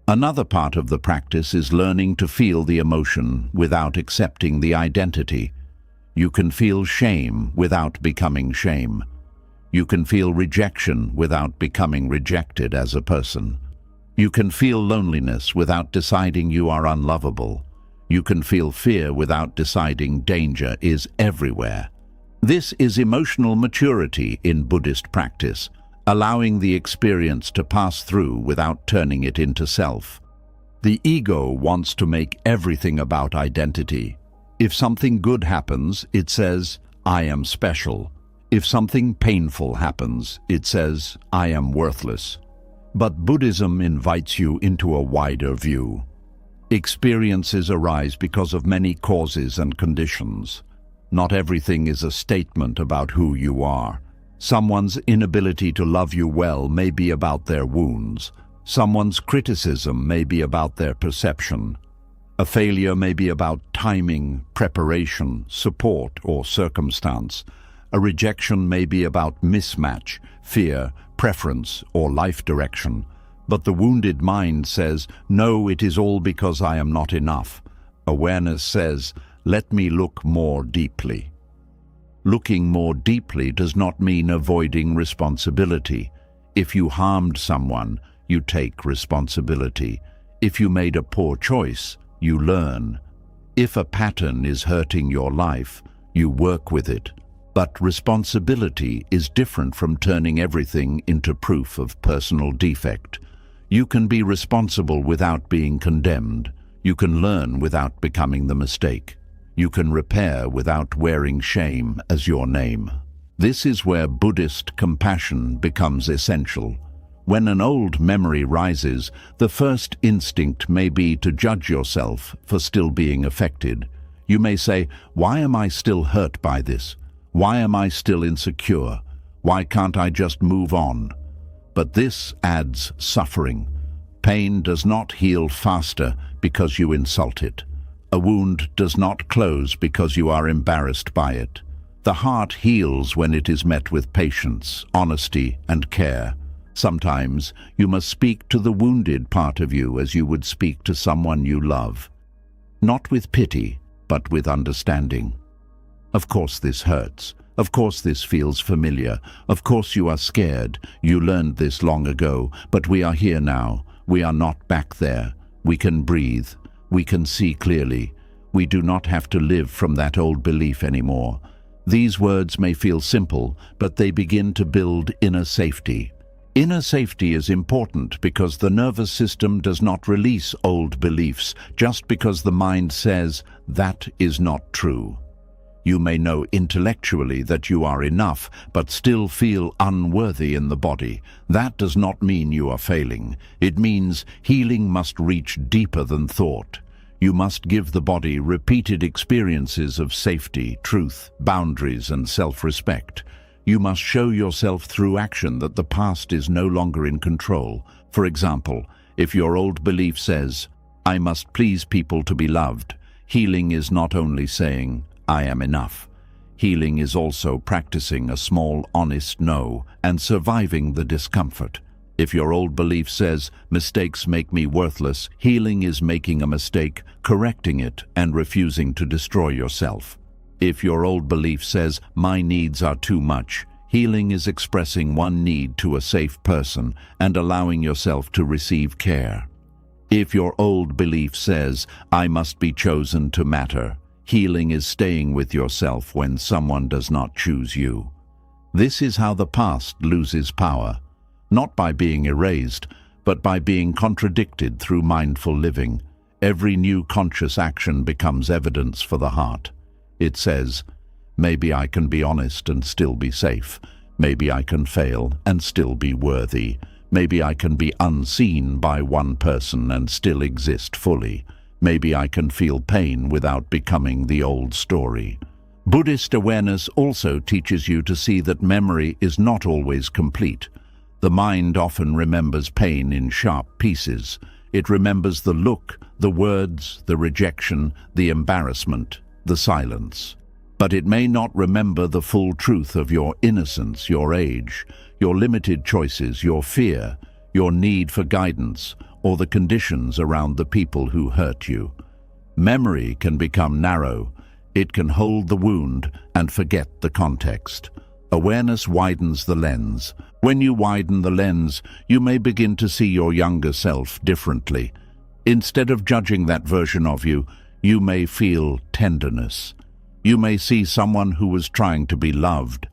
Another part of the practice is learning to feel the emotion without accepting the identity. You can feel shame without becoming shame. You can feel rejection without becoming rejected as a person. You can feel loneliness without deciding you are unlovable. You can feel fear without deciding danger is everywhere. This is emotional maturity in Buddhist practice, allowing the experience to pass through without turning it into self. The ego wants to make everything about identity. If something good happens, it says, "I am special." If something painful happens, it says, "I am worthless." But Buddhism invites you into a wider view. Experiences arise because of many causes and conditions. Not everything is a statement about who you are. Someone's inability to love you well may be about their wounds. Someone's criticism may be about their perception. A failure may be about timing, preparation, support, or circumstance. A rejection may be about mismatch, fear, preference, or life direction. But the wounded mind says, "No, it is all because I am not enough." Awareness says, "Let me look more deeply." Looking more deeply does not mean avoiding responsibility. If you harmed someone, you take responsibility. If you made a poor choice, you learn. If a pattern is hurting your life, you work with it. But responsibility is different from turning everything into proof of personal defect. You can be responsible without being condemned. You can learn without becoming the mistake. You can repair without wearing shame as your name. This is where Buddhist compassion becomes essential. When an old memory rises, the first instinct may be to judge yourself for still being affected. You may say, "Why am I still hurt by this? Why am I still insecure? Why can't I just move on?" But this adds suffering. Pain does not heal faster because you insult it. A wound does not close because you are embarrassed by it. The heart heals when it is met with patience, honesty, and care. Sometimes you must speak to the wounded part of you as you would speak to someone you love. Not with pity, but with understanding. Of course this hurts. Of course this feels familiar. Of course you are scared. You learned this long ago, but we are here now. We are not back there. We can breathe. We can see clearly. We do not have to live from that old belief anymore. These words may feel simple, but they begin to build inner safety. Inner safety is important because the nervous system does not release old beliefs just because the mind says that is not true. You may know intellectually that you are enough, but still feel unworthy in the body. That does not mean you are failing. It means healing must reach deeper than thought. You must give the body repeated experiences of safety, truth, boundaries, and self-respect. You must show yourself through action that the past is no longer in control. For example, if your old belief says, "I must please people to be loved," healing is not only saying, "I am enough." Healing is also practicing a small, honest no and surviving the discomfort. If your old belief says, "Mistakes make me worthless," healing is making a mistake, correcting it, and refusing to destroy yourself. If your old belief says, "My needs are too much," healing is expressing one need to a safe person and allowing yourself to receive care. If your old belief says, "I must be chosen to matter," healing is staying with yourself when someone does not choose you. This is how the past loses power, not by being erased, but by being contradicted through mindful living. Every new conscious action becomes evidence for the heart. It says, maybe I can be honest and still be safe. Maybe I can fail and still be worthy. Maybe I can be unseen by one person and still exist fully. Maybe I can feel pain without becoming the old story. Buddhist awareness also teaches you to see that memory is not always complete. The mind often remembers pain in sharp pieces. It remembers the look, the words, the rejection, the embarrassment, the silence. But it may not remember the full truth of your innocence, your age, your limited choices, your fear, your need for guidance, or the conditions around the people who hurt you. Memory can become narrow. It can hold the wound and forget the context. Awareness widens the lens. When you widen the lens, you may begin to see your younger self differently. Instead of judging that version of you, you may feel tenderness. You may see someone who was trying to be loved,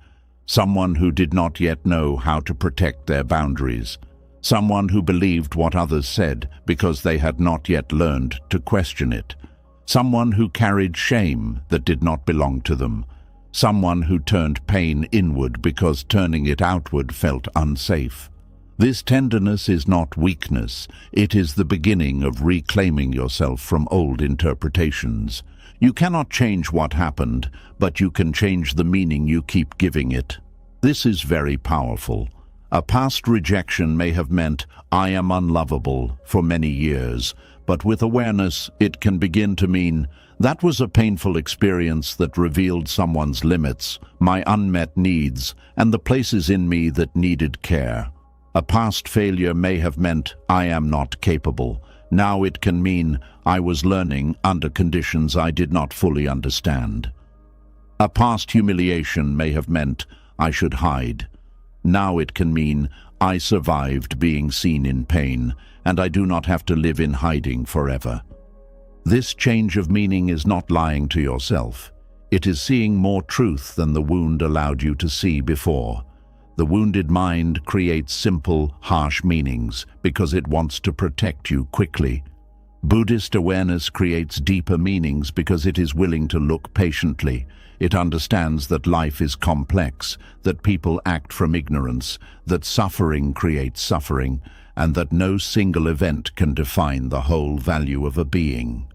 someone who did not yet know how to protect their boundaries, someone who believed what others said because they had not yet learned to question it, someone who carried shame that did not belong to them, someone who turned pain inward because turning it outward felt unsafe. This tenderness is not weakness. It is the beginning of reclaiming yourself from old interpretations. You cannot change what happened, but you can change the meaning you keep giving it. This is very powerful. A past rejection may have meant, "I am unlovable," for many years, but with awareness, it can begin to mean, "That was a painful experience that revealed someone's limits, my unmet needs, and the places in me that needed care." A past failure may have meant, "I am not capable." Now it can mean, "I was learning under conditions I did not fully understand." A past humiliation may have meant, "I should hide." Now it can mean, "I survived being seen in pain, and I do not have to live in hiding forever." This change of meaning is not lying to yourself. It is seeing more truth than the wound allowed you to see before. The wounded mind creates simple, harsh meanings because it wants to protect you quickly. Buddhist awareness creates deeper meanings because it is willing to look patiently. It understands that life is complex, that people act from ignorance, that suffering creates suffering, and that no single event can define the whole value of a being.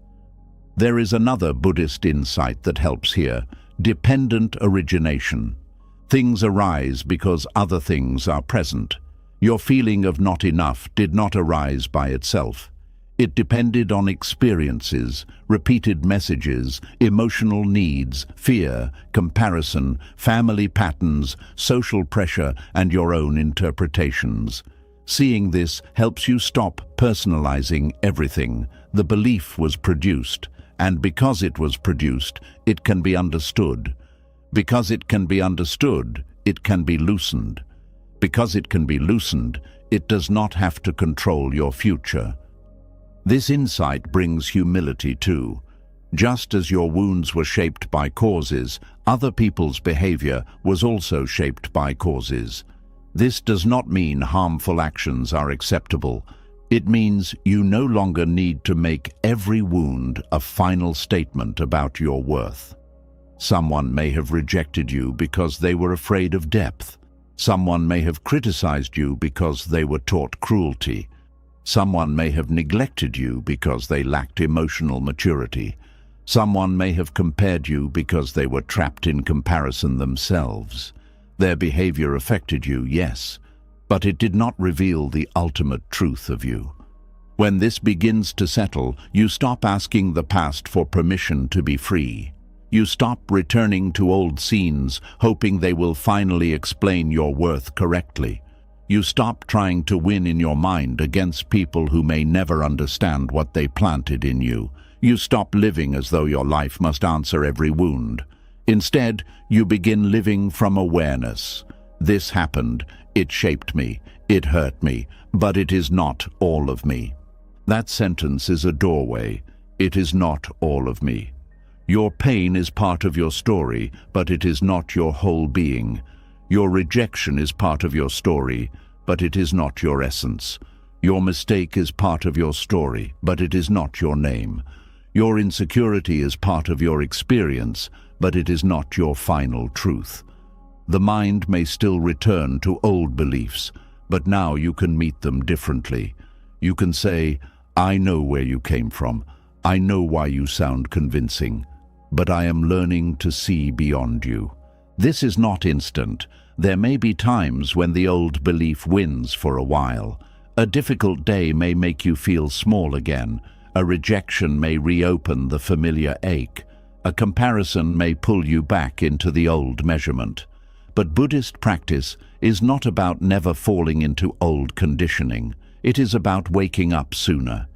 There is another Buddhist insight that helps here: dependent origination. Things arise because other things are present. Your feeling of not enough did not arise by itself. It depended on experiences, repeated messages, emotional needs, fear, comparison, family patterns, social pressure, and your own interpretations. Seeing this helps you stop personalizing everything. The belief was produced, and because it was produced, it can be understood. Because it can be understood, it can be loosened. Because it can be loosened, it does not have to control your future. This insight brings humility too. Just as your wounds were shaped by causes, other people's behavior was also shaped by causes. This does not mean harmful actions are acceptable. It means you no longer need to make every wound a final statement about your worth. Someone may have rejected you because they were afraid of depth. Someone may have criticized you because they were taught cruelty. Someone may have neglected you because they lacked emotional maturity. Someone may have compared you because they were trapped in comparison themselves. Their behavior affected you, yes, but it did not reveal the ultimate truth of you. When this begins to settle, you stop asking the past for permission to be free. You stop returning to old scenes, hoping they will finally explain your worth correctly. You stop trying to win in your mind against people who may never understand what they planted in you. You stop living as though your life must answer every wound. Instead, you begin living from awareness. This happened, it shaped me, it hurt me, but it is not all of me. That sentence is a doorway. It is not all of me. Your pain is part of your story, but it is not your whole being. Your rejection is part of your story, but it is not your essence. Your mistake is part of your story, but it is not your name. Your insecurity is part of your experience, but it is not your final truth. The mind may still return to old beliefs, but now you can meet them differently. You can say, I know where you came from. I know why you sound convincing, but I am learning to see beyond you. This is not instant. There may be times when the old belief wins for a while. A difficult day may make you feel small again. A rejection may reopen the familiar ache. A comparison may pull you back into the old measurement. But Buddhist practice is not about never falling into old conditioning. It is about waking up sooner.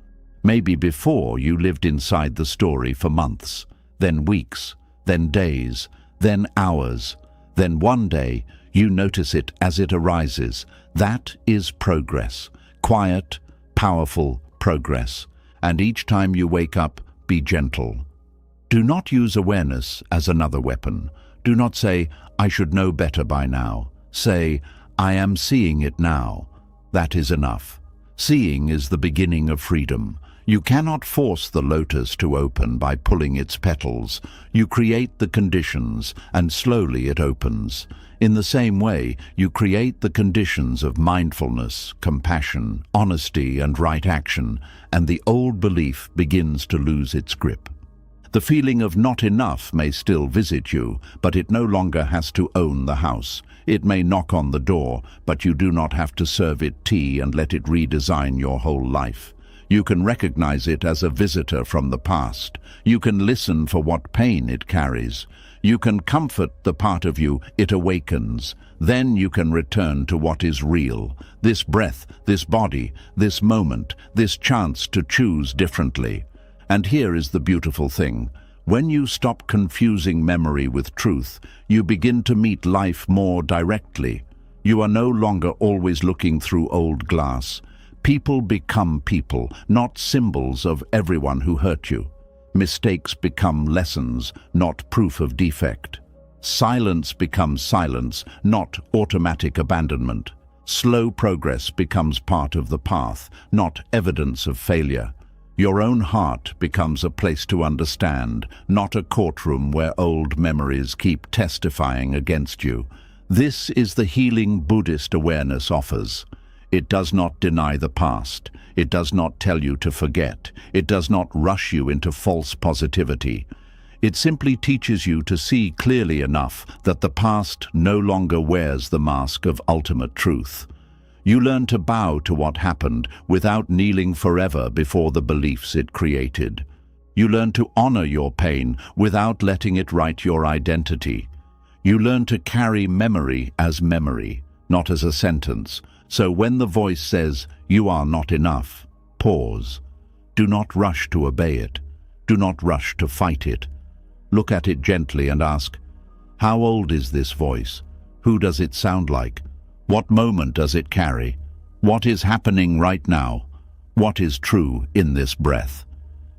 Maybe before you lived inside the story for months, then weeks, then days, then hours. Then one day you notice it as it arises. That is progress. Quiet, powerful progress. And each time you wake up, be gentle. Do not use awareness as another weapon. Do not say, I should know better by now. Say, I am seeing it now. That is enough. Seeing is the beginning of freedom. You cannot force the lotus to open by pulling its petals. You create the conditions, and slowly it opens. In the same way, you create the conditions of mindfulness, compassion, honesty, and right action, and the old belief begins to lose its grip. The feeling of not enough may still visit you, but it no longer has to own the house. It may knock on the door, but you do not have to serve it tea and let it redesign your whole life. You can recognize it as a visitor from the past. You can listen for what pain it carries. You can comfort the part of you it awakens. Then you can return to what is real. This breath, this body, this moment, this chance to choose differently. And here is the beautiful thing. When you stop confusing memory with truth, you begin to meet life more directly. You are no longer always looking through old glass. People become people, not symbols of everyone who hurt you. Mistakes become lessons, not proof of defect. Silence becomes silence, not automatic abandonment. Slow progress becomes part of the path, not evidence of failure. Your own heart becomes a place to understand, not a courtroom where old memories keep testifying against you. This is the healing Buddhist awareness offers. It does not deny the past. It does not tell you to forget. It does not rush you into false positivity. It simply teaches you to see clearly enough that the past no longer wears the mask of ultimate truth. You learn to bow to what happened without kneeling forever before the beliefs it created. You learn to honor your pain without letting it write your identity. You learn to carry memory as memory, not as a sentence. So when the voice says, you are not enough, pause. Do not rush to obey it. Do not rush to fight it. Look at it gently and ask, how old is this voice? Who does it sound like? What moment does it carry? What is happening right now? What is true in this breath?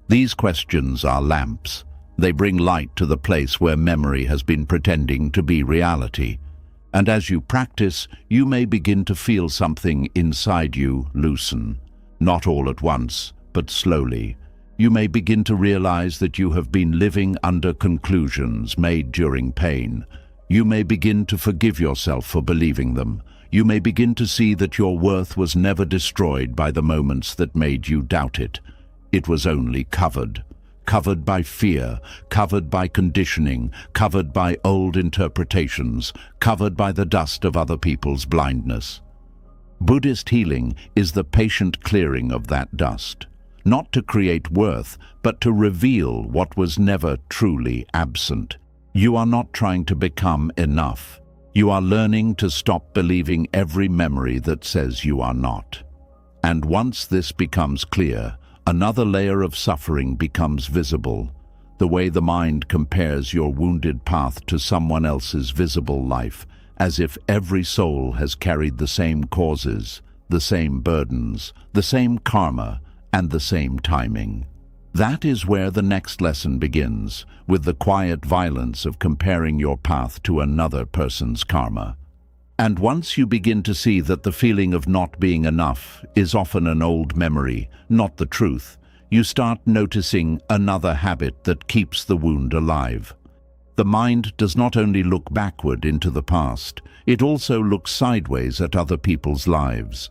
These questions are lamps. They bring light to the place where memory has been pretending to be reality. And as you practice, you may begin to feel something inside you loosen. Not all at once, but slowly. You may begin to realize that you have been living under conclusions made during pain. You may begin to forgive yourself for believing them. You may begin to see that your worth was never destroyed by the moments that made you doubt it. It was only covered by fear, covered by conditioning, covered by old interpretations, covered by the dust of other people's blindness. Buddhist healing is the patient clearing of that dust, not to create worth, but to reveal what was never truly absent. You are not trying to become enough. You are learning to stop believing every memory that says you are not. And once this becomes clear, another layer of suffering becomes visible, the way the mind compares your wounded path to someone else's visible life, as if every soul has carried the same causes, the same burdens, the same karma, and the same timing. That is where the next lesson begins, with the quiet violence of comparing your path to another person's karma. And once you begin to see that the feeling of not being enough is often an old memory, not the truth, you start noticing another habit that keeps the wound alive. The mind does not only look backward into the past, it also looks sideways at other people's lives.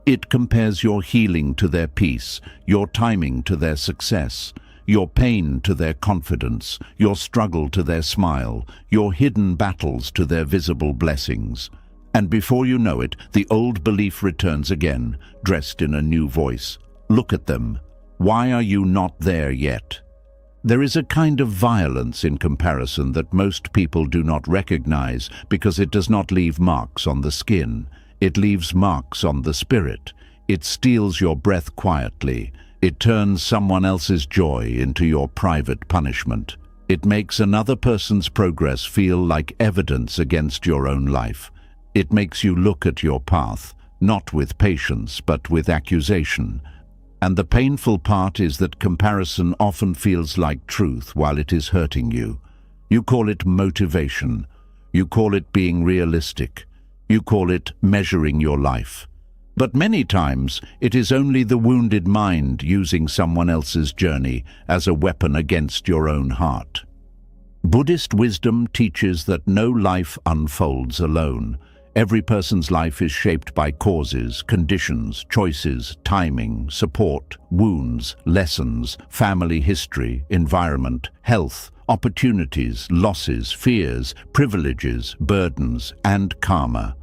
It compares your healing to their peace, your timing to their success, your pain to their confidence, your struggle to their smile, your hidden battles to their visible blessings. And before you know it, the old belief returns again, dressed in a new voice. Look at them. Why are you not there yet? There is a kind of violence in comparison that most people do not recognize because it does not leave marks on the skin. It leaves marks on the spirit. It steals your breath quietly. It turns someone else's joy into your private punishment. It makes another person's progress feel like evidence against your own life. It makes you look at your path, not with patience, but with accusation. And the painful part is that comparison often feels like truth while it is hurting you. You call it motivation. You call it being realistic. You call it measuring your life. But many times, it is only the wounded mind using someone else's journey as a weapon against your own heart. Buddhist wisdom teaches that no life unfolds alone. Every person's life is shaped by causes, conditions, choices, timing, support, wounds, lessons, family history, environment, health, opportunities, losses, fears, privileges, burdens, and karma.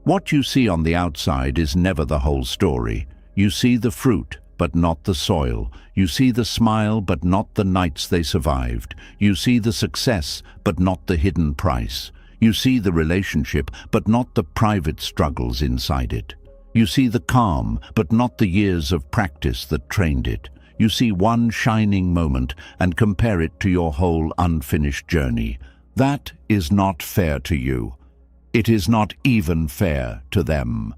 What you see on the outside is never the whole story. You see the fruit, but not the soil. You see the smile, but not the nights they survived. You see the success, but not the hidden price. You see the relationship, but not the private struggles inside it. You see the calm, but not the years of practice that trained it. You see one shining moment and compare it to your whole unfinished journey. That is not fair to you. It is not even fair to them.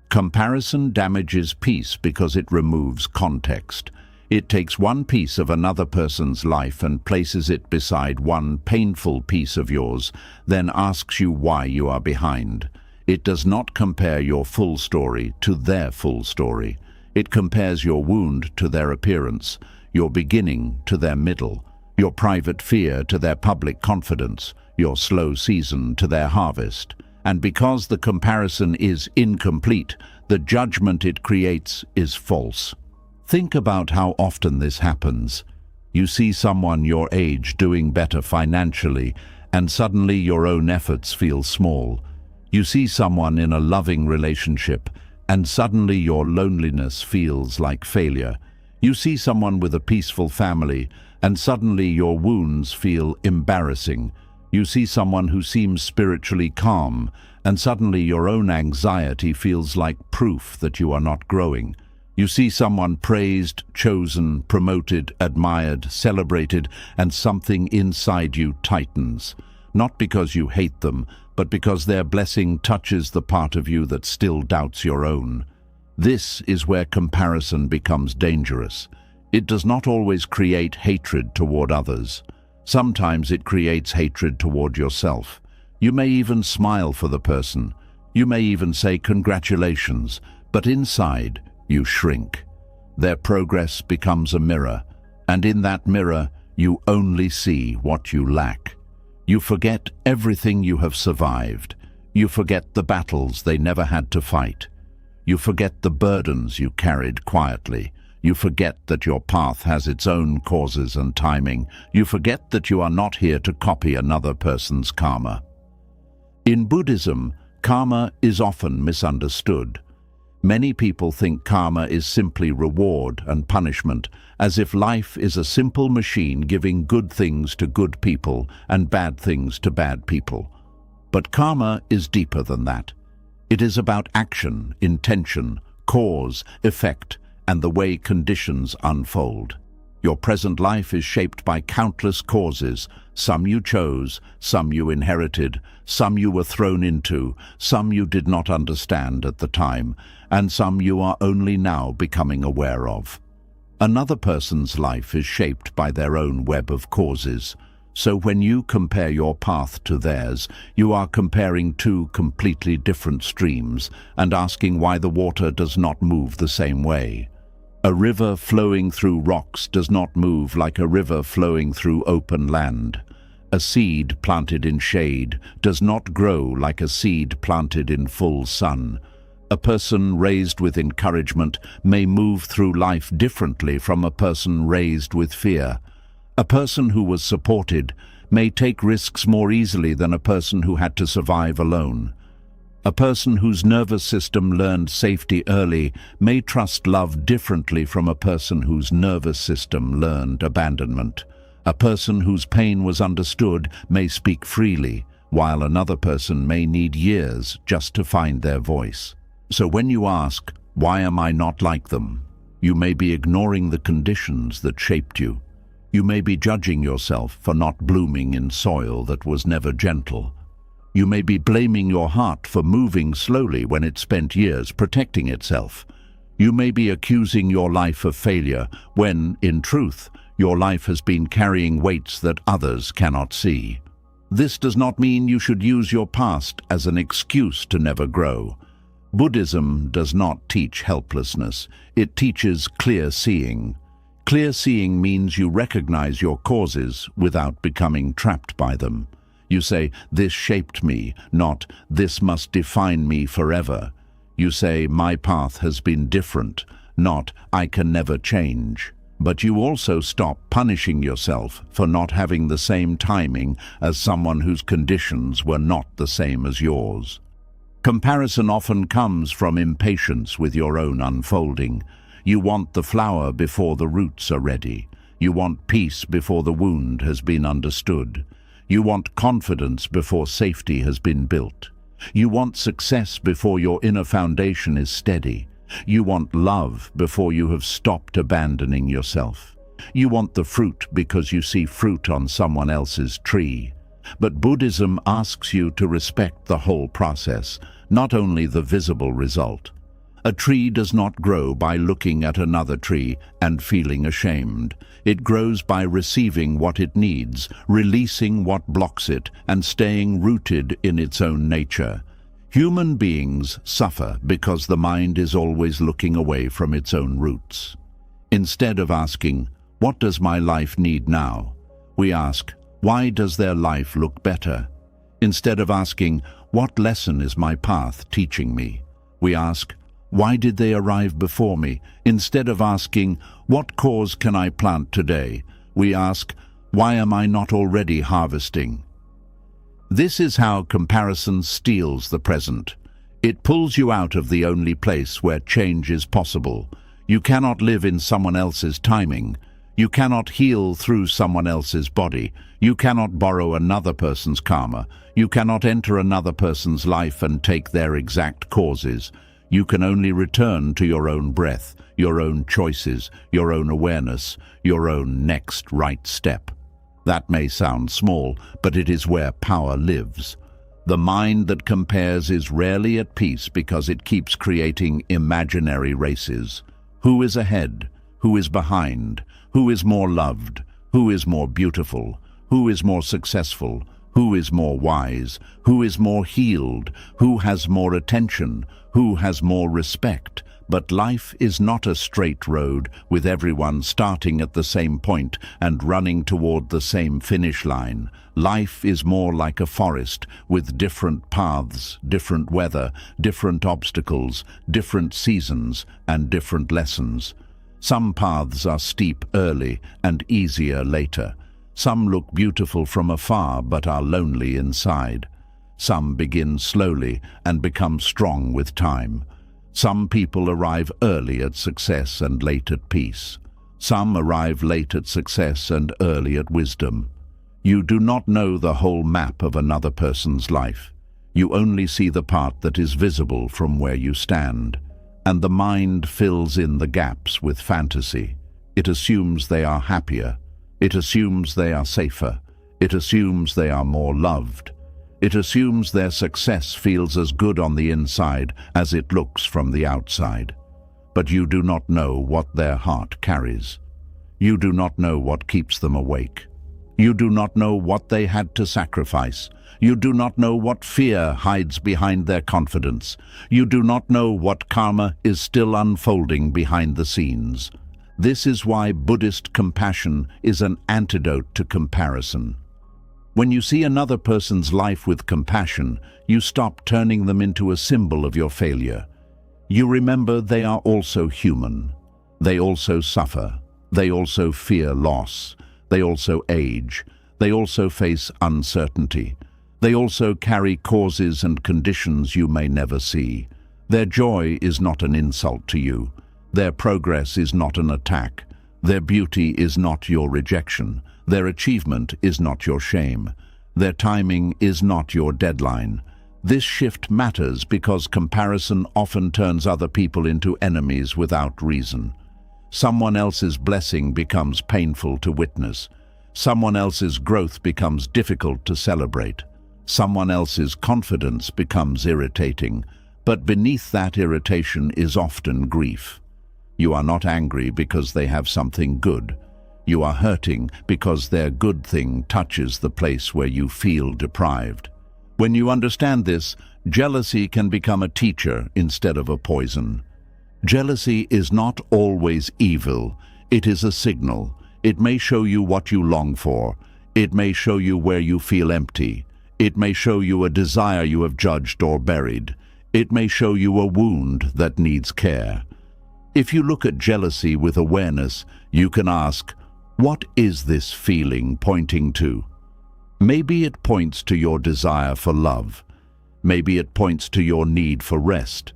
Comparison damages peace because it removes context. It takes one piece of another person's life and places it beside one painful piece of yours, then asks you why you are behind. It does not compare your full story to their full story. It compares your wound to their appearance, your beginning to their middle, your private fear to their public confidence, your slow season to their harvest. And because the comparison is incomplete, the judgment it creates is false. Think about how often this happens. You see someone your age doing better financially, and suddenly your own efforts feel small. You see someone in a loving relationship, and suddenly your loneliness feels like failure. You see someone with a peaceful family, and suddenly your wounds feel embarrassing. You see someone who seems spiritually calm, and suddenly your own anxiety feels like proof that you are not growing. You see someone praised, chosen, promoted, admired, celebrated, and something inside you tightens. Not because you hate them, but because their blessing touches the part of you that still doubts your own. This is where comparison becomes dangerous. It does not always create hatred toward others. Sometimes it creates hatred toward yourself. You may even smile for the person. You may even say congratulations, but inside you shrink. Their progress becomes a mirror, and in that mirror you only see what you lack. You forget everything you have survived. You forget the battles they never had to fight. You forget the burdens you carried quietly. You forget that your path has its own causes and timing. You forget that you are not here to copy another person's karma. In Buddhism, karma is often misunderstood. Many people think karma is simply reward and punishment, as if life is a simple machine giving good things to good people and bad things to bad people. But karma is deeper than that. It is about action, intention, cause, effect, and the way conditions unfold. Your present life is shaped by countless causes. Some you chose, some you inherited, some you were thrown into, some you did not understand at the time, and some you are only now becoming aware of. Another person's life is shaped by their own web of causes. So when you compare your path to theirs, you are comparing two completely different streams and asking why the water does not move the same way. A river flowing through rocks does not move like a river flowing through open land. A seed planted in shade does not grow like a seed planted in full sun. A person raised with encouragement may move through life differently from a person raised with fear. A person who was supported may take risks more easily than a person who had to survive alone. A person whose nervous system learned safety early may trust love differently from a person whose nervous system learned abandonment. A person whose pain was understood may speak freely, while another person may need years just to find their voice. So when you ask, "Why am I not like them?" you may be ignoring the conditions that shaped you. You may be judging yourself for not blooming in soil that was never gentle. You may be blaming your heart for moving slowly when it spent years protecting itself. You may be accusing your life of failure when, in truth, your life has been carrying weights that others cannot see. This does not mean you should use your past as an excuse to never grow. Buddhism does not teach helplessness. It teaches clear seeing. Clear seeing means you recognize your causes without becoming trapped by them. You say, "This shaped me," not "This must define me forever." You say, "My path has been different," not "I can never change." But you also stop punishing yourself for not having the same timing as someone whose conditions were not the same as yours. Comparison often comes from impatience with your own unfolding. You want the flower before the roots are ready. You want peace before the wound has been understood. You want confidence before safety has been built. You want success before your inner foundation is steady. You want love before you have stopped abandoning yourself. You want the fruit because you see fruit on someone else's tree. But Buddhism asks you to respect the whole process, not only the visible result. A tree does not grow by looking at another tree and feeling ashamed. It grows by receiving what it needs, releasing what blocks it, and staying rooted in its own nature. Human beings suffer because the mind is always looking away from its own roots. Instead of asking, "What does my life need now?" we ask, "Why does their life look better?" Instead of asking, "What lesson is my path teaching me?" we ask, "Why did they arrive before me?" Instead of asking, "What cause can I plant today?" we ask, "Why am I not already harvesting?" This is how comparison steals the present. It pulls you out of the only place where change is possible. You cannot live in someone else's timing. You cannot heal through someone else's body. You cannot borrow another person's karma. You cannot enter another person's life and take their exact causes. You can only return to your own breath, your own choices, your own awareness, your own next right step. That may sound small, but it is where power lives. The mind that compares is rarely at peace because it keeps creating imaginary races. Who is ahead? Who is behind? Who is more loved? Who is more beautiful? Who is more successful? Who is more wise? Who is more healed? Who has more attention? Who has more respect? But life is not a straight road with everyone starting at the same point and running toward the same finish line. Life is more like a forest with different paths, different weather, different obstacles, different seasons, and different lessons. Some paths are steep early and easier later. Some look beautiful from afar but are lonely inside. Some begin slowly and become strong with time. Some people arrive early at success and late at peace. Some arrive late at success and early at wisdom. You do not know the whole map of another person's life. You only see the part that is visible from where you stand. And the mind fills in the gaps with fantasy. It assumes they are happier. It assumes they are safer. It assumes they are more loved. It assumes their success feels as good on the inside as it looks from the outside. But you do not know what their heart carries. You do not know what keeps them awake. You do not know what they had to sacrifice. You do not know what fear hides behind their confidence. You do not know what karma is still unfolding behind the scenes. This is why Buddhist compassion is an antidote to comparison. When you see another person's life with compassion, you stop turning them into a symbol of your failure. You remember they are also human. They also suffer. They also fear loss. They also age. They also face uncertainty. They also carry causes and conditions you may never see. Their joy is not an insult to you. Their progress is not an attack. Their beauty is not your rejection. Their achievement is not your shame. Their timing is not your deadline. This shift matters because comparison often turns other people into enemies without reason. Someone else's blessing becomes painful to witness. Someone else's growth becomes difficult to celebrate. Someone else's confidence becomes irritating. But beneath that irritation is often grief. You are not angry because they have something good. You are hurting because their good thing touches the place where you feel deprived. When you understand this, jealousy can become a teacher instead of a poison. Jealousy is not always evil. It is a signal. It may show you what you long for. It may show you where you feel empty. It may show you a desire you have judged or buried. It may show you a wound that needs care. If you look at jealousy with awareness, you can ask, what is this feeling pointing to? Maybe it points to your desire for love. Maybe it points to your need for rest.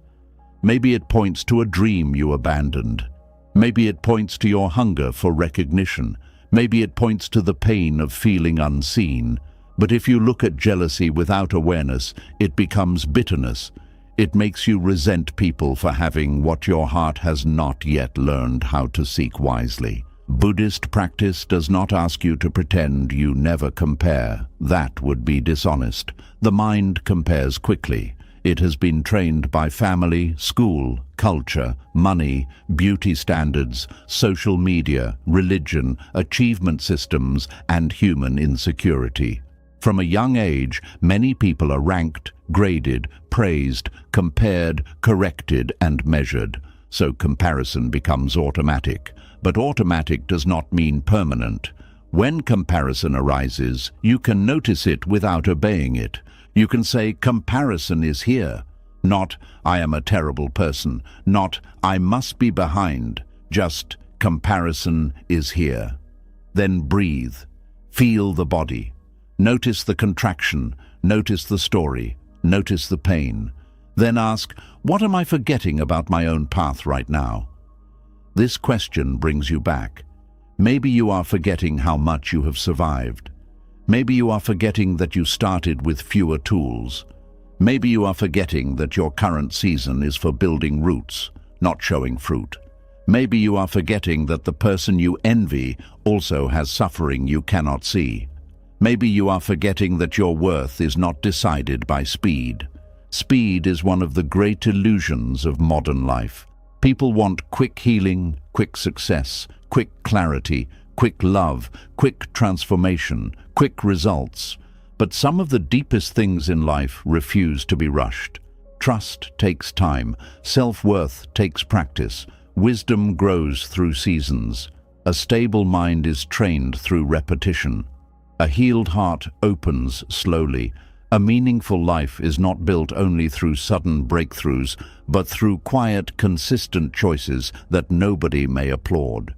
Maybe it points to a dream you abandoned. Maybe it points to your hunger for recognition. Maybe it points to the pain of feeling unseen. But if you look at jealousy without awareness, it becomes bitterness. It makes you resent people for having what your heart has not yet learned how to seek wisely. Buddhist practice does not ask you to pretend you never compare. That would be dishonest. The mind compares quickly. It has been trained by family, school, culture, money, beauty standards, social media, religion, achievement systems, and human insecurity. From a young age, many people are ranked, graded, praised, compared, corrected, and measured. So comparison becomes automatic. But automatic does not mean permanent. When comparison arises, you can notice it without obeying it. You can say, comparison is here. Not, I am a terrible person. Not, I must be behind. Just, comparison is here. Then breathe. Feel the body. Notice the contraction. Notice the story. Notice the pain. Then ask, what am I forgetting about my own path right now? This question brings you back. Maybe you are forgetting how much you have survived. Maybe you are forgetting that you started with fewer tools. Maybe you are forgetting that your current season is for building roots, not showing fruit. Maybe you are forgetting that the person you envy also has suffering you cannot see. Maybe you are forgetting that your worth is not decided by speed. Speed is one of the great illusions of modern life. People want quick healing, quick success, quick clarity, quick love, quick transformation, quick results. But some of the deepest things in life refuse to be rushed. Trust takes time, self-worth takes practice, wisdom grows through seasons. A stable mind is trained through repetition. A healed heart opens slowly. A meaningful life is not built only through sudden breakthroughs, but through quiet, consistent choices that nobody may applaud.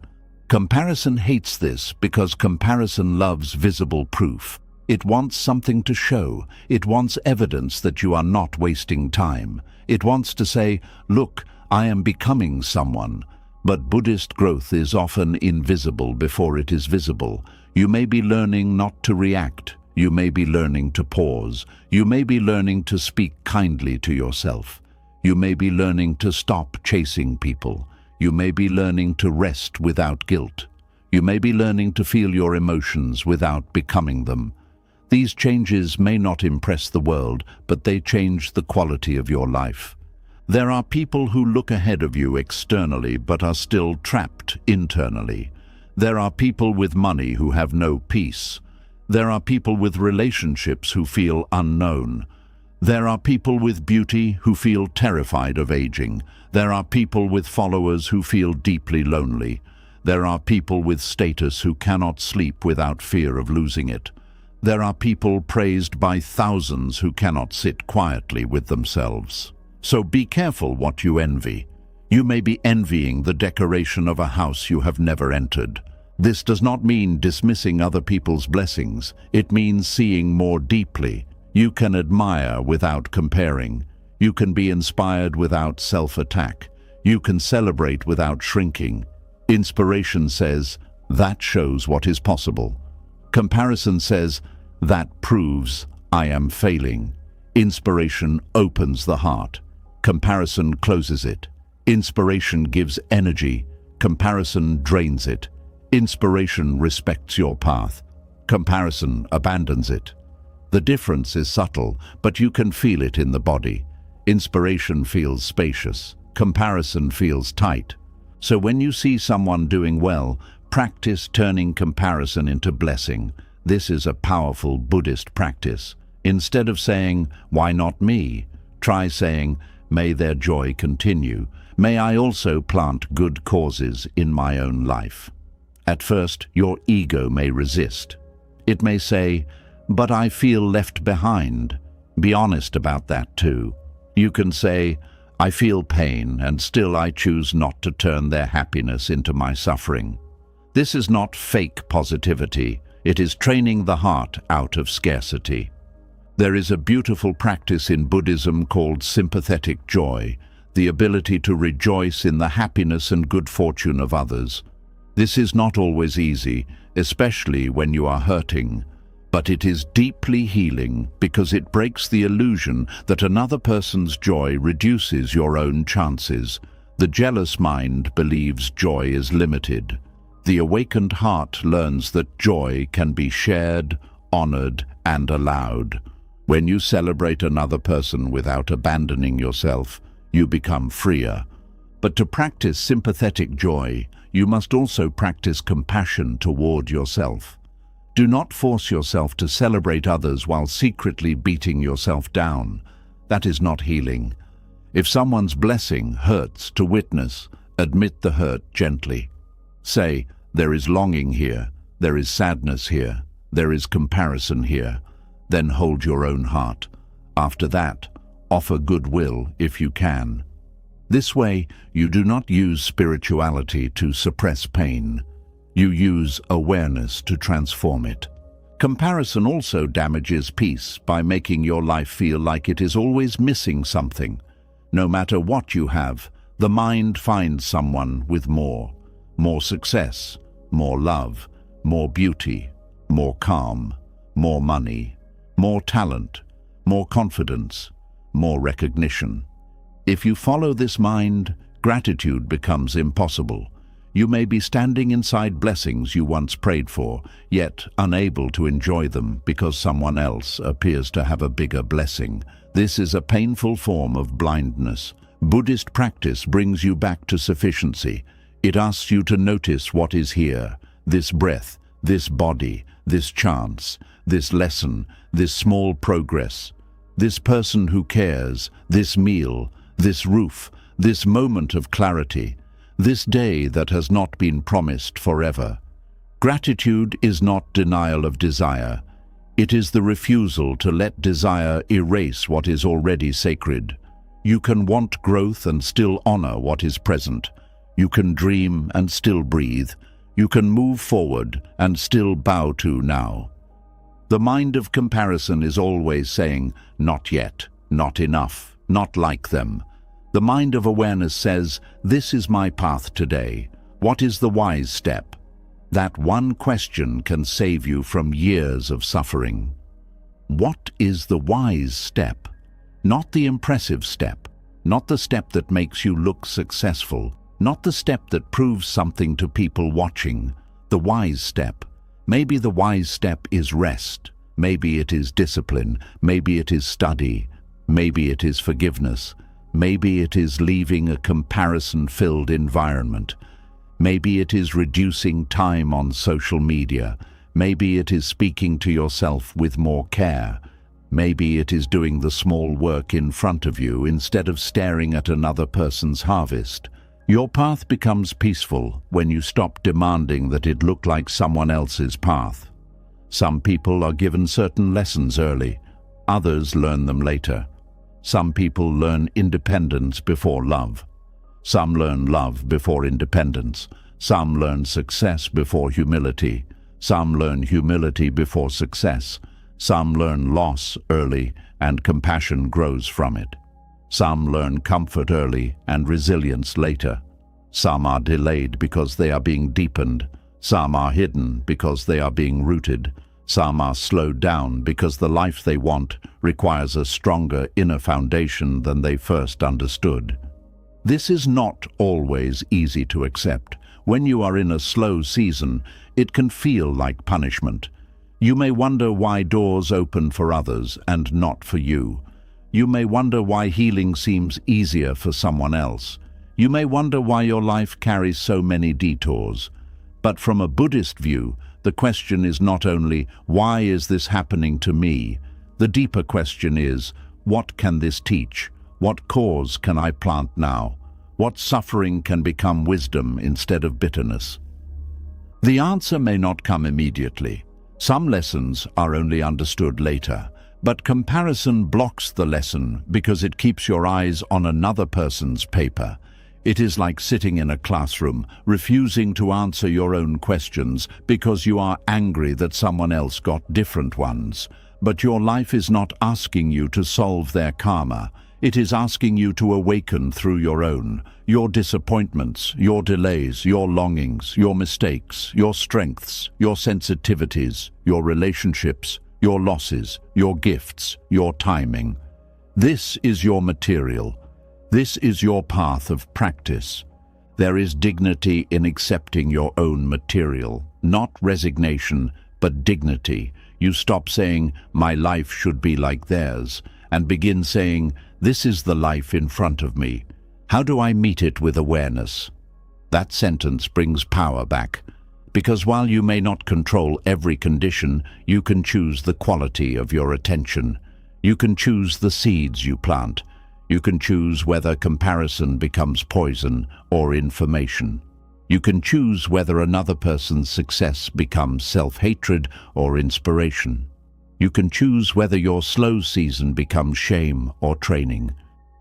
Comparison hates this because comparison loves visible proof. It wants something to show. It wants evidence that you are not wasting time. It wants to say, look, I am becoming someone. But Buddhist growth is often invisible before it is visible. You may be learning not to react. You may be learning to pause. You may be learning to speak kindly to yourself. You may be learning to stop chasing people. You may be learning to rest without guilt. You may be learning to feel your emotions without becoming them. These changes may not impress the world, but they change the quality of your life. There are people who look ahead of you externally but are still trapped internally. There are people with money who have no peace. There are people with relationships who feel unknown. There are people with beauty who feel terrified of aging. There are people with followers who feel deeply lonely. There are people with status who cannot sleep without fear of losing it. There are people praised by thousands who cannot sit quietly with themselves. So be careful what you envy. You may be envying the decoration of a house you have never entered. This does not mean dismissing other people's blessings. It means seeing more deeply. You can admire without comparing. You can be inspired without self-attack. You can celebrate without shrinking. Inspiration says, that shows what is possible. Comparison says, that proves I am failing. Inspiration opens the heart. Comparison closes it. Inspiration gives energy. Comparison drains it. Inspiration respects your path. Comparison abandons it. The difference is subtle, but you can feel it in the body. Inspiration feels spacious. Comparison feels tight. So when you see someone doing well, practice turning comparison into blessing. This is a powerful Buddhist practice. Instead of saying, why not me? Try saying, may their joy continue. May I also plant good causes in my own life. At first, your ego may resist. It may say, but I feel left behind. Be honest about that too. You can say, I feel pain and still I choose not to turn their happiness into my suffering. This is not fake positivity. It is training the heart out of scarcity. There is a beautiful practice in Buddhism called sympathetic joy, the ability to rejoice in the happiness and good fortune of others. This is not always easy, especially when you are hurting, but it is deeply healing because it breaks the illusion that another person's joy reduces your own chances. The jealous mind believes joy is limited. The awakened heart learns that joy can be shared, honored, and allowed. When you celebrate another person without abandoning yourself, you become freer. But to practice sympathetic joy, you must also practice compassion toward yourself. Do not force yourself to celebrate others while secretly beating yourself down. That is not healing. If someone's blessing hurts to witness, admit the hurt gently. Say, there is longing here, there is sadness here, there is comparison here. Then hold your own heart. After that, offer goodwill if you can. This way, you do not use spirituality to suppress pain. You use awareness to transform it. Comparison also damages peace by making your life feel like it is always missing something. No matter what you have, the mind finds someone with more success, more love, more beauty, more calm, more money, more talent, more confidence, more recognition. If you follow this mind, gratitude becomes impossible. You may be standing inside blessings you once prayed for, yet unable to enjoy them because someone else appears to have a bigger blessing. This is a painful form of blindness. Buddhist practice brings you back to sufficiency. It asks you to notice what is here, this breath, this body, this chance, this lesson, this small progress, this person who cares, this meal, this roof, this moment of clarity, this day that has not been promised forever. Gratitude is not denial of desire. It is the refusal to let desire erase what is already sacred. You can want growth and still honor what is present. You can dream and still breathe. You can move forward and still bow to now. The mind of comparison is always saying, not yet, not enough, not like them. The mind of awareness says, this is my path today. What is the wise step? That one question can save you from years of suffering. What is the wise step? Not the impressive step, not the step that makes you look successful, not the step that proves something to people watching. The wise step. Maybe the wise step is rest. Maybe it is discipline. Maybe it is study. Maybe it is forgiveness. Maybe it is leaving a comparison-filled environment. Maybe it is reducing time on social media. Maybe it is speaking to yourself with more care. Maybe it is doing the small work in front of you instead of staring at another person's harvest. Your path becomes peaceful when you stop demanding that it look like someone else's path. Some people are given certain lessons early. Others learn them later. Some people learn independence before love. Some learn love before independence. Some learn success before humility. Some learn humility before success. Some learn loss early and compassion grows from it. Some learn comfort early and resilience later. Some are delayed because they are being deepened. Some are hidden because they are being rooted. Some are slowed down because the life they want requires a stronger inner foundation than they first understood. This is not always easy to accept. When you are in a slow season, it can feel like punishment. You may wonder why doors open for others and not for you. You may wonder why healing seems easier for someone else. You may wonder why your life carries so many detours. But from a Buddhist view, the question is not only, why is this happening to me? The deeper question is, what can this teach? What cause can I plant now? What suffering can become wisdom instead of bitterness? The answer may not come immediately. Some lessons are only understood later, but comparison blocks the lesson because it keeps your eyes on another person's paper. It is like sitting in a classroom, refusing to answer your own questions because you are angry that someone else got different ones. But your life is not asking you to solve their karma. It is asking you to awaken through your own, your disappointments, your delays, your longings, your mistakes, your strengths, your sensitivities, your relationships, your losses, your gifts, your timing. This is your material. This is your path of practice. There is dignity in accepting your own material, not resignation, but dignity. You stop saying, my life should be like theirs, and begin saying, this is the life in front of me. How do I meet it with awareness? That sentence brings power back, because while you may not control every condition, you can choose the quality of your attention. You can choose the seeds you plant. You can choose whether comparison becomes poison or information. You can choose whether another person's success becomes self-hatred or inspiration. You can choose whether your slow season becomes shame or training.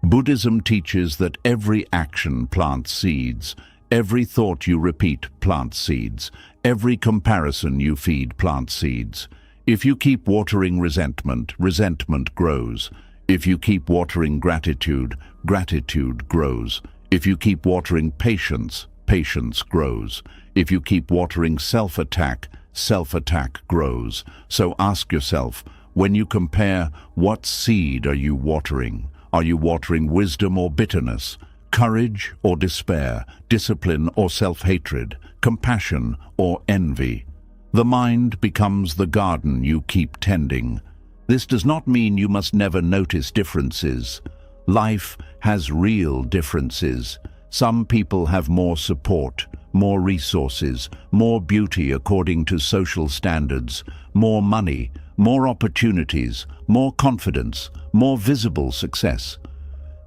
Buddhism teaches that every action plants seeds. Every thought you repeat plants seeds. Every comparison you feed plants seeds. If you keep watering resentment, resentment grows. If you keep watering gratitude, gratitude grows. If you keep watering patience, patience grows. If you keep watering self-attack, self-attack grows. So ask yourself, when you compare, what seed are you watering? Are you watering wisdom or bitterness? Courage or despair? Discipline or self-hatred? Compassion or envy? The mind becomes the garden you keep tending. This does not mean you must never notice differences. Life has real differences. Some people have more support, more resources, more beauty according to social standards, more money, more opportunities, more confidence, more visible success.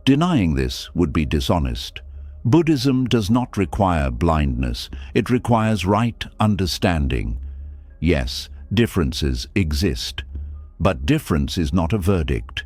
Denying this would be dishonest. Buddhism does not require blindness, it requires right understanding. Yes, differences exist, but difference is not a verdict.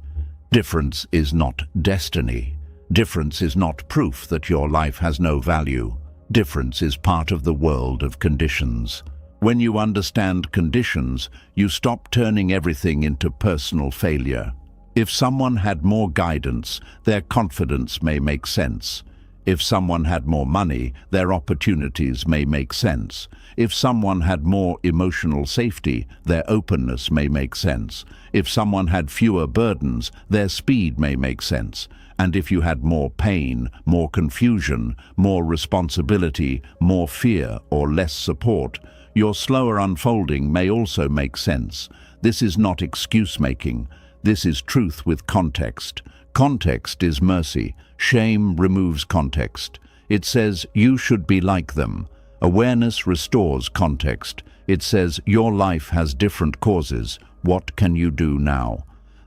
Difference is not destiny. Difference is not proof that your life has no value. Difference is part of the world of conditions. When you understand conditions, you stop turning everything into personal failure. If someone had more guidance, their confidence may make sense. If someone had more money, their opportunities may make sense. If someone had more emotional safety, their openness may make sense. If someone had fewer burdens, their speed may make sense. And if you had more pain, more confusion, more responsibility, more fear, or less support, your slower unfolding may also make sense. This is not excuse-making. This is truth with context. Context is mercy. Shame removes context. It says, you should be like them. Awareness restores context. It says, your life has different causes. What can you do now?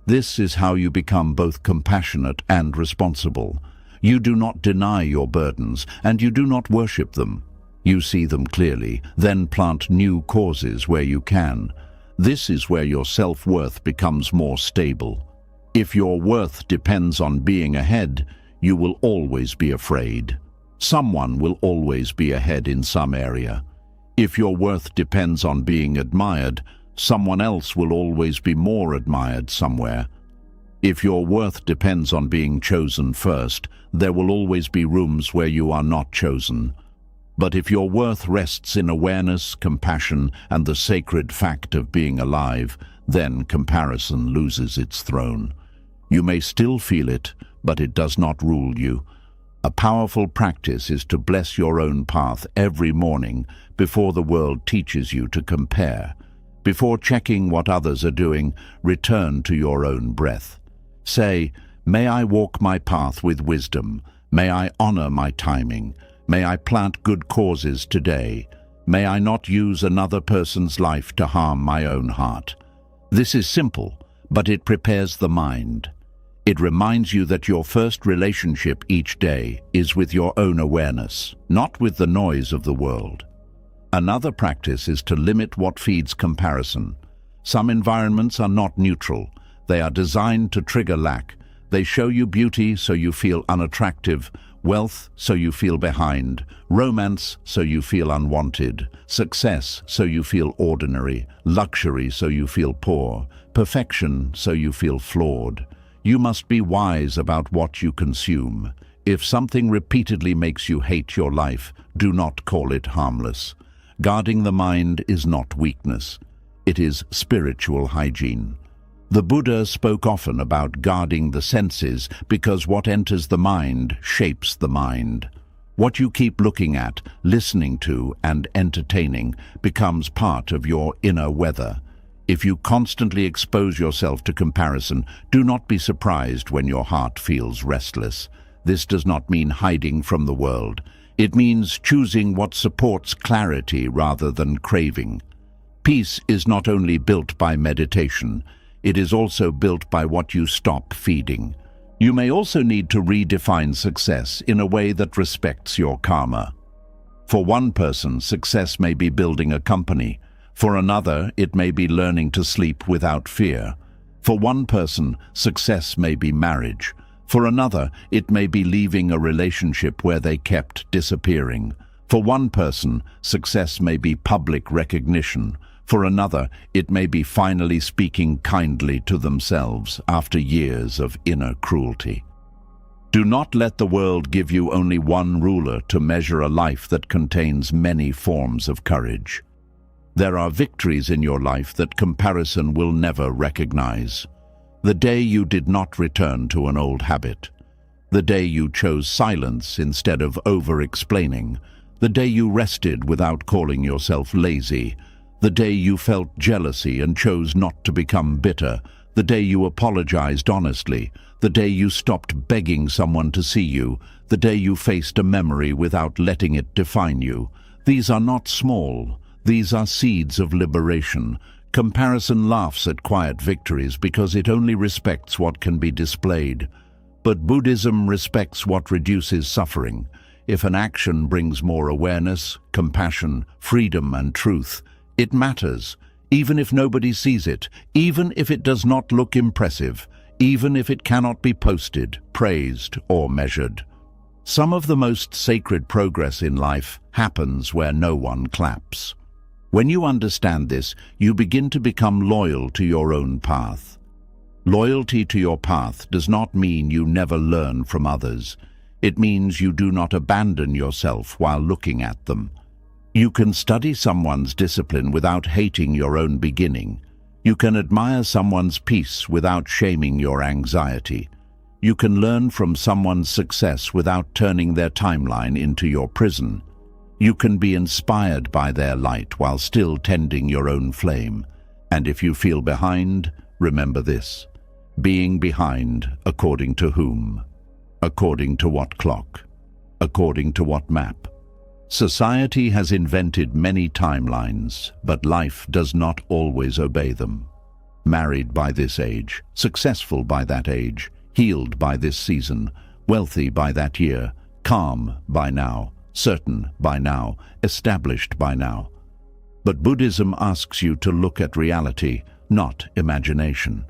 This is how you become both compassionate and responsible. You do not deny your burdens, and you do not worship them. You see them clearly, then plant new causes where you can. This is where your self-worth becomes more stable. If your worth depends on being ahead, you will always be afraid. Someone will always be ahead in some area. If your worth depends on being admired, someone else will always be more admired somewhere. If your worth depends on being chosen first, there will always be rooms where you are not chosen. But if your worth rests in awareness, compassion, and the sacred fact of being alive, then comparison loses its throne. You may still feel it, but it does not rule you. A powerful practice is to bless your own path every morning before the world teaches you to compare. Before checking what others are doing, return to your own breath. Say, may I walk my path with wisdom. May I honor my timing. May I plant good causes today. May I not use another person's life to harm my own heart. This is simple, but it prepares the mind. It reminds you that your first relationship each day is with your own awareness, not with the noise of the world. Another practice is to limit what feeds comparison. Some environments are not neutral. They are designed to trigger lack. They show you beauty so you feel unattractive, wealth so you feel behind, romance so you feel unwanted, success so you feel ordinary, luxury so you feel poor, perfection so you feel flawed. You must be wise about what you consume. If something repeatedly makes you hate your life, do not call it harmless. Guarding the mind is not weakness. It is spiritual hygiene. The Buddha spoke often about guarding the senses because what enters the mind shapes the mind. What you keep looking at, listening to, and entertaining becomes part of your inner weather. If you constantly expose yourself to comparison, do not be surprised when your heart feels restless. This does not mean hiding from the world. It means choosing what supports clarity rather than craving. Peace is not only built by meditation, it is also built by what you stop feeding. You may also need to redefine success in a way that respects your karma. For one person, success may be building a company. For another, it may be learning to sleep without fear. For one person, success may be marriage. For another, it may be leaving a relationship where they kept disappearing. For one person, success may be public recognition. For another, it may be finally speaking kindly to themselves after years of inner cruelty. Do not let the world give you only one ruler to measure a life that contains many forms of courage. There are victories in your life that comparison will never recognize. The day you did not return to an old habit. The day you chose silence instead of over-explaining. The day you rested without calling yourself lazy. The day you felt jealousy and chose not to become bitter. The day you apologized honestly. The day you stopped begging someone to see you. The day you faced a memory without letting it define you. These are not small. These are seeds of liberation. Comparison laughs at quiet victories because it only respects what can be displayed. But Buddhism respects what reduces suffering. If an action brings more awareness, compassion, freedom, and truth, it matters, even if nobody sees it, even if it does not look impressive, even if it cannot be posted, praised, or measured. Some of the most sacred progress in life happens where no one claps. When you understand this, you begin to become loyal to your own path. Loyalty to your path does not mean you never learn from others. It means you do not abandon yourself while looking at them. You can study someone's discipline without hating your own beginning. You can admire someone's peace without shaming your anxiety. You can learn from someone's success without turning their timeline into your prison. You can be inspired by their light while still tending your own flame. And if you feel behind, remember this: being behind, according to whom? According to what clock? According to what map? Society has invented many timelines, but life does not always obey them. Married by this age, successful by that age, healed by this season, wealthy by that year, calm by now, certain by now, established by now. But Buddhism asks you to look at reality, not imagination.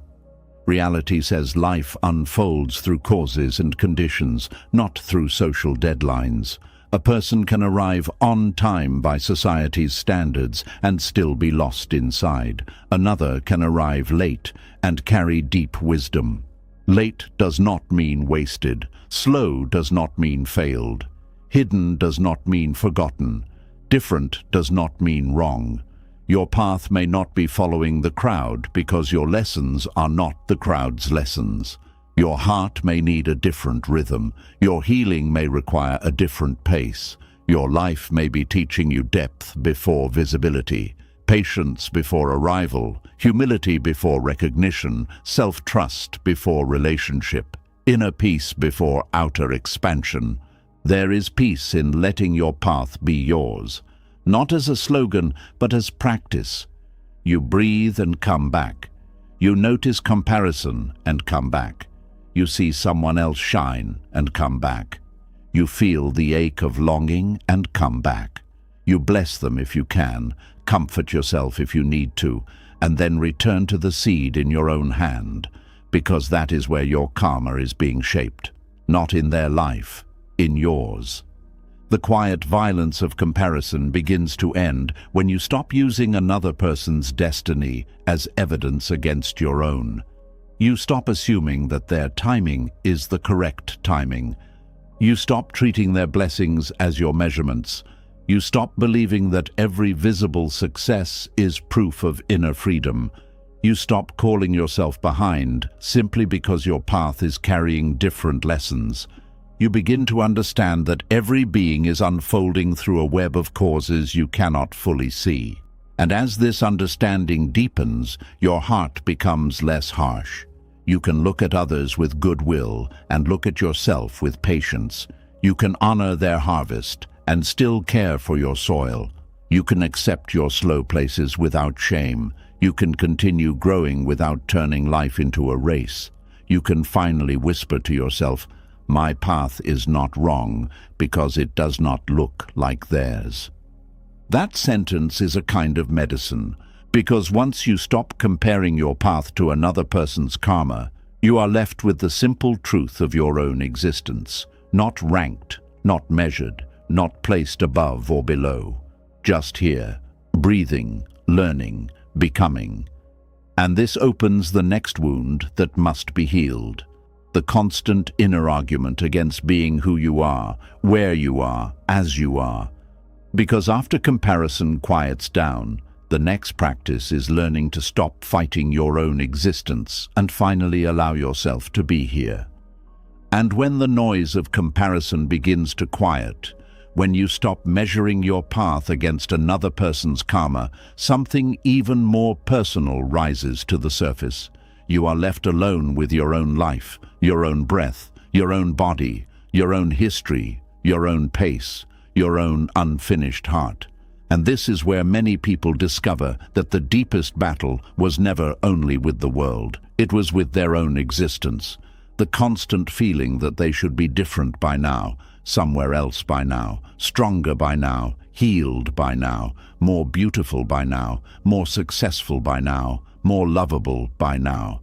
Reality says life unfolds through causes and conditions, not through social deadlines. A person can arrive on time by society's standards and still be lost inside. Another can arrive late and carry deep wisdom. Late does not mean wasted. Slow does not mean failed. Hidden does not mean forgotten. Different does not mean wrong. Your path may not be following the crowd because your lessons are not the crowd's lessons. Your heart may need a different rhythm. Your healing may require a different pace. Your life may be teaching you depth before visibility, patience before arrival, humility before recognition, self-trust before relationship, inner peace before outer expansion. There is peace in letting your path be yours. Not as a slogan, but as practice. You breathe and come back. You notice comparison and come back. You see someone else shine and come back. You feel the ache of longing and come back. You bless them if you can, comfort yourself if you need to, and then return to the seed in your own hand, because that is where your karma is being shaped, not in their life, in yours. The quiet violence of comparison begins to end when you stop using another person's destiny as evidence against your own. You stop assuming that their timing is the correct timing. You stop treating their blessings as your measurements. You stop believing that every visible success is proof of inner freedom. You stop calling yourself behind simply because your path is carrying different lessons. You begin to understand that every being is unfolding through a web of causes you cannot fully see. And as this understanding deepens, your heart becomes less harsh. You can look at others with goodwill and look at yourself with patience. You can honor their harvest and still care for your soil. You can accept your slow places without shame. You can continue growing without turning life into a race. You can finally whisper to yourself, "My path is not wrong because it does not look like theirs." That sentence is a kind of medicine, because once you stop comparing your path to another person's karma, you are left with the simple truth of your own existence, not ranked, not measured, not placed above or below, just here, breathing, learning, becoming. And this opens the next wound that must be healed. The constant inner argument against being who you are, where you are, as you are. Because after comparison quiets down, the next practice is learning to stop fighting your own existence and finally allow yourself to be here. And when the noise of comparison begins to quiet, when you stop measuring your path against another person's karma, something even more personal rises to the surface. You are left alone with your own life, your own breath, your own body, your own history, your own pace. your own unfinished heart. And this is where many people discover that the deepest battle was never only with the world, it was with their own existence. The constant feeling that they should be different by now, somewhere else by now, stronger by now, healed by now, more beautiful by now, more successful by now, more lovable by now.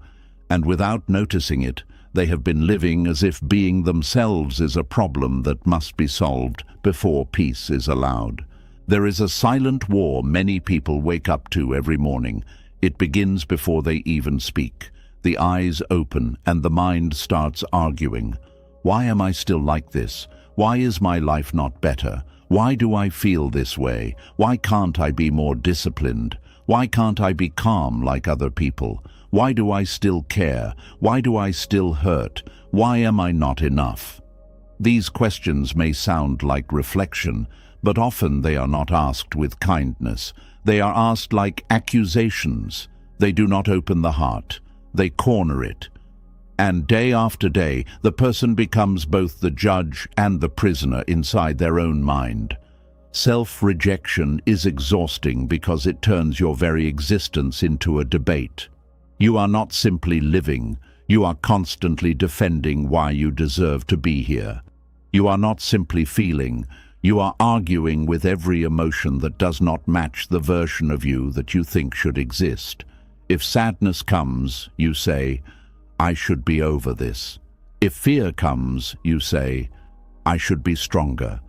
And without noticing it, they have been living as if being themselves is a problem that must be solved before peace is allowed. There is a silent war many people wake up to every morning. It begins before they even speak. The eyes open and the mind starts arguing. Why am I still like this? Why is my life not better? Why do I feel this way? Why can't I be more disciplined? Why can't I be calm like other people? Why do I still care? Why do I still hurt? Why am I not enough? These questions may sound like reflection, but often they are not asked with kindness. They are asked like accusations. They do not open the heart. They corner it. And day after day, the person becomes both the judge and the prisoner inside their own mind. Self-rejection is exhausting because it turns your very existence into a debate. You are not simply living, you are constantly defending why you deserve to be here. You are not simply feeling, you are arguing with every emotion that does not match the version of you that you think should exist. If sadness comes, you say, I should be over this. If fear comes, you say, I should be stronger.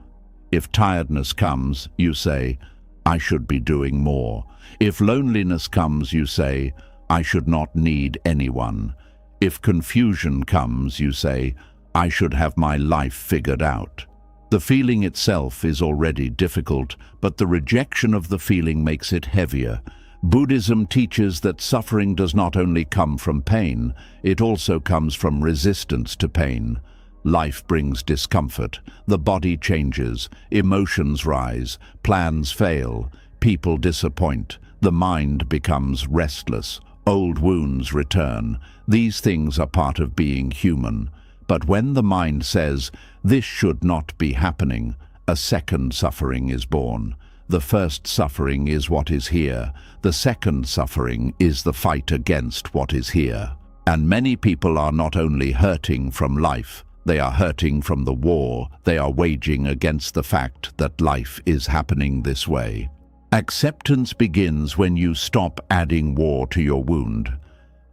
If tiredness comes, you say, I should be doing more. If loneliness comes, you say, I should not need anyone. If confusion comes, you say, I should have my life figured out. The feeling itself is already difficult, but the rejection of the feeling makes it heavier. Buddhism teaches that suffering does not only come from pain, it also comes from resistance to pain. Life brings discomfort, the body changes, emotions rise, plans fail, people disappoint, the mind becomes restless, old wounds return. These things are part of being human. But when the mind says, this should not be happening, a second suffering is born. The first suffering is what is here. The second suffering is the fight against what is here. And many people are not only hurting from life, they are hurting from the war they are waging against the fact that life is happening this way. Acceptance begins when you stop adding war to your wound.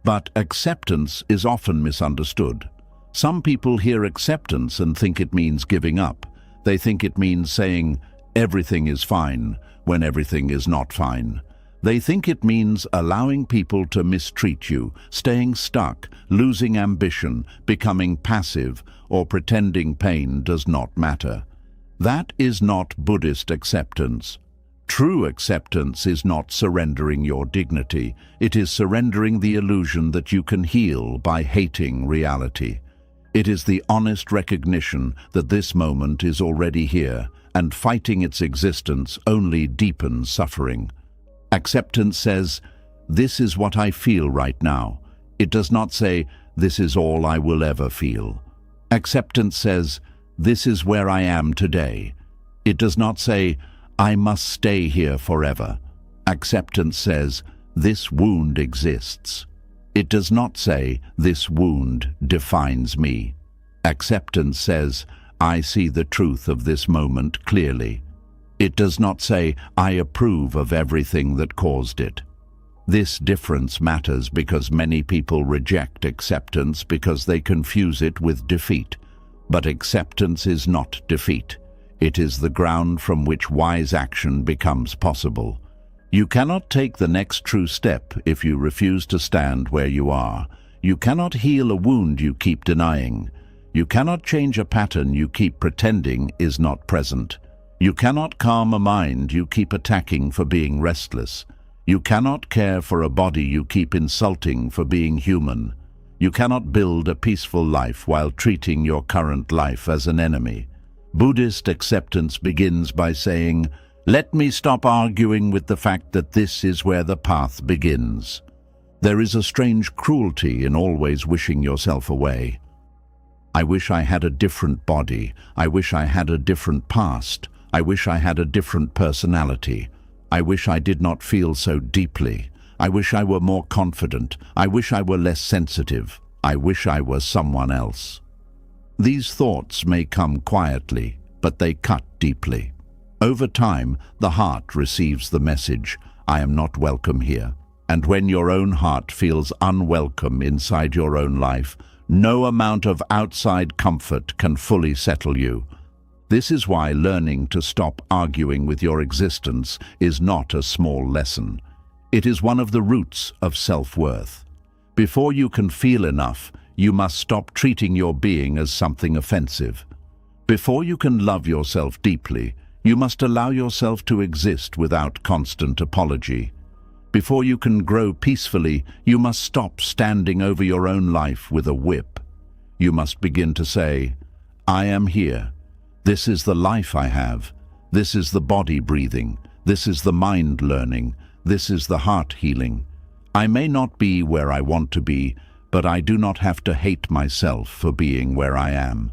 But acceptance is often misunderstood. Some people hear acceptance and think it means giving up. They think it means saying, everything is fine, when everything is not fine. They think it means allowing people to mistreat you, staying stuck, losing ambition, becoming passive, or pretending pain does not matter. That is not Buddhist acceptance. True acceptance is not surrendering your dignity. It is surrendering the illusion that you can heal by hating reality. It is the honest recognition that this moment is already here, and fighting its existence only deepens suffering. Acceptance says, this is what I feel right now. It does not say, this is all I will ever feel. Acceptance says, this is where I am today. It does not say, I must stay here forever. Acceptance says, this wound exists. It does not say, this wound defines me. Acceptance says, I see the truth of this moment clearly. It does not say, I approve of everything that caused it. This difference matters because many people reject acceptance because they confuse it with defeat. But acceptance is not defeat. It is the ground from which wise action becomes possible. You cannot take the next true step if you refuse to stand where you are. You cannot heal a wound you keep denying. You cannot change a pattern you keep pretending is not present. You cannot calm a mind you keep attacking for being restless. You cannot care for a body you keep insulting for being human. You cannot build a peaceful life while treating your current life as an enemy. Buddhist acceptance begins by saying, let me stop arguing with the fact that this is where the path begins. There is a strange cruelty in always wishing yourself away. I wish I had a different body. I wish I had a different past. I wish I had a different personality. I wish I did not feel so deeply. I wish I were more confident. I wish I were less sensitive. I wish I were someone else. These thoughts may come quietly, but they cut deeply. Over time, the heart receives the message, I am not welcome here. And when your own heart feels unwelcome inside your own life, no amount of outside comfort can fully settle you. This is why learning to stop arguing with your existence is not a small lesson. It is one of the roots of self-worth. Before you can feel enough, you must stop treating your being as something offensive. Before you can love yourself deeply, you must allow yourself to exist without constant apology. Before you can grow peacefully, you must stop standing over your own life with a whip. You must begin to say, I am here. This is the life I have. This is the body breathing. This is the mind learning. This is the heart healing. I may not be where I want to be, but I do not have to hate myself for being where I am.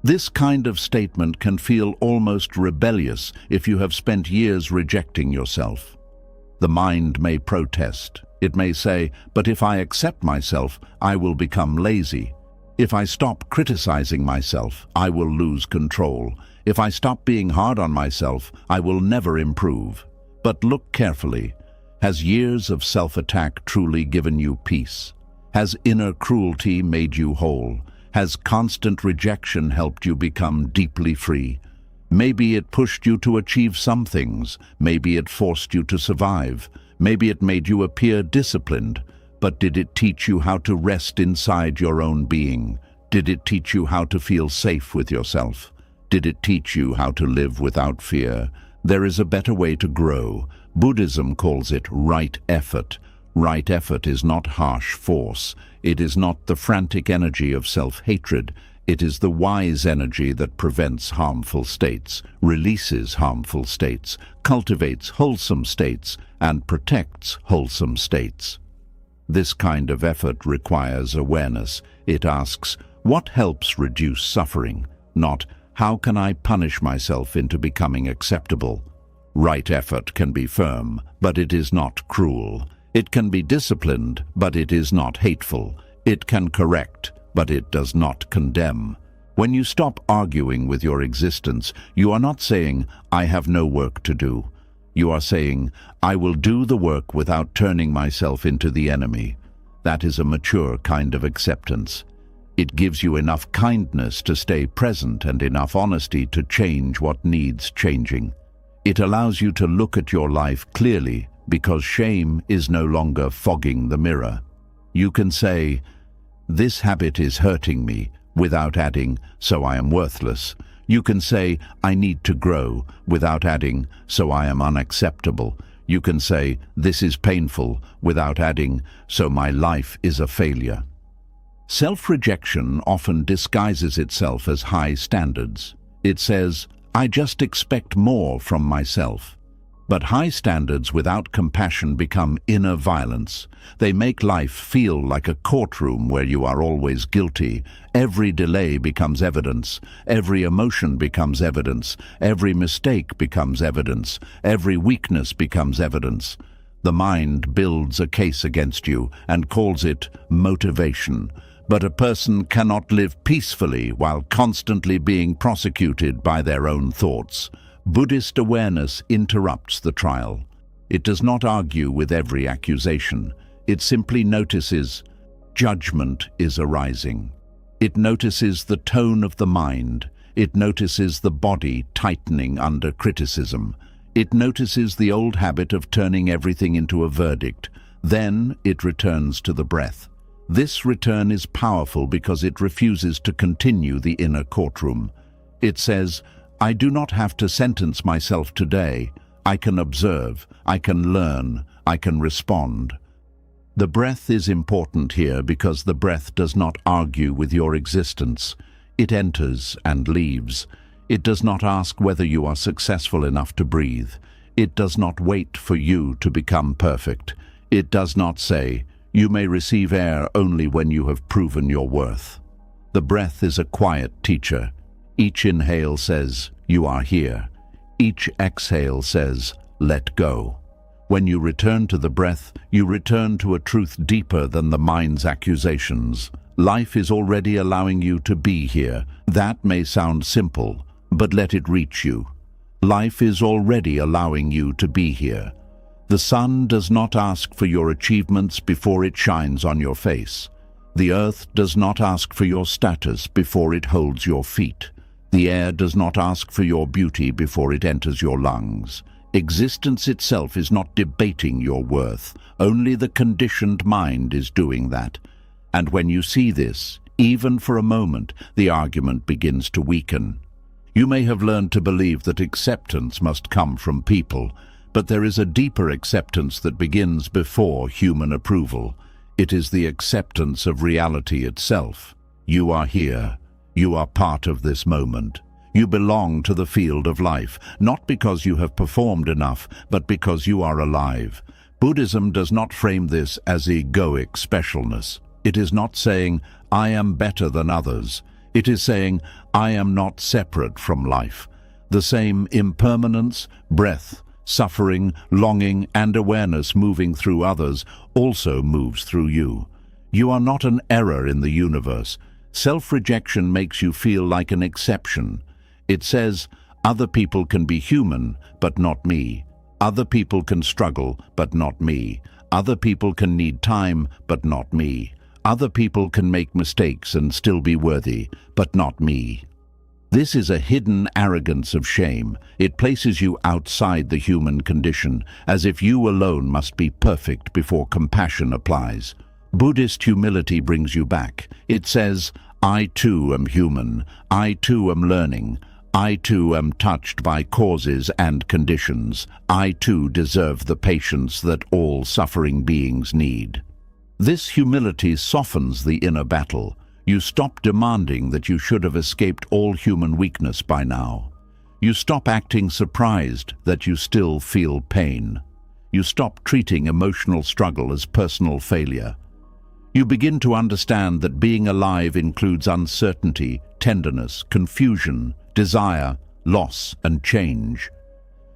This kind of statement can feel almost rebellious if you have spent years rejecting yourself. The mind may protest. It may say, but if I accept myself, I will become lazy. If I stop criticizing myself, I will lose control. If I stop being hard on myself, I will never improve. But look carefully. Has years of self-attack truly given you peace? Has inner cruelty made you whole? Has constant rejection helped you become deeply free? Maybe it pushed you to achieve some things. Maybe it forced you to survive. Maybe it made you appear disciplined. But did it teach you how to rest inside your own being? Did it teach you how to feel safe with yourself? Did it teach you how to live without fear? There is a better way to grow. Buddhism calls it right effort. Right effort is not harsh force. It is not the frantic energy of self-hatred. It is the wise energy that prevents harmful states, releases harmful states, cultivates wholesome states, and protects wholesome states. This kind of effort requires awareness. It asks, what helps reduce suffering? Not, how can I punish myself into becoming acceptable? Right effort can be firm, but it is not cruel. It can be disciplined, but it is not hateful. It can correct, but it does not condemn. When you stop arguing with your existence, you are not saying, I have no work to do. You are saying, I will do the work without turning myself into the enemy. That is a mature kind of acceptance. It gives you enough kindness to stay present and enough honesty to change what needs changing. It allows you to look at your life clearly because shame is no longer fogging the mirror. You can say, this habit is hurting me, without adding, so I am worthless. You can say, I need to grow, without adding, so I am unacceptable. You can say, this is painful, without adding, so my life is a failure. Self-rejection often disguises itself as high standards. It says, I just expect more from myself. But high standards without compassion become inner violence. They make life feel like a courtroom where you are always guilty. Every delay becomes evidence. Every emotion becomes evidence. Every mistake becomes evidence. Every weakness becomes evidence. The mind builds a case against you and calls it motivation. But a person cannot live peacefully while constantly being prosecuted by their own thoughts. Buddhist awareness interrupts the trial. It does not argue with every accusation. It simply notices judgment is arising. It notices the tone of the mind. It notices the body tightening under criticism. It notices the old habit of turning everything into a verdict. Then it returns to the breath. This return is powerful because it refuses to continue the inner courtroom. It says, I do not have to sentence myself today. I can observe, I can learn, I can respond. The breath is important here because the breath does not argue with your existence. It enters and leaves. It does not ask whether you are successful enough to breathe. It does not wait for you to become perfect. It does not say, you may receive air only when you have proven your worth. The breath is a quiet teacher. Each inhale says, you are here. Each exhale says, let go. When you return to the breath, you return to a truth deeper than the mind's accusations. Life is already allowing you to be here. That may sound simple, but let it reach you. Life is already allowing you to be here. The sun does not ask for your achievements before it shines on your face. The earth does not ask for your status before it holds your feet. The air does not ask for your beauty before it enters your lungs. Existence itself is not debating your worth. Only the conditioned mind is doing that. And when you see this, even for a moment, the argument begins to weaken. You may have learned to believe that acceptance must come from people, but there is a deeper acceptance that begins before human approval. It is the acceptance of reality itself. You are here. You are part of this moment. You belong to the field of life, not because you have performed enough, but because you are alive. Buddhism does not frame this as egoic specialness. It is not saying, I am better than others. It is saying, I am not separate from life. The same impermanence, breath, suffering, longing, and awareness moving through others also moves through you. You are not an error in the universe. Self-rejection makes you feel like an exception. It says, other people can be human, but not me. Other people can struggle, but not me. Other people can need time, but not me. Other people can make mistakes and still be worthy, but not me. This is a hidden arrogance of shame. It places you outside the human condition, as if you alone must be perfect before compassion applies. Buddhist humility brings you back. It says, I too am human. I too am learning. I too am touched by causes and conditions. I too deserve the patience that all suffering beings need. This humility softens the inner battle. You stop demanding that you should have escaped all human weakness by now. You stop acting surprised that you still feel pain. You stop treating emotional struggle as personal failure. You begin to understand that being alive includes uncertainty, tenderness, confusion, desire, loss, and change.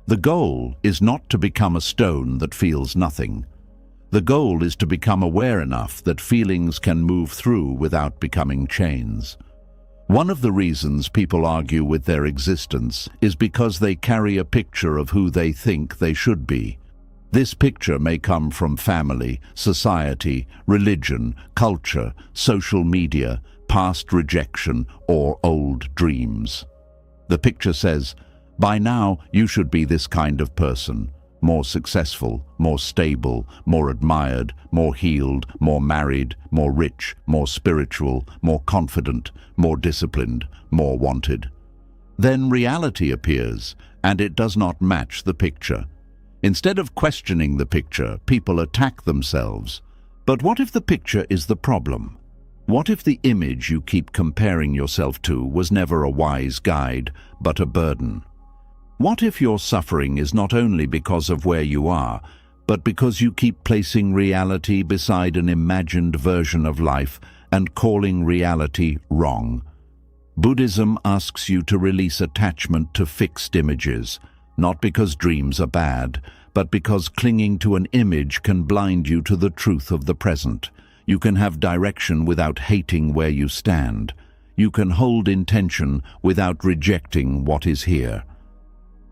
The goal is not to become a stone that feels nothing. The goal is to become aware enough that feelings can move through without becoming chains. One of the reasons people argue with their existence is because they carry a picture of who they think they should be. This picture may come from family, society, religion, culture, social media, past rejection, or old dreams. The picture says, by now you should be this kind of person. More successful, more stable, more admired, more healed, more married, more rich, more spiritual, more confident, more disciplined, more wanted. Then reality appears, and it does not match the picture. Instead of questioning the picture, people attack themselves. But what if the picture is the problem? What if the image you keep comparing yourself to was never a wise guide, but a burden? What if your suffering is not only because of where you are, but because you keep placing reality beside an imagined version of life and calling reality wrong? Buddhism asks you to release attachment to fixed images, not because dreams are bad, but because clinging to an image can blind you to the truth of the present. You can have direction without hating where you stand. You can hold intention without rejecting what is here.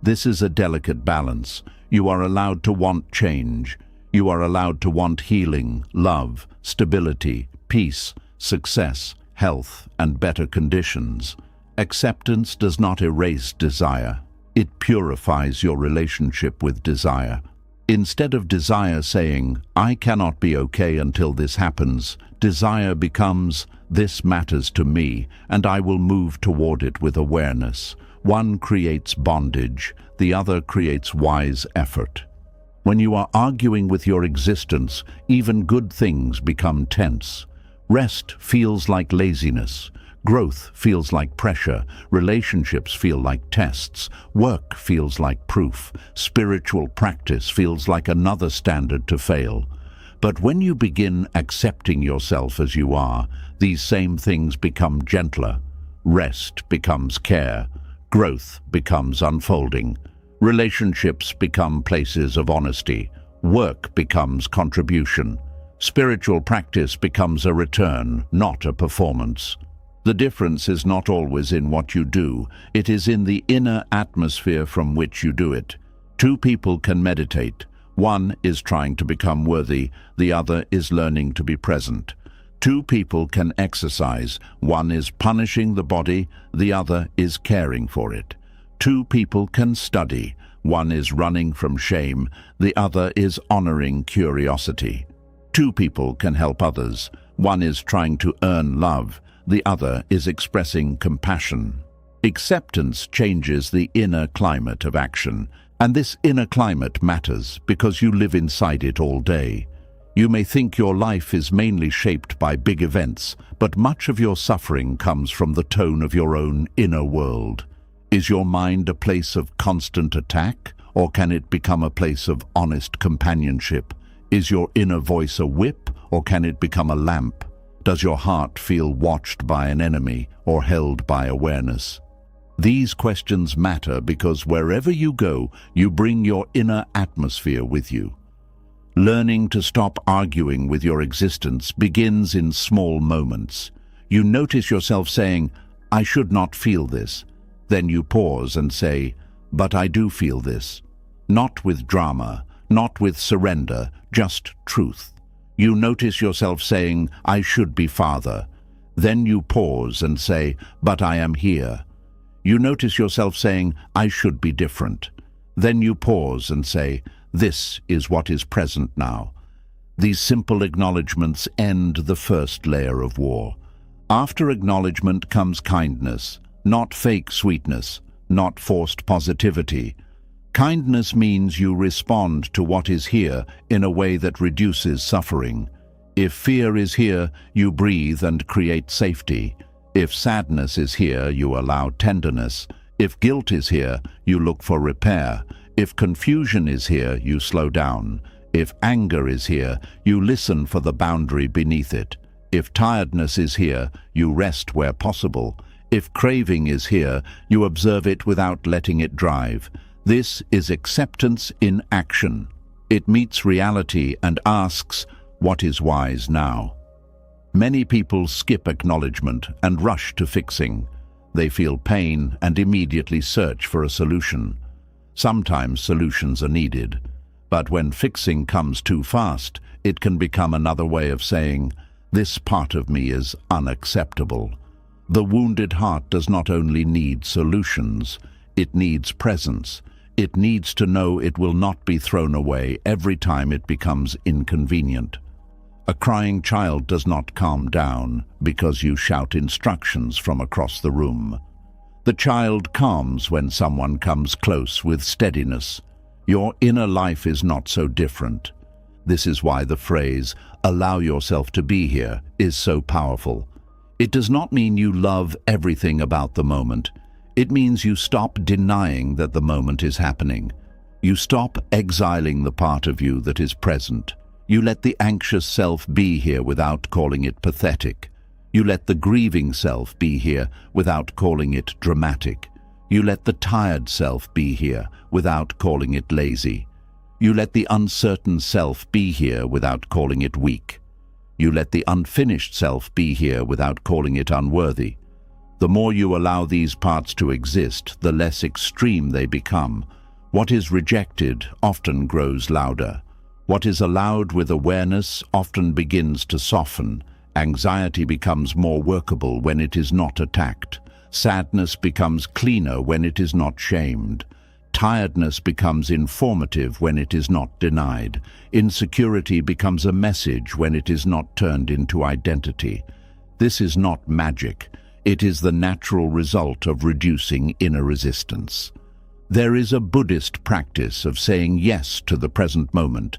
This is a delicate balance. You are allowed to want change. You are allowed to want healing, love, stability, peace, success, health, and better conditions. Acceptance does not erase desire. It purifies your relationship with desire. Instead of desire saying, I cannot be okay until this happens, desire becomes, this matters to me, and I will move toward it with awareness. One creates bondage, the other creates wise effort. When you are arguing with your existence, even good things become tense. Rest feels like laziness. Growth feels like pressure. Relationships feel like tests. Work feels like proof. Spiritual practice feels like another standard to fail. But when you begin accepting yourself as you are, these same things become gentler. Rest becomes care. Growth becomes unfolding. Relationships become places of honesty. Work becomes contribution. Spiritual practice becomes a return, not a performance. The difference is not always in what you do, it is in the inner atmosphere from which you do it. Two people can meditate. One is trying to become worthy, the other is learning to be present. Two people can exercise. One is punishing the body, the other is caring for it. Two people can study. One is running from shame, the other is honoring curiosity. Two people can help others. One is trying to earn love, the other is expressing compassion. Acceptance changes the inner climate of action, and this inner climate matters because you live inside it all day. You may think your life is mainly shaped by big events, but much of your suffering comes from the tone of your own inner world. Is your mind a place of constant attack, or can it become a place of honest companionship? Is your inner voice a whip, or can it become a lamp? Does your heart feel watched by an enemy, or held by awareness? These questions matter because wherever you go, you bring your inner atmosphere with you. Learning to stop arguing with your existence begins in small moments. You notice yourself saying, "I should not feel this." Then you pause and say, "But I do feel this." Not with drama, not with surrender, just truth. You notice yourself saying, "I should be father." Then you pause and say, "But I am here." You notice yourself saying, "I should be different." Then you pause and say, "This is what is present now." These simple acknowledgements end the first layer of war. After acknowledgement comes kindness, not fake sweetness, not forced positivity. Kindness means you respond to what is here in a way that reduces suffering. If fear is here, you breathe and create safety. If sadness is here, you allow tenderness. If guilt is here, you look for repair. If confusion is here, you slow down. If anger is here, you listen for the boundary beneath it. If tiredness is here, you rest where possible. If craving is here, you observe it without letting it drive. This is acceptance in action. It meets reality and asks, "What is wise now?" Many people skip acknowledgement and rush to fixing. They feel pain and immediately search for a solution. Sometimes solutions are needed, but when fixing comes too fast, it can become another way of saying, "This part of me is unacceptable." The wounded heart does not only need solutions, it needs presence. It needs to know it will not be thrown away every time it becomes inconvenient. A crying child does not calm down because you shout instructions from across the room. The child calms when someone comes close with steadiness. Your inner life is not so different. This is why the phrase, "allow yourself to be here," is so powerful. It does not mean you love everything about the moment. It means you stop denying that the moment is happening. You stop exiling the part of you that is present. You let the anxious self be here without calling it pathetic. You let the grieving self be here without calling it dramatic. You let the tired self be here without calling it lazy. You let the uncertain self be here without calling it weak. You let the unfinished self be here without calling it unworthy. The more you allow these parts to exist, the less extreme they become. What is rejected often grows louder. What is allowed with awareness often begins to soften. Anxiety becomes more workable when it is not attacked. Sadness becomes cleaner when it is not shamed. Tiredness becomes informative when it is not denied. Insecurity becomes a message when it is not turned into identity. This is not magic. It is the natural result of reducing inner resistance. There is a Buddhist practice of saying yes to the present moment,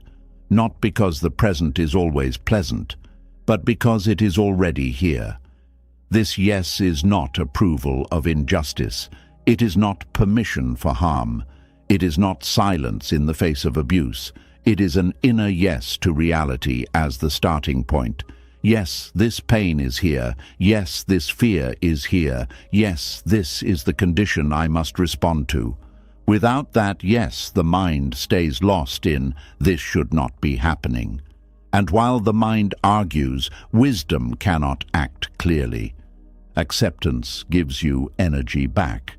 not because the present is always pleasant, but because it is already here. This yes is not approval of injustice. It is not permission for harm. It is not silence in the face of abuse. It is an inner yes to reality as the starting point. Yes, this pain is here. Yes, this fear is here. Yes, this is the condition I must respond to. Without that yes, the mind stays lost in "this should not be happening." And while the mind argues, wisdom cannot act clearly. Acceptance gives you energy back.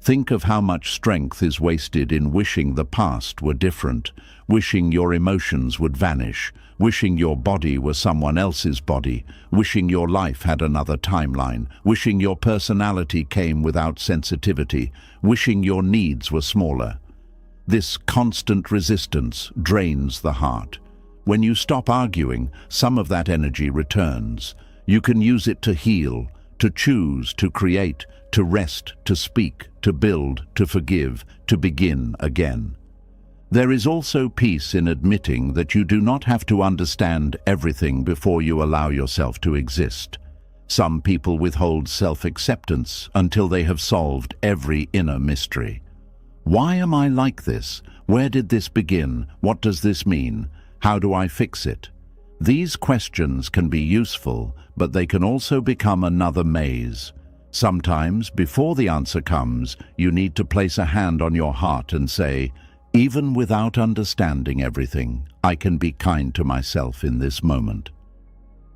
Think of how much strength is wasted in wishing the past were different, wishing your emotions would vanish, wishing your body were someone else's body, wishing your life had another timeline, wishing your personality came without sensitivity, wishing your needs were smaller. This constant resistance drains the heart. When you stop arguing, some of that energy returns. You can use it to heal, to choose, to create, to rest, to speak, to build, to forgive, to begin again. There is also peace in admitting that you do not have to understand everything before you allow yourself to exist. Some people withhold self-acceptance until they have solved every inner mystery. Why am I like this? Where did this begin? What does this mean? How do I fix it? These questions can be useful, but they can also become another maze. Sometimes, before the answer comes, you need to place a hand on your heart and say, "Even without understanding everything, I can be kind to myself in this moment."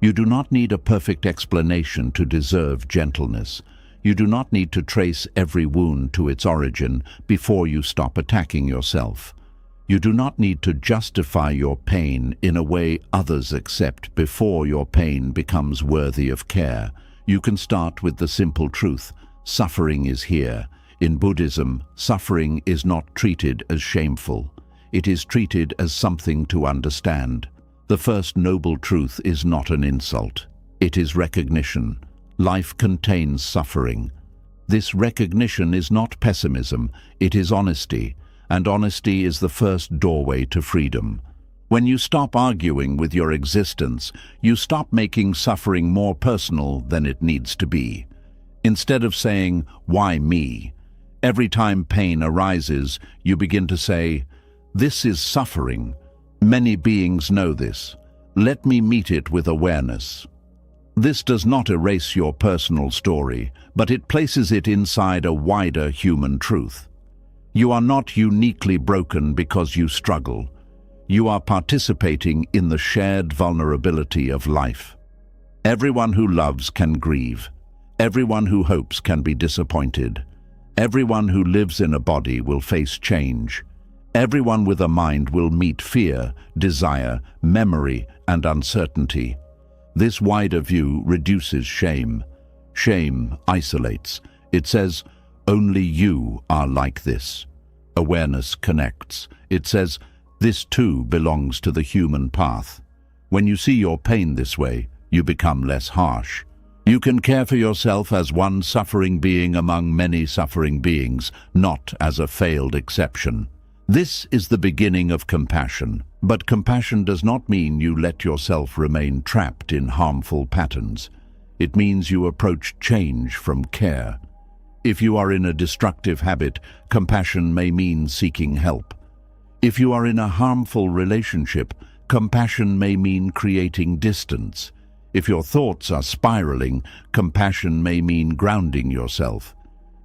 You do not need a perfect explanation to deserve gentleness. You do not need to trace every wound to its origin before you stop attacking yourself. You do not need to justify your pain in a way others accept before your pain becomes worthy of care. You can start with the simple truth: suffering is here. In Buddhism, suffering is not treated as shameful. It is treated as something to understand. The first noble truth is not an insult. It is recognition. Life contains suffering. This recognition is not pessimism, it is honesty, and honesty is the first doorway to freedom. When you stop arguing with your existence, you stop making suffering more personal than it needs to be. Instead of saying, "Why me?" every time pain arises, you begin to say, "This is suffering. Many beings know this. Let me meet it with awareness." This does not erase your personal story, but it places it inside a wider human truth. You are not uniquely broken because you struggle. You are participating in the shared vulnerability of life. Everyone who loves can grieve. Everyone who hopes can be disappointed. Everyone who lives in a body will face change. Everyone with a mind will meet fear, desire, memory, and uncertainty. This wider view reduces shame. Shame isolates. It says, "Only you are like this." Awareness connects. It says, "This too belongs to the human path." When you see your pain this way, you become less harsh. You can care for yourself as one suffering being among many suffering beings, not as a failed exception. This is the beginning of compassion, but compassion does not mean you let yourself remain trapped in harmful patterns. It means you approach change from care. If you are in a destructive habit, compassion may mean seeking help. If you are in a harmful relationship, compassion may mean creating distance. If your thoughts are spiraling, compassion may mean grounding yourself.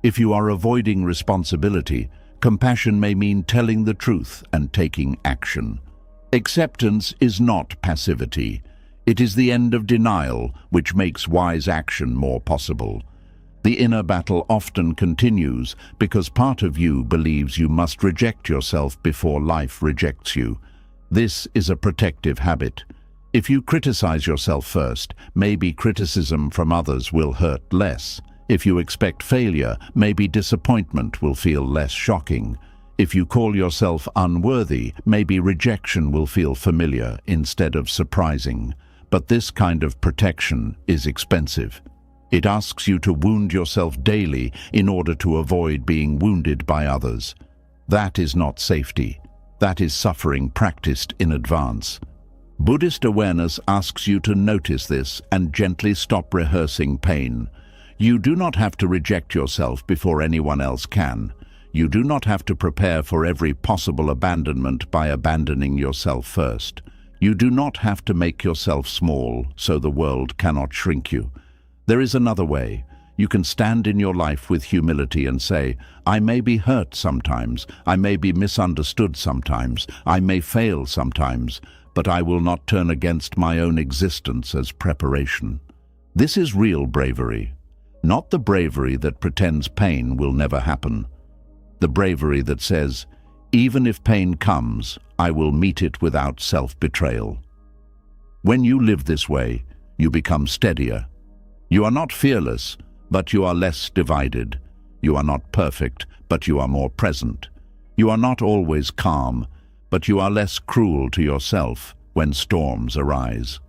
If you are avoiding responsibility, compassion may mean telling the truth and taking action. Acceptance is not passivity. It is the end of denial, which makes wise action more possible. The inner battle often continues because part of you believes you must reject yourself before life rejects you. This is a protective habit. If you criticize yourself first, maybe criticism from others will hurt less. If you expect failure, maybe disappointment will feel less shocking. If you call yourself unworthy, maybe rejection will feel familiar instead of surprising. But this kind of protection is expensive. It asks you to wound yourself daily in order to avoid being wounded by others. That is not safety. That is suffering practiced in advance. Buddhist awareness asks you to notice this and gently stop rehearsing pain. You do not have to reject yourself before anyone else can. You do not have to prepare for every possible abandonment by abandoning yourself first. You do not have to make yourself small so the world cannot shrink you. There is another way. You can stand in your life with humility and say, I may be hurt sometimes, I may be misunderstood sometimes, I may fail sometimes, but I will not turn against my own existence as preparation. This is real bravery, not the bravery that pretends pain will never happen. The bravery that says, even if pain comes, I will meet it without self-betrayal. When you live this way, you become steadier. You are not fearless, but you are less divided. You are not perfect, but you are more present. You are not always calm, but you are less cruel to yourself when storms arise.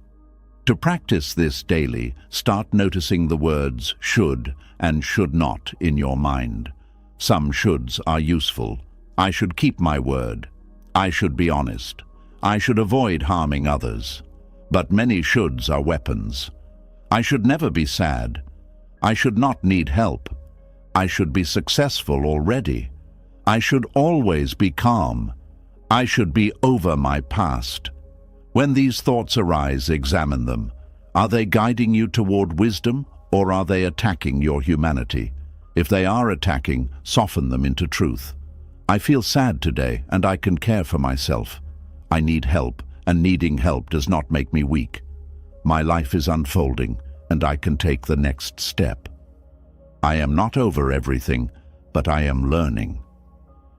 To practice this daily, start noticing the words should and should not in your mind. Some shoulds are useful. I should keep my word. I should be honest. I should avoid harming others. But many shoulds are weapons. I should never be sad. I should not need help. I should be successful already. I should always be calm. I should be over my past. When these thoughts arise, examine them. Are they guiding you toward wisdom, or are they attacking your humanity? If they are attacking, soften them into truth. I feel sad today, and I can care for myself. I need help, and needing help does not make me weak. My life is unfolding, and I can take the next step. I am not over everything, but I am learning.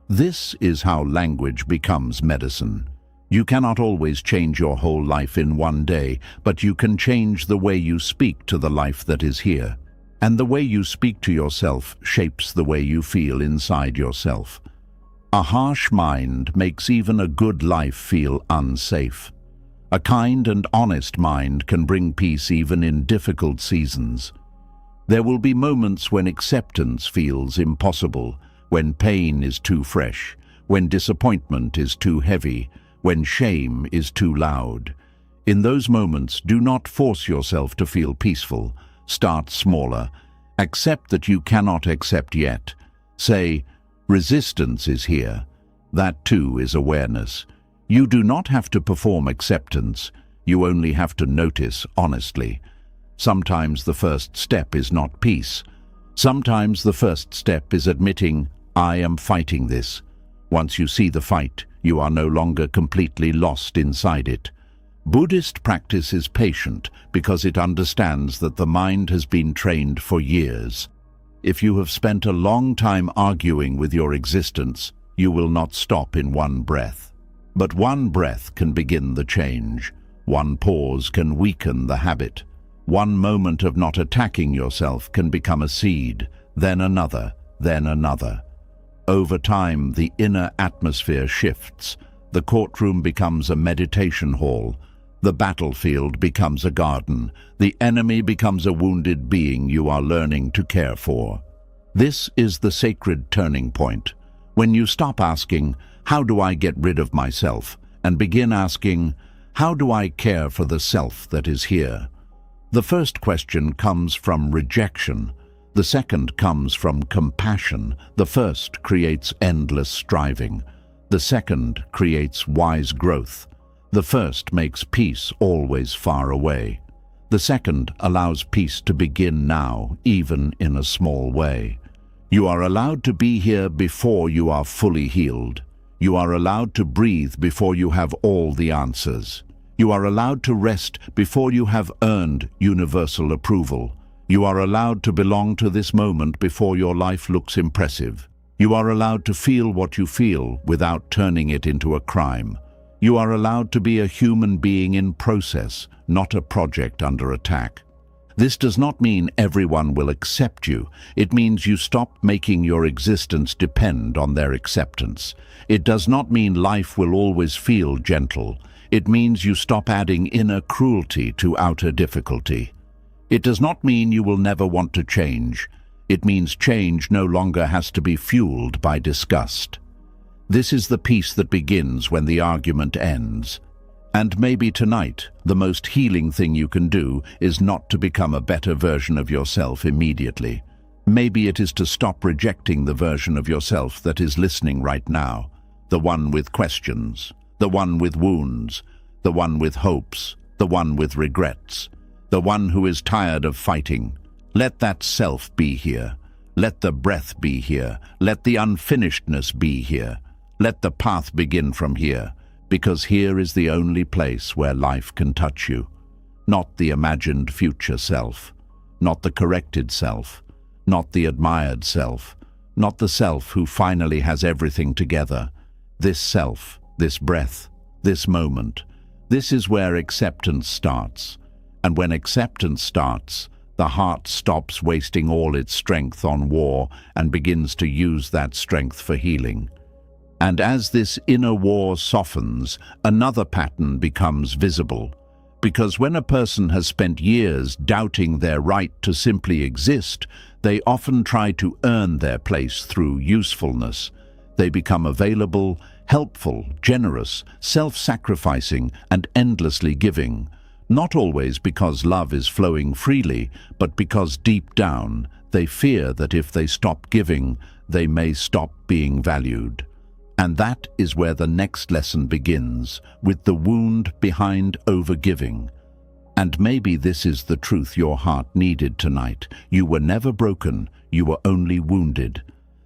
This is how language becomes medicine. You cannot always change your whole life in one day, but you can change the way you speak to the life that is here. And the way you speak to yourself shapes the way you feel inside yourself. A harsh mind makes even a good life feel unsafe. A kind and honest mind can bring peace even in difficult seasons. There will be moments when acceptance feels impossible, when pain is too fresh, when disappointment is too heavy, when shame is too loud. In those moments, do not force yourself to feel peaceful. Start smaller. Accept that you cannot accept yet. Say, resistance is here. That too is awareness. You do not have to perform acceptance. You only have to notice honestly. Sometimes the first step is not peace. Sometimes the first step is admitting, I am fighting this. Once you see the fight, you are no longer completely lost inside it. Buddhist practice is patient because it understands that the mind has been trained for years. If you have spent a long time arguing with your existence, you will not stop in one breath. But one breath can begin the change. One pause can weaken the habit. One moment of not attacking yourself can become a seed, then another, then another. Over time, the inner atmosphere shifts. The courtroom becomes a meditation hall. The battlefield becomes a garden. The enemy becomes a wounded being you are learning to care for. This is the sacred turning point. When you stop asking, how do I get rid of myself? And begin asking, how do I care for the self that is here? The first question comes from rejection. The second comes from compassion. The first creates endless striving. The second creates wise growth. The first makes peace always far away. The second allows peace to begin now, even in a small way. You are allowed to be here before you are fully healed. You are allowed to breathe before you have all the answers. You are allowed to rest before you have earned universal approval. You are allowed to belong to this moment before your life looks impressive. You are allowed to feel what you feel without turning it into a crime. You are allowed to be a human being in process, not a project under attack. This does not mean everyone will accept you. It means you stop making your existence depend on their acceptance. It does not mean life will always feel gentle. It means you stop adding inner cruelty to outer difficulty. It does not mean you will never want to change. It means change no longer has to be fueled by disgust. This is the peace that begins when the argument ends. And maybe tonight, the most healing thing you can do is not to become a better version of yourself immediately. Maybe it is to stop rejecting the version of yourself that is listening right now, the one with questions, the one with wounds, the one with hopes, the one with regrets, the one who is tired of fighting, Let that self be here. Let the breath be here. Let the unfinishedness be here. Let the path begin from here, because here is the only place where life can touch you. Not the imagined future self, not the corrected self, not the admired self, not the self who finally has everything together. This self, this breath, this moment, this is where acceptance starts. And when acceptance starts, the heart stops wasting all its strength on war and begins to use that strength for healing. And as this inner war softens, another pattern becomes visible. Because when a person has spent years doubting their right to simply exist, they often try to earn their place through usefulness. They become available, helpful, generous, self-sacrificing, and endlessly giving. Not always because love is flowing freely, but because deep down they fear that if they stop giving, they may stop being valued. And that is where the next lesson begins, with the wound behind overgiving. And maybe this is the truth your heart needed tonight. You were never broken, you were only wounded.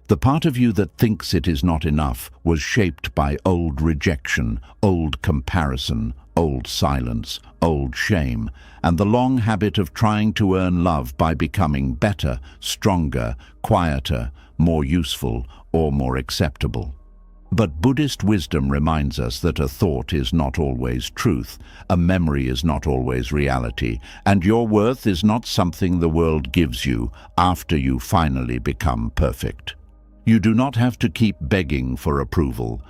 The part of you that thinks it is not enough was shaped by old rejection, old comparison, old silence, old shame, and the long habit of trying to earn love by becoming better, stronger, quieter, more useful, or more acceptable. But Buddhist wisdom reminds us that a thought is not always truth, a memory is not always reality, and your worth is not something the world gives you after you finally become perfect. You do not have to keep begging for approval.